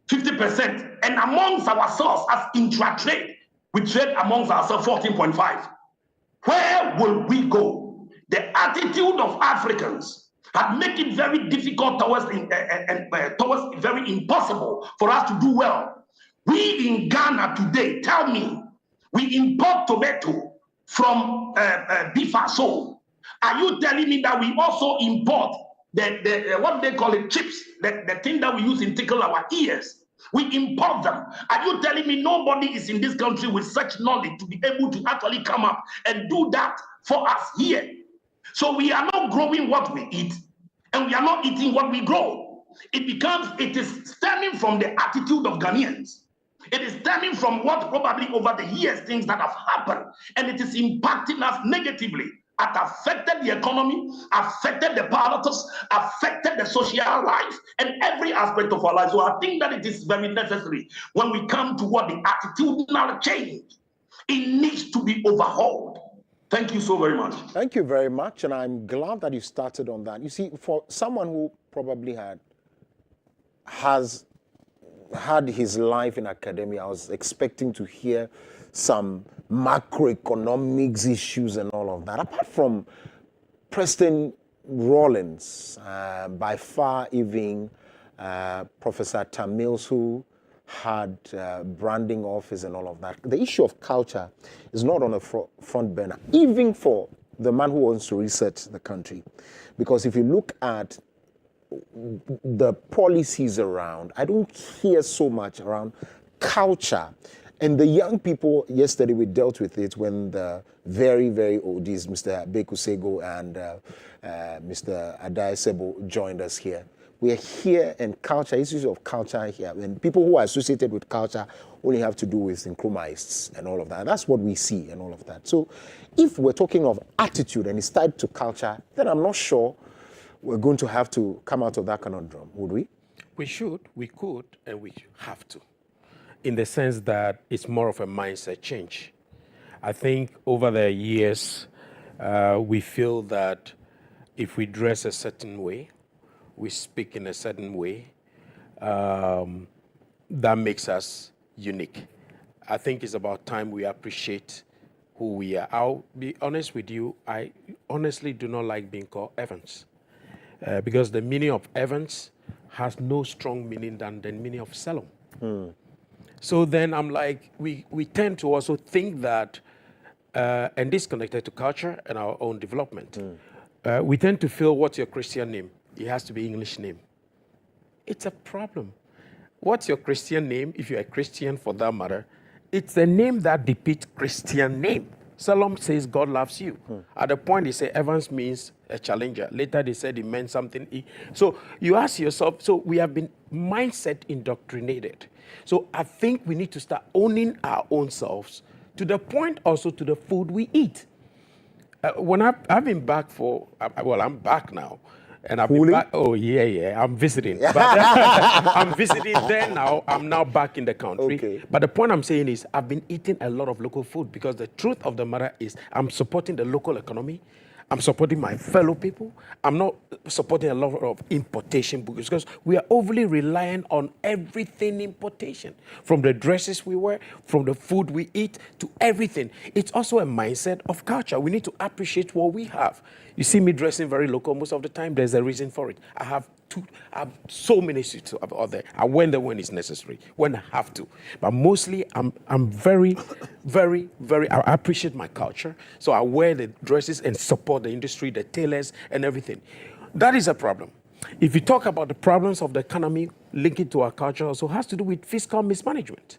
50%, and amongst ourselves as intra-trade, we trade amongst ourselves 14.5. Where will we go? The attitude of Africans had made it very difficult towards very impossible for us to do well. We in Ghana today, tell me, we import tomato from Bifaso. Are you telling me that we also import the what they call it, chips, the thing that we use in tickle our ears? We import them. Are you telling me nobody is in this country with such knowledge to be able to actually come up and do that for us here? So we are not growing what we eat, and we are not eating what we grow. It is stemming from the attitude of Ghanaians. It is stemming from what probably over the years things that have happened, and it is impacting us negatively. It affected the economy, affected the politics, affected the social life, and every aspect of our life. So I think that it is very necessary when we come to what the attitudinal change, it needs to be overhauled. Thank you so very much. Thank you very much, and I'm glad that you started on that. You see, for someone who probably has had his life in academia, I was expecting to hear some macroeconomics issues and all of that. Apart from Preston Rollins, by far even Professor Tamils, who had branding office and all of that, the issue of culture is not on a front burner, even for the man who wants to research the country. Because if you look at the policies around, I don't hear so much around culture. And the young people, yesterday we dealt with it when the very, very oldies, Mr. Bekusego and Mr. Adai Sebo joined us here. We are here, and culture, issues of culture here, and people who are associated with culture only have to do with Nkrumahs and all of that. That's what we see and all of that. So if we're talking of attitude and it's tied to culture, then I'm not sure we're going to have to come out of that conundrum, would we? We should, we could, and we have to, in the sense that it's more of a mindset change. I think over the years, we feel that if we dress a certain way, we speak in a certain way, that makes us unique. I think it's about time we appreciate who we are. I'll be honest with you, I honestly do not like being called Evans, because the meaning of Evans has no strong meaning than the meaning of Salom. So then I'm like, we tend to also think that, and this is connected to culture and our own development. We tend to feel, what's your Christian name? It has to be English name. It's a problem. What's your Christian name, if you're a Christian for that matter? It's a name that depicts Christian name. Salom says God loves you. At the point they say Evans means a challenger. Later they said it meant something. So you ask yourself, so we have been mindset indoctrinated. So I think we need to start owning our own selves, to the point also to the food we eat. When I've been back for, well, I'm back now. And I've been back, oh yeah, I'm visiting. But I'm visiting there now. I'm now back in the country. Okay. But the point I'm saying is I've been eating a lot of local food, because the truth of the matter is I'm supporting the local economy. I'm supporting my fellow people. I'm not supporting a lot of importation, because we are overly reliant on everything importation, from the dresses we wear, from the food we eat, to everything. It's also a mindset of culture. We need to appreciate what we have. You see me dressing very local most of the time. There's a reason for it. I have so many suits out there. I wear them when it's necessary, when I have to. But mostly, I'm very, very, I appreciate my culture. So I wear the dresses and support the industry, the tailors, and everything. That is a problem. If you talk about the problems of the economy, linking to our culture also has to do with fiscal mismanagement.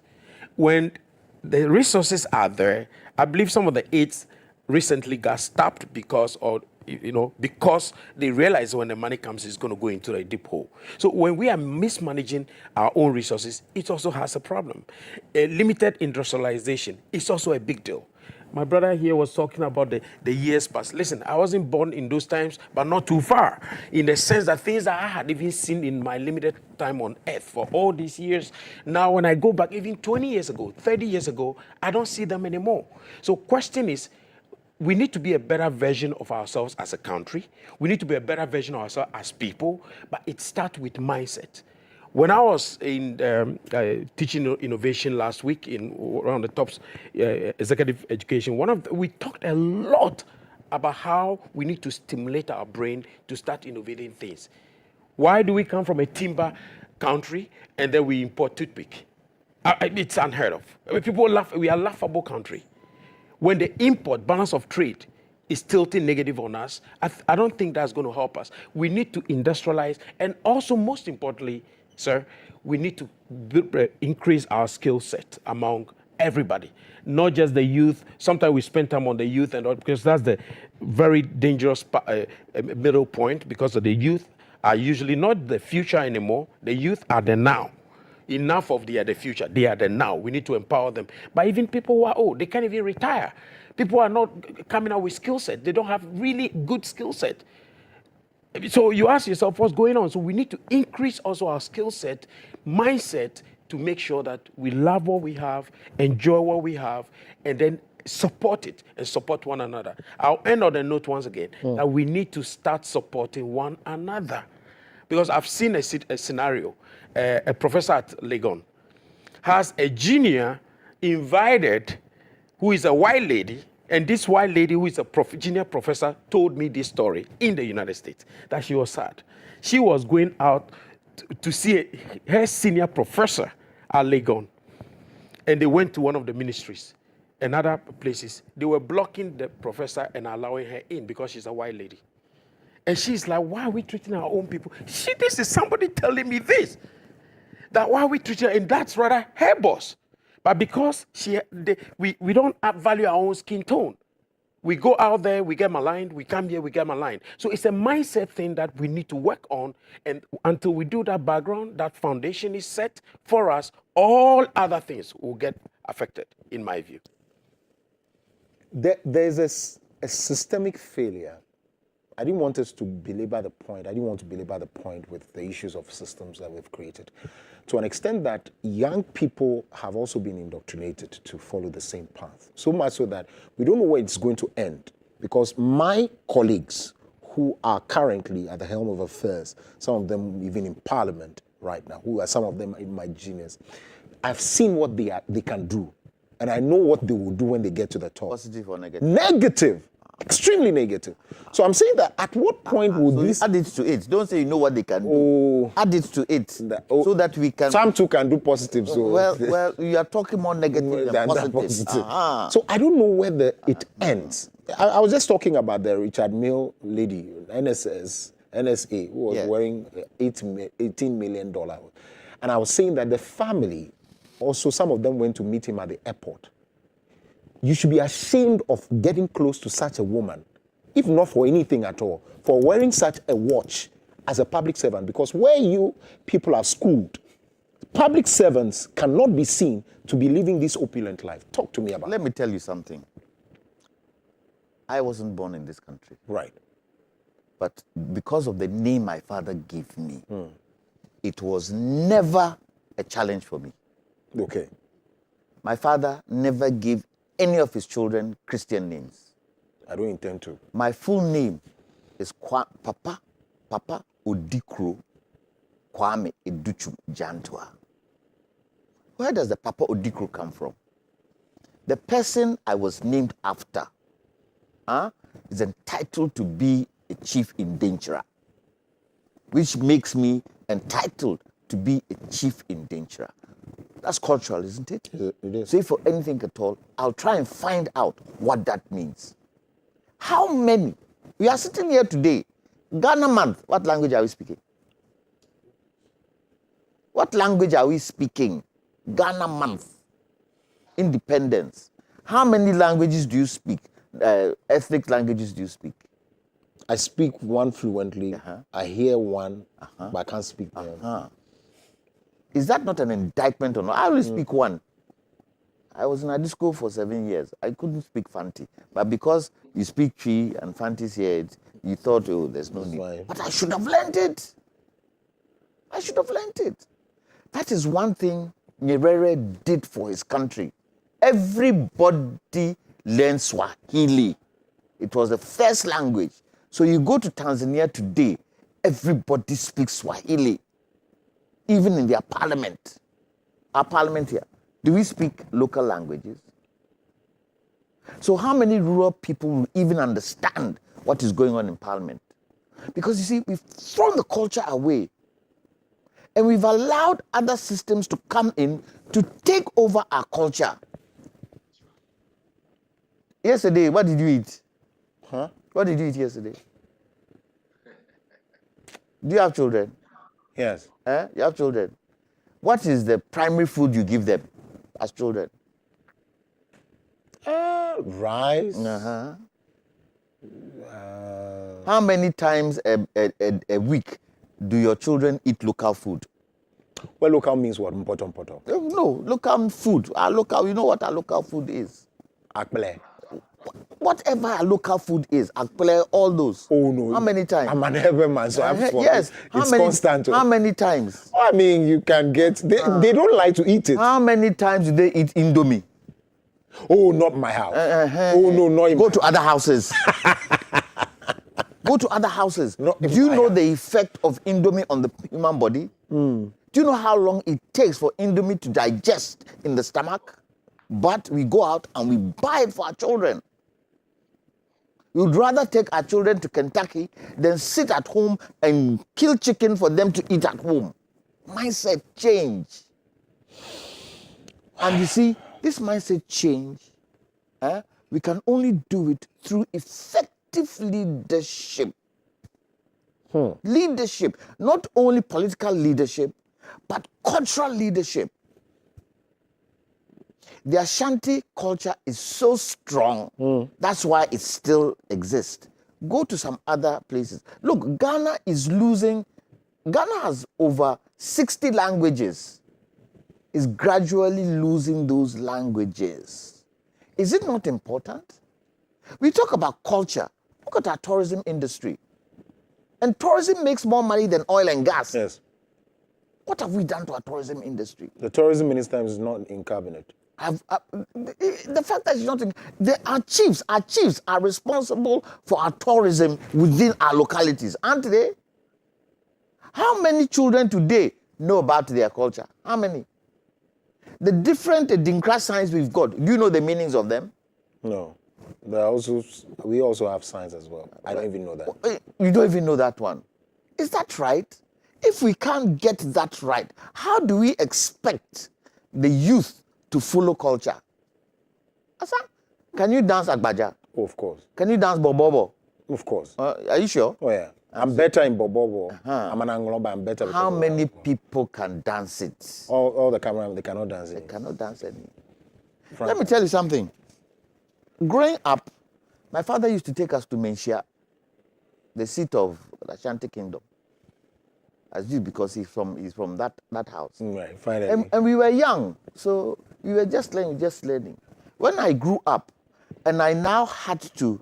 When the resources are there, I believe some of the aids recently got stopped because they realize when the money comes, it's going to go into a deep hole. So when we are mismanaging our own resources, it also has a problem. Limited industrialization is also a big deal. My brother here was talking about the years past. Listen, I wasn't born in those times, but not too far, in the sense that things that I had even seen in my limited time on earth for all these years, now when I go back even 20 years ago, 30 years ago, I don't see them anymore. So question is, we need to be a better version of ourselves as a country. We need to be a better version of ourselves as people, but it starts with mindset. When I was in teaching innovation last week in around the TOPS executive education, we talked a lot about how we need to stimulate our brain to start innovating things. Why do we come from a timber country and then we import toothpick? It's unheard of. I mean, people laugh. We are a laughable country. When the import balance of trade is tilting negative on us, I don't think that's going to help us. We need to industrialize, and also most importantly, sir, we need to increase our skill set among everybody, not just the youth. Sometimes we spend time on the youth, and all, because that's the very dangerous middle point, because of the youth are usually not the future anymore. The youth are the now. Enough of the future. They are the now. We need to empower them. But even people who are old, they can't even retire. People are not coming out with skill set. They don't have really good skill set. So you ask yourself, what's going on? So we need to increase also our skill set, mindset, to make sure that we love what we have, enjoy what we have, and then support it and support one another. I'll end on the note once again, that we need to start supporting one another. Because I've seen a scenario. A professor at Legon has a junior invited who is a white lady, and this white lady who is a junior professor told me this story in the United States, that she was sad. She was going out to see her senior professor at Legon, and they went to one of the ministries and other places. They were blocking the professor and allowing her in because she's a white lady. And she's like, why are we treating our own people? This is somebody telling me this. That why are we treating her? And that's rather her boss. But because we don't value our own skin tone, We go out there, we get maligned. We come here, we get maligned. So it's a mindset thing that we need to work on. And until we do that background, that foundation is set for us, all other things will get affected, in my view. There's a systemic failure. I didn't want us to belabor the point. I didn't want to belabor the point with the issues of systems that we've created. To an extent that young people have also been indoctrinated to follow the same path. So much so that we don't know where it's going to end. Because my colleagues who are currently at the helm of affairs, some of them even in parliament right now, who are some of them in my genius, I've seen what they can do. And I know what they will do when they get to the top. Positive or negative? Negative. Extremely negative. So I'm saying that at what point would so this... add it to it. Don't say you know what they can do. Add it to it so that we can... Some too can do positive. So well, you are talking more negative than positive. So I don't know whether it ends. I was just talking about the Richard Mill lady, NSA, who was wearing $18 million. And I was saying that the family, also some of them went to meet him at the airport. You should be ashamed of getting close to such a woman, if not for anything at all, for wearing such a watch as a public servant. Because where you people are schooled, public servants cannot be seen to be living this opulent life. Talk to me about it. Let me tell you something. I wasn't born in this country. Right. But because of the name my father gave me, it was never a challenge for me. Okay. My father never gave any of his children Christian names. I don't intend to. My full name is Papa Odikro Kwame Educhum Jantua. Where does the Papa Odikro come from? The person I was named after is entitled to be a chief endangerer, which makes me entitled to be a chief endangerer. That's cultural, isn't it? It is. So if for anything at all, I'll try and find out what that means. How many? We are sitting here today. Ghana month. What language are we speaking? What language are we speaking? Ghana month. Independence. How many languages do you speak? Ethnic languages do you speak? I speak one fluently. I hear one, but I can't speak them. Is that not an indictment or not? I only speak one. I was in a disco for 7 years. I couldn't speak Fanti. But because you speak Tree and Fanti's here, you thought, oh, there's no need. But I should have learned it. I should have learned it. That is one thing Nyerere did for his country. Everybody learned Swahili. It was the first language. So you go to Tanzania today, everybody speaks Swahili. Even in their parliament. Our parliament here. Do we speak local languages? So how many rural people will even understand what is going on in parliament? Because you see, we've thrown the culture away. And we've allowed other systems to come in to take over our culture. Yesterday, what did you eat? What did you eat yesterday? Do you have children? Yes. You have children. What is the primary food you give them as children? Rice. How many times a week do your children eat local food? Well, local means what? Poto. No, local food. You know what our local food is? Akple. Whatever our local food is, akple, all those. Oh no. How many times? I'm an urban man, so yes. It's constant. How many times? I mean, you can get. They don't like to eat it. How many times do they eat Indomie? Oh, not my house. Oh no, not in Go to other houses. Go to other houses. Do you know the effect of Indomie on the human body? Do you know how long it takes for Indomie to digest in the stomach? But we go out and we buy it for our children. We would rather take our children to Kentucky than sit at home and kill chicken for them to eat at home. Mindset change. And you see, this mindset change, we can only do it through effective leadership. Leadership, not only political leadership, but cultural leadership. The Ashanti culture is so strong. That's why it still exists. Go to some other places. Look, Ghana is losing. Ghana has over 60 languages. Is gradually losing those languages. Is it not important? We talk about culture. Look at our tourism industry. And tourism makes more money than oil and gas. Yes. What have we done to our tourism industry? The tourism minister is not in cabinet. The fact that she's not in, our chiefs are responsible for our tourism within our localities, aren't they? How many children today know about their culture? How many? The different Dinkra signs we've got, do you know the meanings of them? No. We also have signs as well. I don't even know that. You don't even know that one. Is that right? If we can't get that right, how do we expect the youth to follow culture? Asa, can you dance Agbaja? Oh, of course. Can you dance Bobobo? Of course. Are you sure? Oh, yeah. I'm better in Bobobo. I'm an Angloba, I'm better. How many people can dance it? All the cameramen, they cannot dance it. They cannot dance it. Let me tell you something. Growing up, my father used to take us to Menchia, the seat of the Ashanti Kingdom. As you, because he's from that house. Right, finally. And we were young, so we were just learning. When I grew up, and I now had to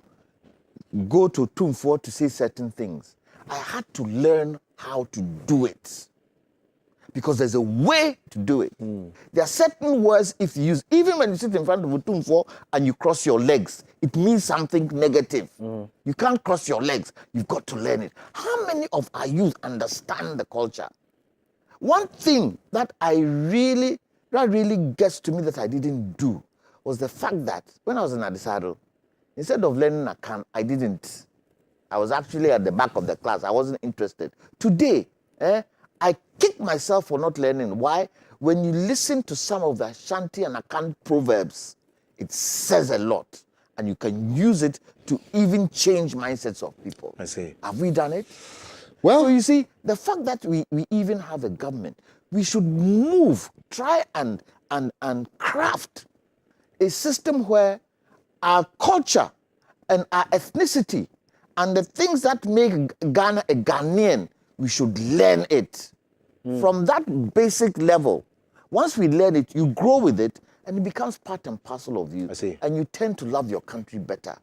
go to Tumfo to say certain things, I had to learn how to do it. Because there's a way to do it. There are certain words if you use, even when you sit in front of a Tumfo and you cross your legs, it means something negative. You can't cross your legs. You've got to learn it. How many of our youth understand the culture? One thing that really gets to me that I didn't do was the fact that when I was in Adisado, instead of learning Akan, I didn't. I was actually at the back of the class. I wasn't interested. Today, I kick myself for not learning. Why? When you listen to some of the Ashanti and Akan proverbs, it says a lot. And you can use it to even change mindsets of people. I see. Have we done it? Well, you see, the fact that we even have a government, we should try and craft a system where our culture and our ethnicity and the things that make Ghana a Ghanaian, we should learn it from that basic level. Once we learn it, you grow with it, and it becomes part and parcel of you. I see. And you tend to love your country better.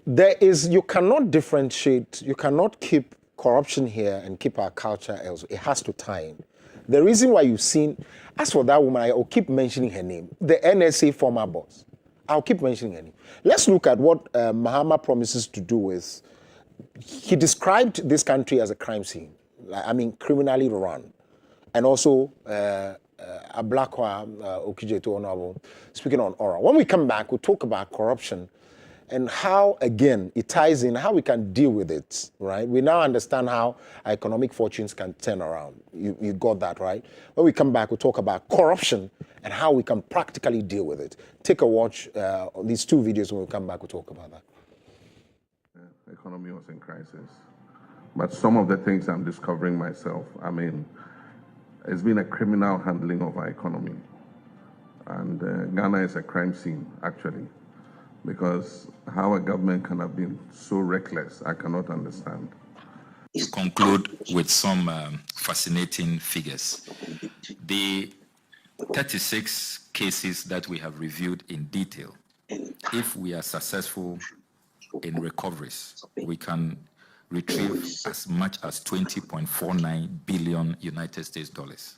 You cannot differentiate, you cannot keep corruption here and keep our culture elsewhere. It has to tie in. The reason why you've seen, as for that woman, I'll keep mentioning her name, the NSA former boss. I'll keep mentioning her name. Let's look at what Mahama promises to do with, he described this country as a crime scene. Criminally run. And also, Ablakwa Okijeto Honorable, speaking on Aura. When we come back, we'll talk about corruption and how, again, it ties in, how we can deal with it, right? We now understand how economic fortunes can turn around. You got that, right? When we come back, we'll talk about corruption and how we can practically deal with it. Take a watch on these two videos. When we come back, we'll talk about that. The economy was in crisis. But some of the things I'm discovering myself, it's been a criminal handling of our economy. And Ghana is a crime scene, actually, because how a government can have been so reckless, I cannot understand. To conclude with some fascinating figures. The 36 cases that we have reviewed in detail, if we are successful in recoveries, we can retrieve as much as 20.49 billion United States dollars.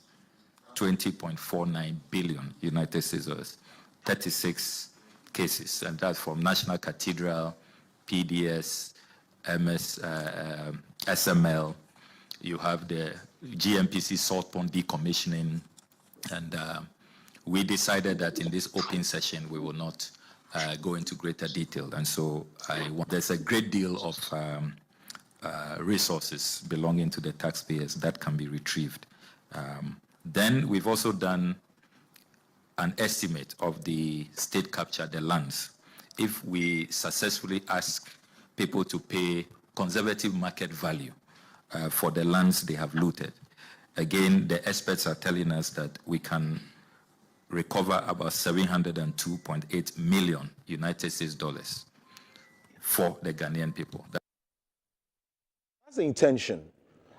20.49 billion United States dollars. 36 cases, and that's from National Cathedral, PDS, SML. You have the GMPC Salt Pond decommissioning, and we decided that in this open session we will not go into greater detail. And so there's a great deal of resources belonging to the taxpayers that can be retrieved. Then we've also done an estimate of the state capture, the lands. If we successfully ask people to pay conservative market value for the lands they have looted, again, the experts are telling us that we can recover about 702.8 million United States dollars for the Ghanaian people. That's the intention.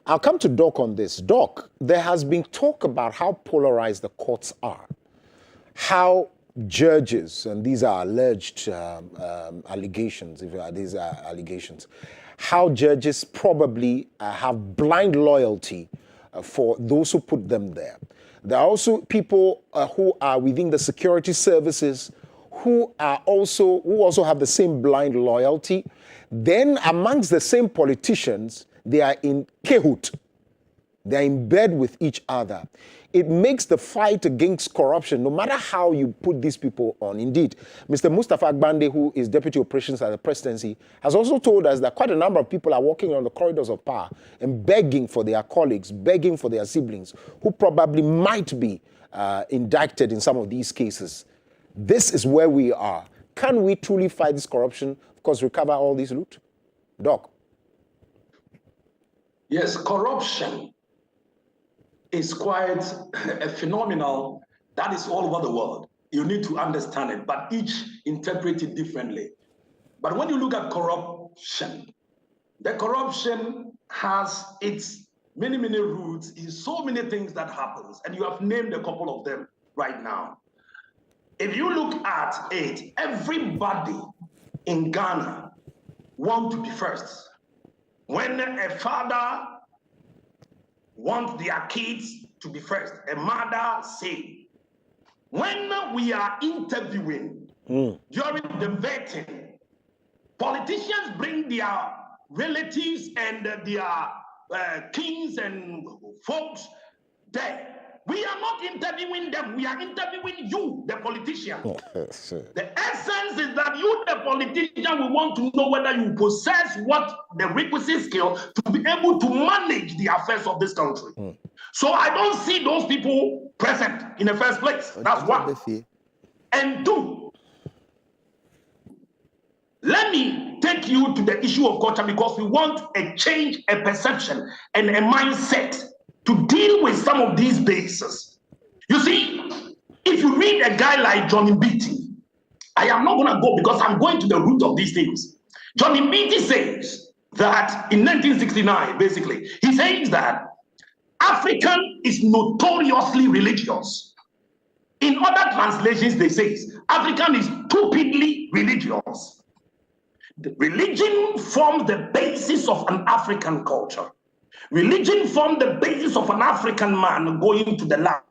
I'll come to Doc on this. Doc, there has been talk about how polarized the courts are, how judges, and these are alleged allegations, these are allegations, how judges probably have blind loyalty for those who put them there. There are also people who are within the security services who also have the same blind loyalty. Then amongst the same politicians, they are in cahoot. They are in bed with each other. It makes the fight against corruption, no matter how you put these people on. Indeed, Mr. Mustafa Agbande, who is Deputy Operations at the Presidency, has also told us that quite a number of people are walking on the corridors of power and begging for their colleagues, begging for their siblings, who probably might be indicted in some of these cases. This is where we are. Can we truly fight this corruption? Of course, recover all this loot? Doc. Yes, corruption is quite a phenomenon that is all over the world. You need to understand it, but each interprets it differently. But when you look at corruption, the corruption has its many roots in so many things that happens, and you have named a couple of them right now. If you look at it, everybody in Ghana wants to be first. When a father wants their kids to be first, a mother say, when we are interviewing during the vetting, politicians bring their relatives and their kings and folks there. We are not interviewing them, we are interviewing you, the politician. The essence is that you, the politician, we want to know whether you possess what the requisite skill to be able to manage the affairs of this country. So I don't see those people present in the first place. That's one. And two, let me take you to the issue of culture, because we want a change, a perception, and a mindset to deal with some of these bases. You see, if you read a guy like Johnny Beatty, I am not going to go because I'm going to the root of these things. Johnny Beatty says that in 1969, basically, he says that African is notoriously religious. In other translations, they say African is stupidly religious. The religion forms the basis of an African culture. Religion formed the basis of an African man going to the land,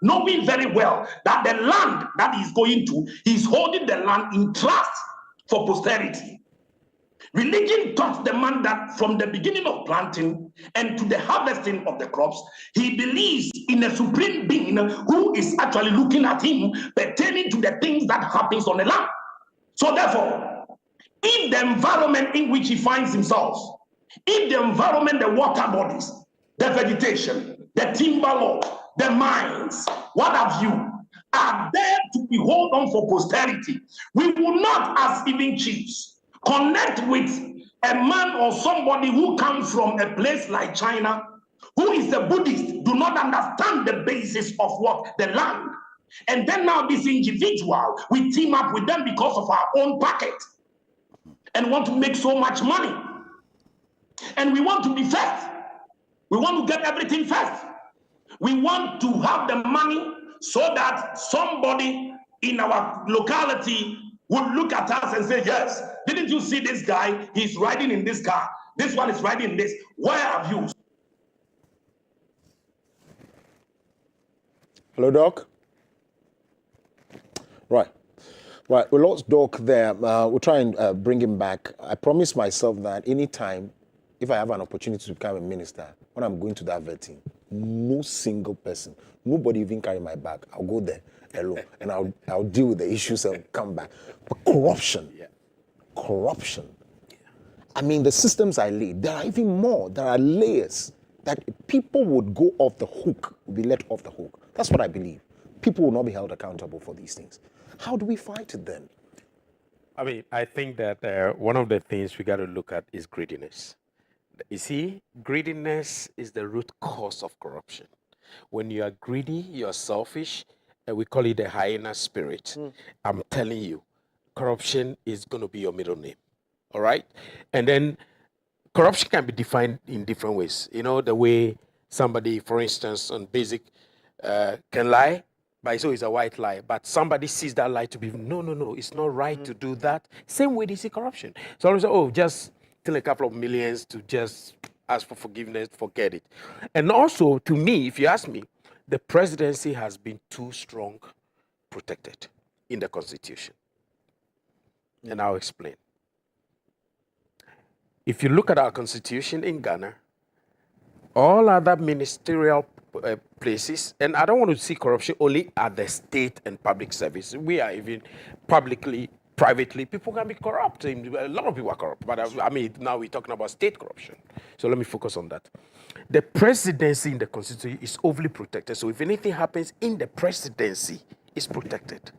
knowing very well that the land that he's going to, he's holding the land in trust for posterity. Religion taught the man that from the beginning of planting and to the harvesting of the crops, he believes in a supreme being who is actually looking at him pertaining to the things that happens on the land. So therefore, if the environment in which he finds himself, if the environment, the water bodies, the vegetation, the timber law, the mines, what have you, are there to be held on for posterity, we will not, as even chiefs, connect with a man or somebody who comes from a place like China, who is a Buddhist, do not understand the basis of what? The land. And then now this individual, we team up with them because of our own pocket and want to make so much money. And we want to be first. We want to get everything first. We want to have the money so that somebody in our locality would look at us and say, yes, didn't you see this guy? He's riding in this car. This one is riding in this. Where have you? Hello, Doc. Right. We lost Doc there. We'll try and bring him back. I promised myself that anytime, if I have an opportunity to become a minister, when I'm going to that vetting, no single person, nobody even carry my bag. I'll go there alone and I'll deal with the issues and come back. But corruption, I mean, the systems I laid, there are even more. There are layers that people would go off the hook, would be let off the hook. That's what I believe. People will not be held accountable for these things. How do we fight it then? I mean, I think that one of the things we got to look at is greediness. You see, greediness is the root cause of corruption. When you are greedy, you're selfish, we call it the hyena spirit. I'm telling you, corruption is going to be your middle name. All right? And then corruption can be defined in different ways. You know, the way somebody, for instance, on basic, can lie, but so it's a white lie. But somebody sees that lie to be, no, it's not right to do that. Same way they see corruption. So I say, oh, just steal a couple of millions to just ask for forgiveness, forget it. And also, to me, if you ask me, the presidency has been too strong protected in the Constitution. And I'll explain. If you look at our Constitution in Ghana, all other ministerial places, and I don't want to see corruption only at the state and public service. We are even publicly, privately, people can be corrupt. A lot of people are corrupt, but I mean, now we're talking about state corruption. So let me focus on that. The presidency in the Constitution is overly protected. So if anything happens in the presidency, it's protected.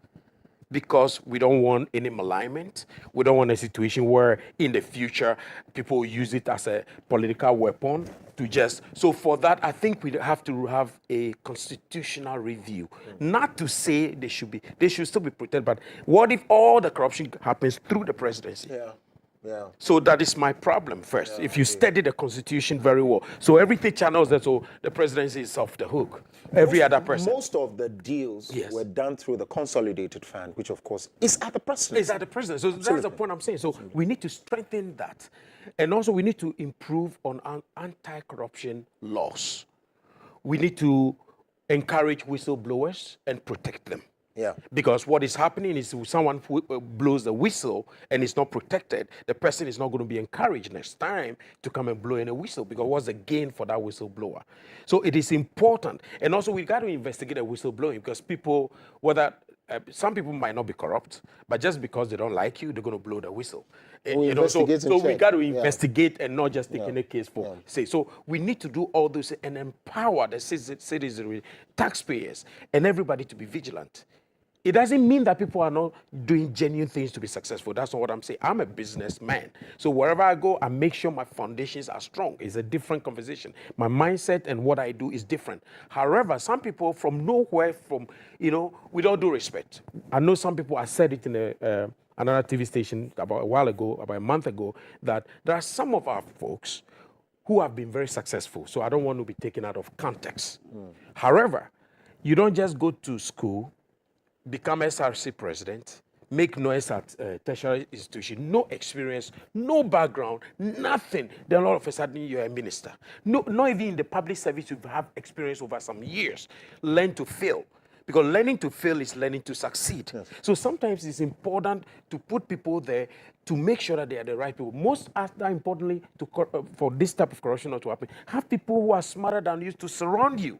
Because we don't want any malignment. We don't want a situation where in the future people use it as a political weapon to just. So for that, I think we have to have a constitutional review. Not to say they should still be protected, but what if all the corruption happens through the presidency? Yeah. So that is my problem first. If you study the Constitution very well, so everything channels that, so the presidency is off the hook. Every other person. Most of the deals were done through the consolidated fund, which of course is at the president. Is at the president. So that's the point I'm saying. So we need to strengthen that. And also we need to improve on anti-corruption laws. We need to encourage whistleblowers and protect them. Yeah. Because what is happening is someone who blows the whistle and is not protected, the person is not going to be encouraged next time to come and blow in a whistle, because what's the gain for that whistleblower? So it is important. And also we got to investigate the whistleblowing, because people, some people might not be corrupt, but just because they don't like you, they're going to blow the whistle. So we got to investigate and not just take any case for say. So we need to do all those and empower the citizens, taxpayers, and everybody to be vigilant. It doesn't mean that people are not doing genuine things to be successful. That's not what I'm saying. I'm a businessman. So wherever I go, I make sure my foundations are strong. It's a different conversation. My mindset and what I do is different. However, some people from nowhere, with all due respect, I know some people, I said it in another TV station about a month ago, that there are some of our folks who have been very successful. So I don't want to be taken out of context. However, you don't just go to school, become SRC president, make noise at tertiary institution, no experience, no background, nothing. Then all of a sudden you're a minister. Not even in the public service you have experience over some years. Learn to fail. Because learning to fail is learning to succeed. Yes. So sometimes it's important to put people there to make sure that they are the right people. Most importantly, for this type of corruption not to happen, have people who are smarter than you to surround you.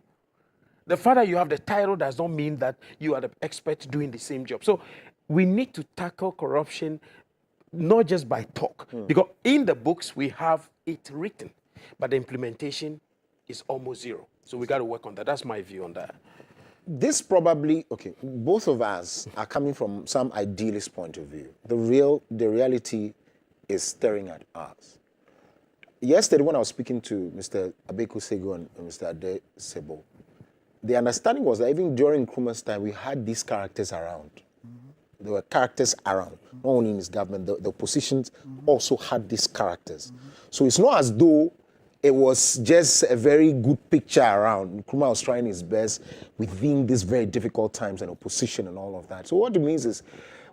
The fact that you have the title does not mean that you are the expert doing the same job. So we need to tackle corruption not just by talk. Because in the books, we have it written. But the implementation is almost zero. So we got to work on that. That's my view on that. This probably, both of us are coming from some idealist point of view. The reality is staring at us. Yesterday, when I was speaking to Mr. Abeku Sego and Mr. Ade Sebo, the understanding was that even during Nkrumah's time, we had these characters around. There were characters around, not only in his government, the oppositions also had these characters. So it's not as though it was just a very good picture around. Nkrumah was trying his best within these very difficult times and opposition and all of that. So what it means is,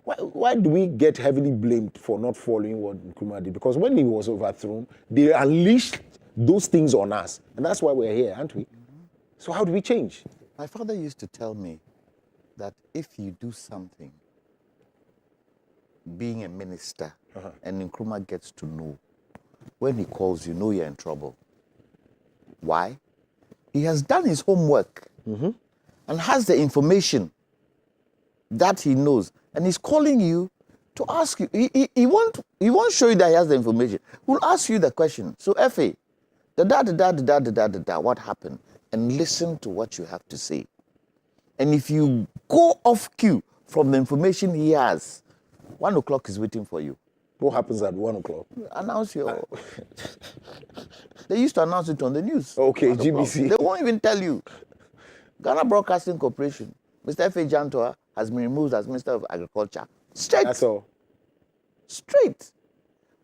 why do we get heavily blamed for not following what Nkrumah did? Because when he was overthrown, they unleashed those things on us. And that's why we're here, aren't we? So how do we change? My father used to tell me that if you do something, being a minister, and Nkrumah gets to know, when he calls you, know you're in trouble. Why? He has done his homework and has the information that he knows, and he's calling you to ask you. He won't show you that he has the information. He'll ask you the question. So, Effie, what happened? And listen to what you have to say. And if you go off cue from the information he has, 1 o'clock is waiting for you. What happens at 1 o'clock? Announce your... They used to announce it on the news. Okay, GBC. They won't even tell you. Ghana Broadcasting Corporation. Mr. F.A. Jantoa has been removed as Minister of Agriculture. Straight. That's all. Straight.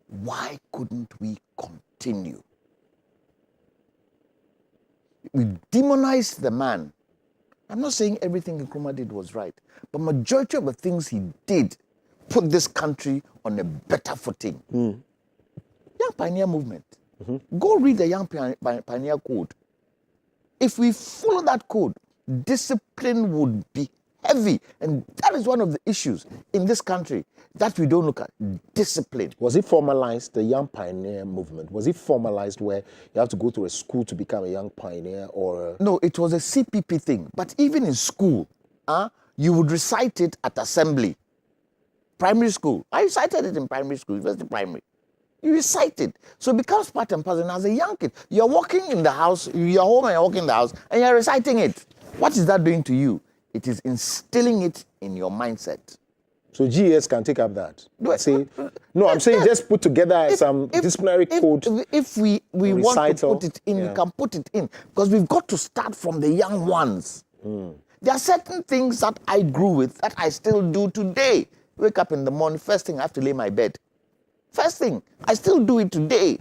Why couldn't we continue? We demonized the man. I'm not saying everything Nkrumah did was right, but majority of the things he did put this country on a better footing. Young Pioneer Movement. Go read the Young Pioneer Code. If we follow that code, discipline would be heavy. And that is one of the issues in this country that we don't look at. Discipline. Was it formalized, the Young Pioneer Movement? Was it formalized where you have to go to a school to become a young pioneer or? No, it was a CPP thing. But even in school, you would recite it at assembly. Primary school. I recited it in primary school, university primary. You recite it. So it becomes part and parcel. And as a young kid, you're walking in the house, you're home and you're walking in the house, and you're reciting it. What is that doing to you? It is instilling it in your mindset. So GES can take up that? I'm saying just put together some disciplinary code. If we want to put it in, we can put it in. Because we've got to start from the young ones. There are certain things that I grew with that I still do today. Wake up in the morning, first thing I have to lay my bed. First thing, I still do it today.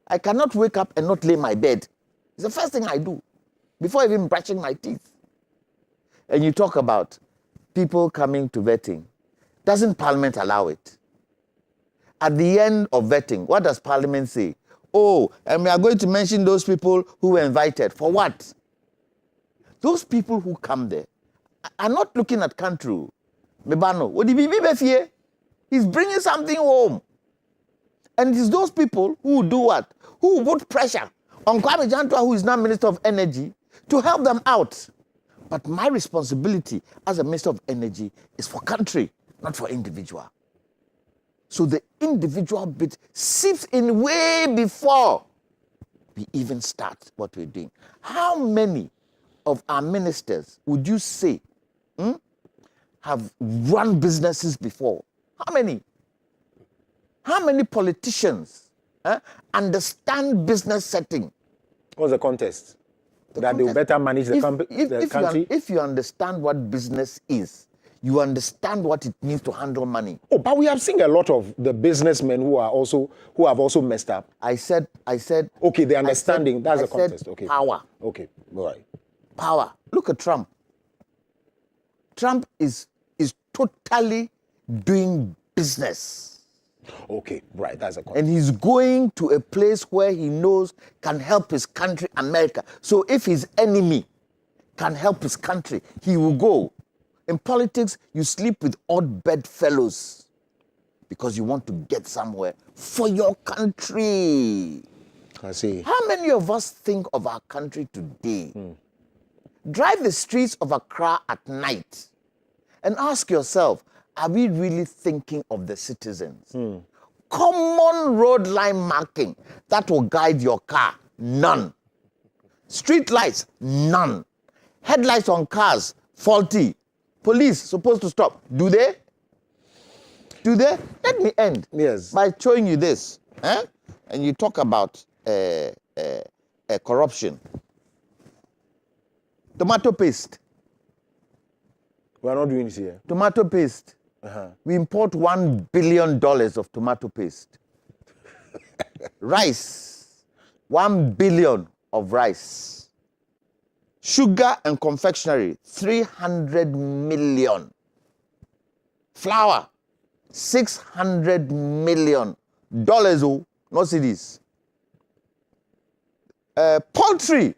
I cannot wake up and not lay my bed. It's the first thing I do before even brushing my teeth. And you talk about people coming to vetting. Doesn't Parliament allow it? At the end of vetting, what does Parliament say? Oh, and we are going to mention those people who were invited. For what? Those people who come there are not looking at country. Mebano, what did he be? He's bringing something home. And it is those people who do what? Who put pressure on Kwame Jantoa, who is now Minister of Energy, to help them out. But my responsibility as a Minister of Energy is for country, not for individual. So the individual bit seeps in way before we even start what we're doing. How many of our ministers would you say have run businesses before? How many? How many politicians understand business setting? What's the contest? That they will better manage the country? If you understand what business is, you understand what it means to handle money. Oh, but we have seen a lot of the businessmen who have also messed up. I said. Okay, the understanding. That's the contest. Okay. Power. Okay, all right. Power. Look at Trump. Trump is totally doing business. Okay, right. That's a contest. And he's going to a place where he knows can help his country, America. So if his enemy can help his country, he will go. In politics, you sleep with odd bedfellows because you want to get somewhere for your country. I see. How many of us think of our country today? Drive the streets of Accra at night and ask yourself, are we really thinking of the citizens? Common road line marking that will guide your car, none. Street lights, none. Headlights on cars, faulty. Police supposed to stop. Do they? Do they? Let me end by showing you this. And you talk about corruption. Tomato paste. We are not doing this here. Tomato paste. We import $1 billion of tomato paste. Rice. 1 billion of rice. Sugar and confectionery, 300 million. Flour, $600 million. Oh, not cedis. Poultry,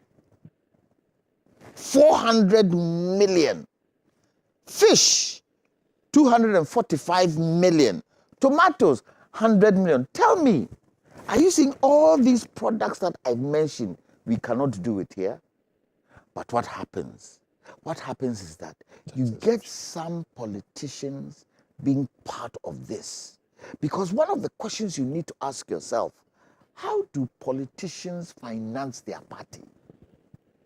400 million. Fish, 245 million. Tomatoes, 100 million. Tell me, are you seeing all these products that I've mentioned? We cannot do it here. But what happens? What happens is that you get some politicians being part of this. Because one of the questions you need to ask yourself, how do politicians finance their party?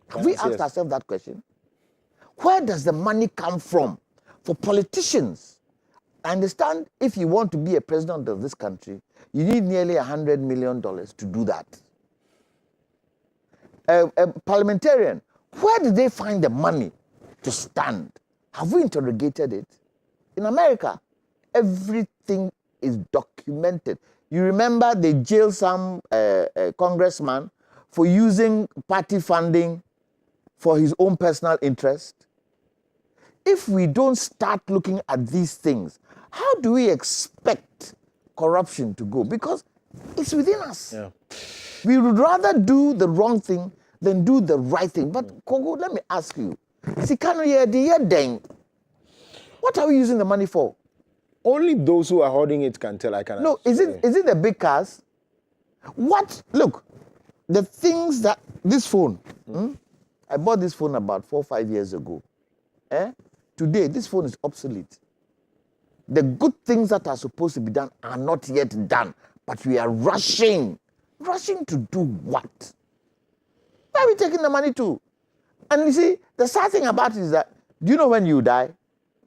Have we asked ourselves that question? Where does the money come from for politicians? I understand if you want to be a president of this country, you need nearly $100 million to do that. A parliamentarian, where did they find the money to stand? Have we interrogated it? In America, everything is documented. You remember they jailed some congressman for using party funding for his own personal interest. If we don't start looking at these things, how do we expect corruption to go? Because it's within us. Yeah. We would rather do the wrong thing than do the right thing. But Kogo, let me ask you, what are we using the money for? Only those who are holding it can tell. I cannot. No, is it the big cars? What? Look, the things that this phone. I bought this phone about 4 or 5 years ago. Today, this phone is obsolete. The good things that are supposed to be done are not yet done, but we are rushing. Rushing to do what? Where are we taking the money to? And you see, the sad thing about it is that, do you know when you die?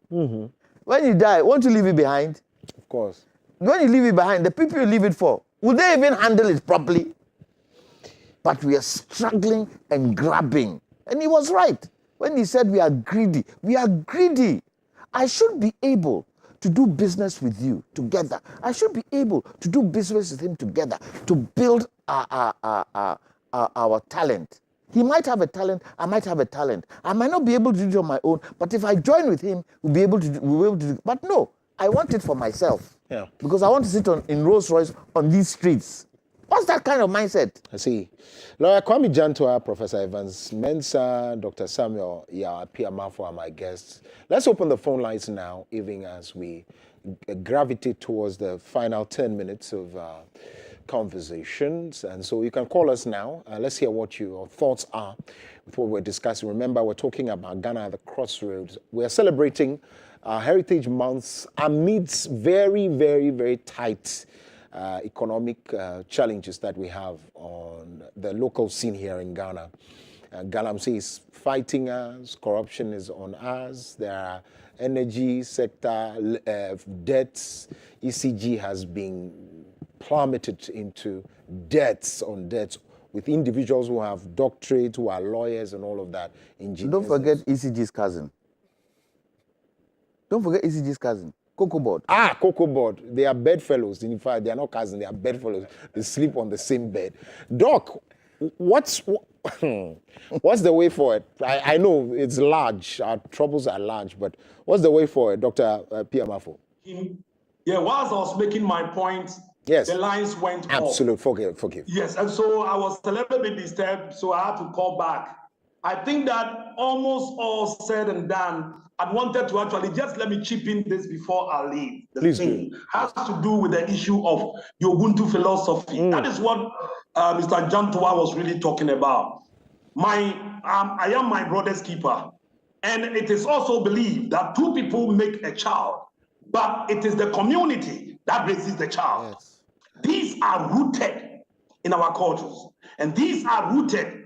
When you die, won't you leave it behind? Of course. When you leave it behind, the people you leave it for, will they even handle it properly? But we are struggling and grabbing. And he was right when he said we are greedy. We are greedy. I should be able to do business with you together. I should be able to do business with him together to build our talent. He might have a talent, I might have a talent. I might not be able to do it on my own, but if I join with him, we'll be able to do it. But no, I want it for myself. Yeah. Because I want to sit in Rolls Royce on these streets. What's that kind of mindset? I see. Lawyer Kwame Jantua, Professor Evans Mensah, Dr. Samuel Piamafo are my guests. Let's open the phone lines now, even as we gravitate towards the final 10 minutes of conversations. And so you can call us now. Let's hear what your thoughts are with what we're discussing. Remember, we're talking about Ghana at the crossroads. We're celebrating Heritage Months amidst very, very, very tight economic challenges that we have on the local scene here in Ghana. Galamsey is fighting us, corruption is on us, there are energy sector debts. ECG has been plummeted into debts on debts with individuals who have doctorates, who are lawyers and all of that. Don't forget ECG's cousin. Don't forget ECG's cousin. Cocoa Board. Cocoa Board. They are bedfellows. In fact, they are not cousins. They are bedfellows. They sleep on the same bed. Doc, what's the way forward? I know it's large. Our troubles are large, but what's the way forward, Dr. Piamafo? Yeah, whilst I was making my point, yes, the lines went off. Absolutely. Forgive. Yes, and so I was a little bit disturbed, so I had to call back. I think that almost all said and done. I wanted to actually just let me chip in this before I leave. The thing has to do with the issue of the Ubuntu philosophy. That is what Mr. Jantua was really talking about. I am my brother's keeper. And it is also believed that two people make a child, but it is the community that raises the child. Yes. These are rooted in our cultures. And these are rooted.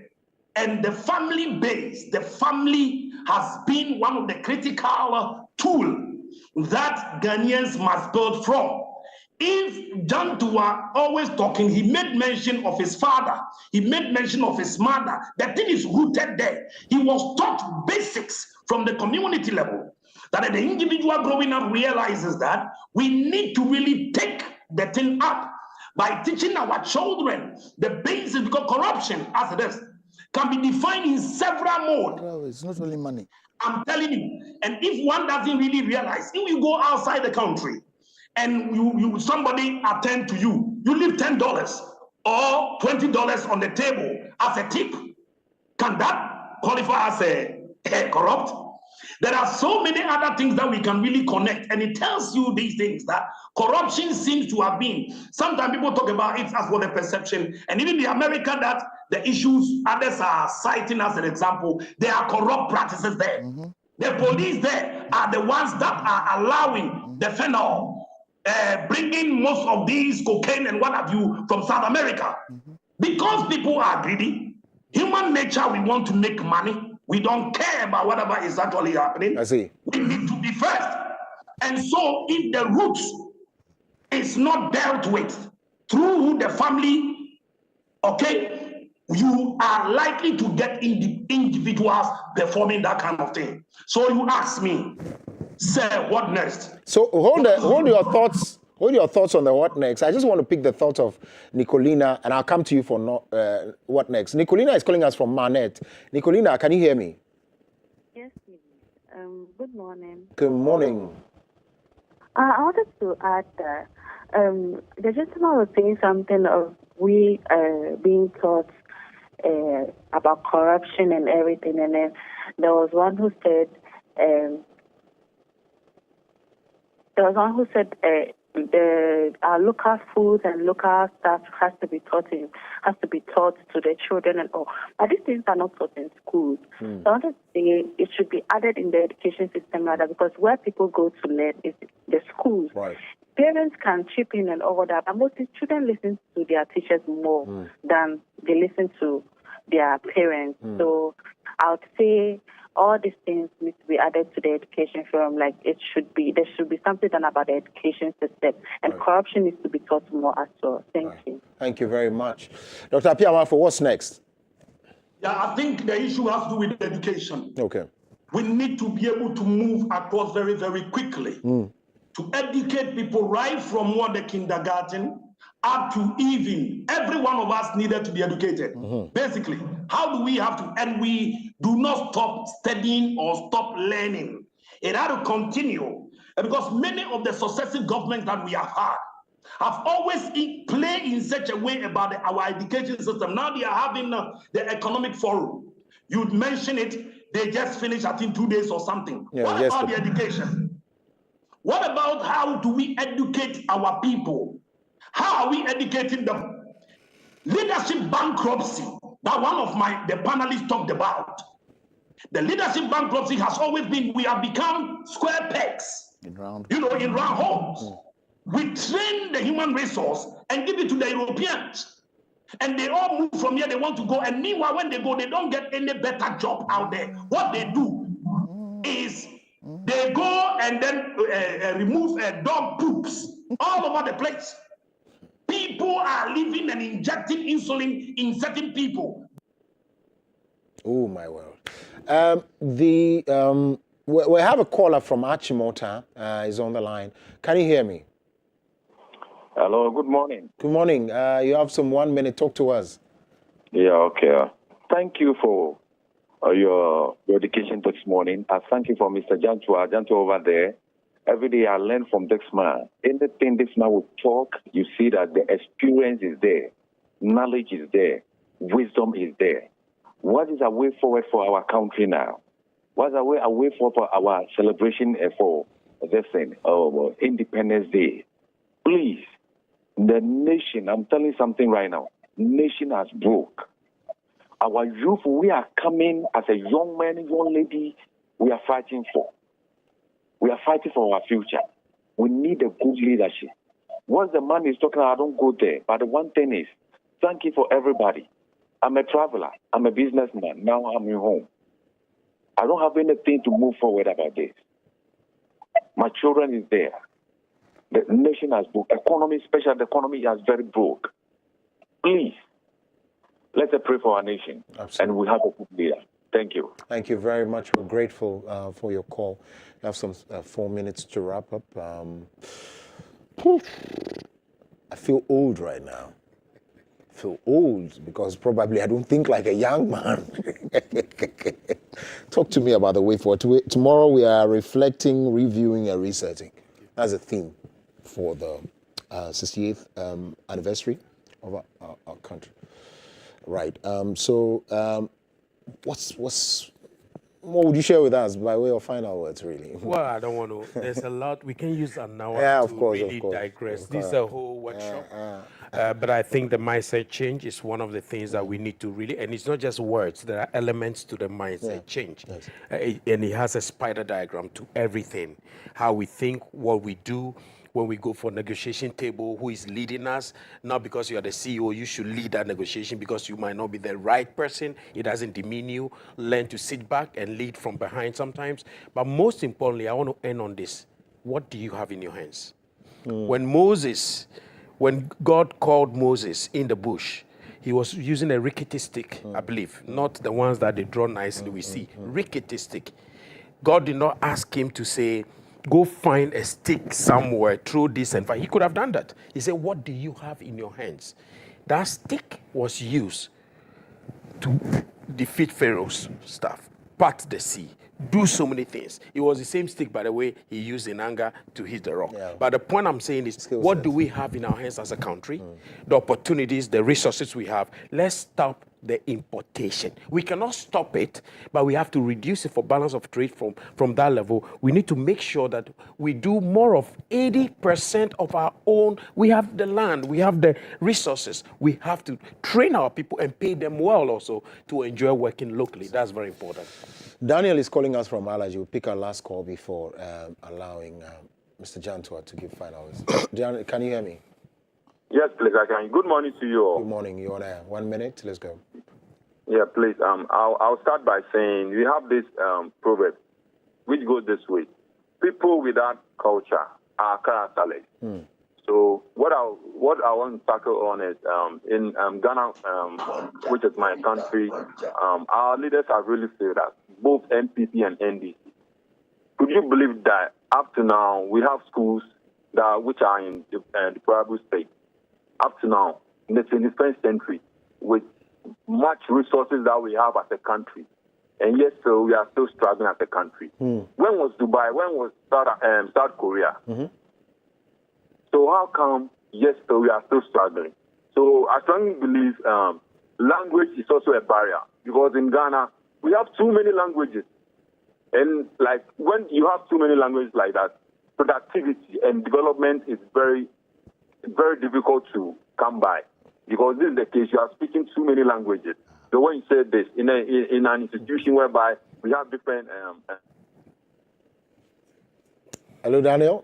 And the family base, the family has been one of the critical tools that Ghanaians must build from. If Jantua always talking, he made mention of his father, he made mention of his mother, the thing is rooted there. He was taught basics from the community level, that the individual growing up realizes that we need to really take the thing up by teaching our children the basics, because corruption, as it is, can be defined in several modes. Well, it's not only money. I'm telling you. And if one doesn't really realize, if you go outside the country and somebody attend to you, you leave $10 or $20 on the table as a tip. Can that qualify as a corrupt? There are so many other things that we can really connect, and it tells you these things that corruption seems to have been. Sometimes people talk about it as for the perception, and even the America that the issues others are citing as an example, there are corrupt practices there. The police there are the ones that are allowing the fentanyl, bringing most of these cocaine and what have you from South America. Because people are greedy, human nature, we want to make money. We don't care about whatever is actually happening. I see. We need to be first. And so if the roots is not dealt with through the family, okay, you are likely to get individuals performing that kind of thing. So you ask me, sir, what next? So hold your thoughts. Hold your thoughts on the what next. I just want to pick the thoughts of Nicolina, and I'll come to you for what next. Nicolina is calling us from Manet. Nicolina, can you hear me? Yes, please. Good morning. Good morning. I wanted to add that the gentleman was saying something of we being taught about corruption and everything, and then there was one who said our local foods and local stuff has to be taught to the children and all. But these things are not taught in schools. So I want to say it should be added in the education system rather, because where people go to learn is the schools. Right. Parents can chip in and all that, but most children listen to their teachers more than they listen to their parents. So I would say all these things need to be added to the education forum. Like there should be something done about the education system, and corruption needs to be taught more as well. Thank you. Thank you very much. Dr. Apiama, for what's next? Yeah, I think the issue has to do with education. Okay. We need to be able to move across very, very quickly to educate people right from the kindergarten up to even every one of us needed to be educated. Basically, how do we have to, and we do not stop studying or stop learning. It had to continue, because many of the successive governments that we have had have always played in such a way about our education system. Now they are having the economic forum. You mentioned it, they just finished, I think, 2 days or something. Yeah, what about the education? What about how do we educate our people? How are we educating them? Leadership bankruptcy, that one of the panelists talked about. The leadership bankruptcy has always been, we have become square pegs, in round holes. We train the human resource and give it to the Europeans. And they all move from here, they want to go. And meanwhile, when they go, they don't get any better job out there. What they do is they go and then remove dog poops all over the place. People are living and injecting insulin in certain people. Oh, my word. We have a caller from Achimota. Is on the line. Can you hear me? Hello, good morning. Good morning. You have some 1 minute. Talk to us. Yeah, okay. Thank you for your dedication this morning. I thank you for Mr. Jantua over there. Every day I learn from this man. Anything this man will talk, you see that the experience is there, knowledge is there, wisdom is there. What is a way forward for our country now? What is a way forward for our celebration for this thing, Independence Day? Please, the nation, I'm telling you something right now, nation has broke. Our youth, we are coming as a young man, young lady, we are fighting for. We are fighting for our future. We need a good leadership. Once the man is talking, I don't go there. But the one thing is, thank you for everybody. I'm a traveler. I'm a businessman. Now I'm in home. I don't have anything to move forward about this. My children is there. The nation has broke. Economy, especially the economy, has very broke. Please, let's pray for our nation. Absolutely. And we have a good leader. Thank you. Thank you very much. We're grateful for your call. We have some 4 minutes to wrap up. I feel old right now. I feel old because probably I don't think like a young man. Talk to me about the way forward. Tomorrow we are reflecting, reviewing, and researching. That's a theme for the 68th anniversary of our country. Right. What would you share with us by way of final words, really? Well, I don't want to. There's a lot. We can use an hour really digress. This is a whole workshop. But I think the mindset change is one of the things that we need to really, and it's not just words, there are elements to the mindset change. Yes. And it has a spider diagram to everything. How we think, what we do, when we go for negotiation table, who is leading us. Not because you are the CEO, you should lead that negotiation because you might not be the right person. It doesn't demean you. Learn to sit back and lead from behind sometimes. But most importantly, I want to end on this. What do you have in your hands? When God called Moses in the bush, He was using a rickety stick, I believe, not the ones that they draw nicely, we see. Rickety stick. God did not ask him to say, go find a stick somewhere, throw this and find. He could have done that. He said, what do you have in your hands? That stick was used to defeat Pharaoh's staff, part the sea, do so many things. It was the same stick, by the way, he used in anger to hit the rock. Yeah. But the point I'm saying is, what do we have in our hands as a country? The opportunities, the resources we have. Let's stop the importation. We cannot stop it, but we have to reduce it for balance of trade from that level. We need to make sure that we do more of 80% of our own. We have the land, we have the resources. We have to train our people and pay them well also to enjoy working locally. That's very important. Daniel is calling us from Alaji. We'll pick our last call before allowing Mr. Jantua to give final words. Daniel, can you hear me? Yes, please, I can. Good morning to you all. Good morning. You're on air. 1 minute. Let's go. Yeah, please. I'll start by saying we have this proverb which goes this way: people without culture are characterless. So what I want to tackle on is in Ghana, which is my country, our leaders have really failed us, both NPP and NDC. Could you believe that up to now we have schools which are in the deplorable state? Up to now, in the 21st century, with much resources that we have as a country, and yet so we are still struggling as a country. When was Dubai? When was South Korea? So how come, yes, so we are still struggling? So I strongly believe language is also a barrier, because in Ghana, we have too many languages. And like when you have too many languages like that, productivity and development is very, very difficult to come by, because this is the case. You are speaking too many languages. So when you say this in an institution whereby we have different. Hello, Daniel.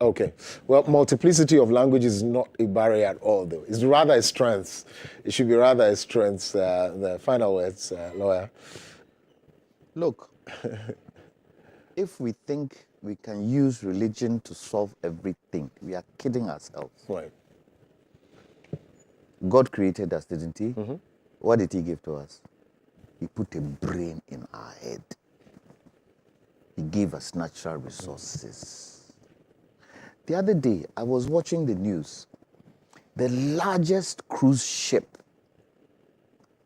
Okay. Well, multiplicity of languages is not a barrier at all, though. It's rather a strength. It should be rather a strength. The final words, lawyer. Look, if we think we can use religion to solve everything, we are kidding ourselves. Right. God created us, didn't he? What did he give to us? He put a brain in our head. He gave us natural resources. The other day, I was watching the news. The largest cruise ship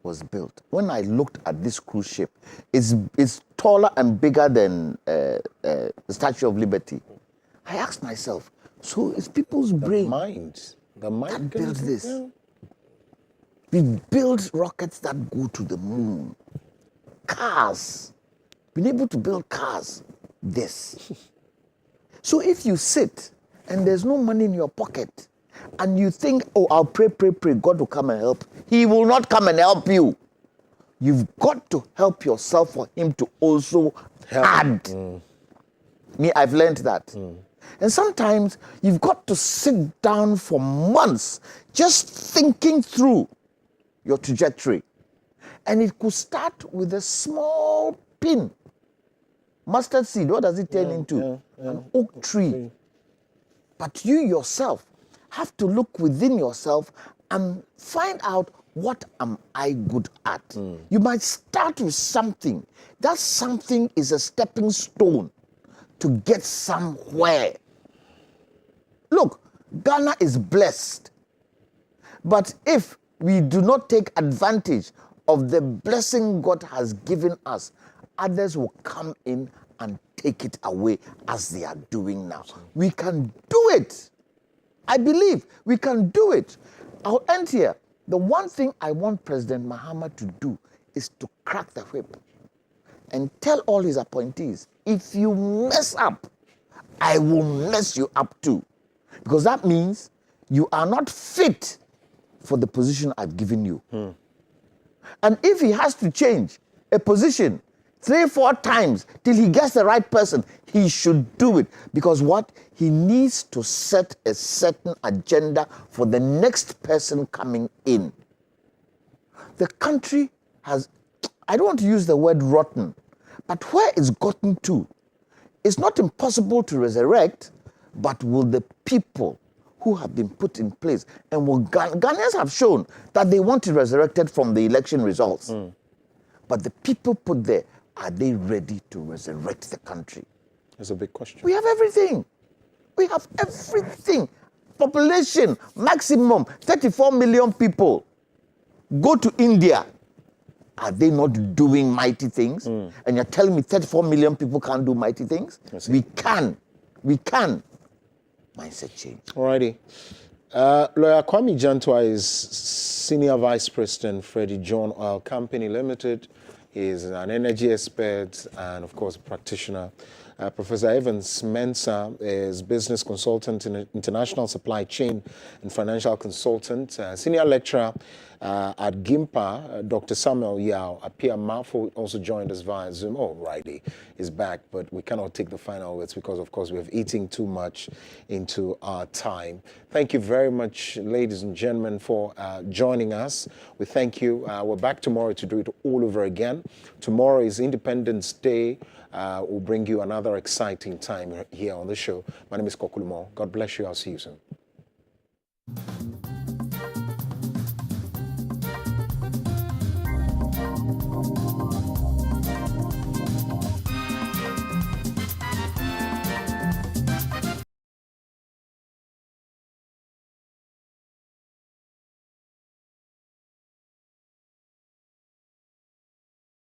was built. When I looked at this cruise ship, it's taller and bigger than the Statue of Liberty. I asked myself, so it's people's brain that built this. Yeah. We build rockets that go to the moon. Cars. Been able to build cars. This. So if you sit and there's no money in your pocket, and you think, oh, I'll pray, God will come and help. He will not come and help you. You've got to help yourself for him to also add. Me, I've learned that. And sometimes you've got to sit down for months just thinking through your trajectory. And it could start with a small pin. Mustard seed, what does it turn into? An oak tree. But you yourself have to look within yourself and find out, what am I good at? You might start with something. That something is a stepping stone to get somewhere. Look, Ghana is blessed. But if we do not take advantage of the blessing God has given us, others will come in and take it away as they are doing now. We can do it. I believe we can do it. I'll end here. The one thing I want President Mahama to do is to crack the whip and tell all his appointees, if you mess up, I will mess you up too. Because that means you are not fit for the position I've given you. And if he has to change a position 3-4 times till he gets the right person, he should do it. Because what? He needs to set a certain agenda for the next person coming in. The country has, I don't want to use the word rotten, but where it's gotten to, it's not impossible to resurrect, but will the people who have been put in place. And Ghanaians have shown that they want it resurrected from the election results. But the people put there, are they ready to resurrect the country? That's a big question. We have everything. We have everything. Population, maximum, 34 million people. Go to India. Are they not doing mighty things? And you're telling me 34 million people can't do mighty things? We can. We can. Mindset change. Alrighty. Lawyer Kwame Jantwa is Senior Vice President, Freddie John Oil Company Limited. He is an energy expert and, of course, a practitioner. Professor Evans Mensah is business consultant in international supply chain and financial consultant. Senior lecturer at GIMPA, Dr. Samuel Yao Apia Mafo also joined us via Zoom. Oh, Riley is back, but we cannot take the final words because, of course, we have eaten too much into our time. Thank you very much, ladies and gentlemen, for joining us. We thank you. We're back tomorrow to do it all over again. Tomorrow is Independence Day. We'll bring you another exciting time here on the show. My name is Kokulumo. God bless you. I'll see you soon.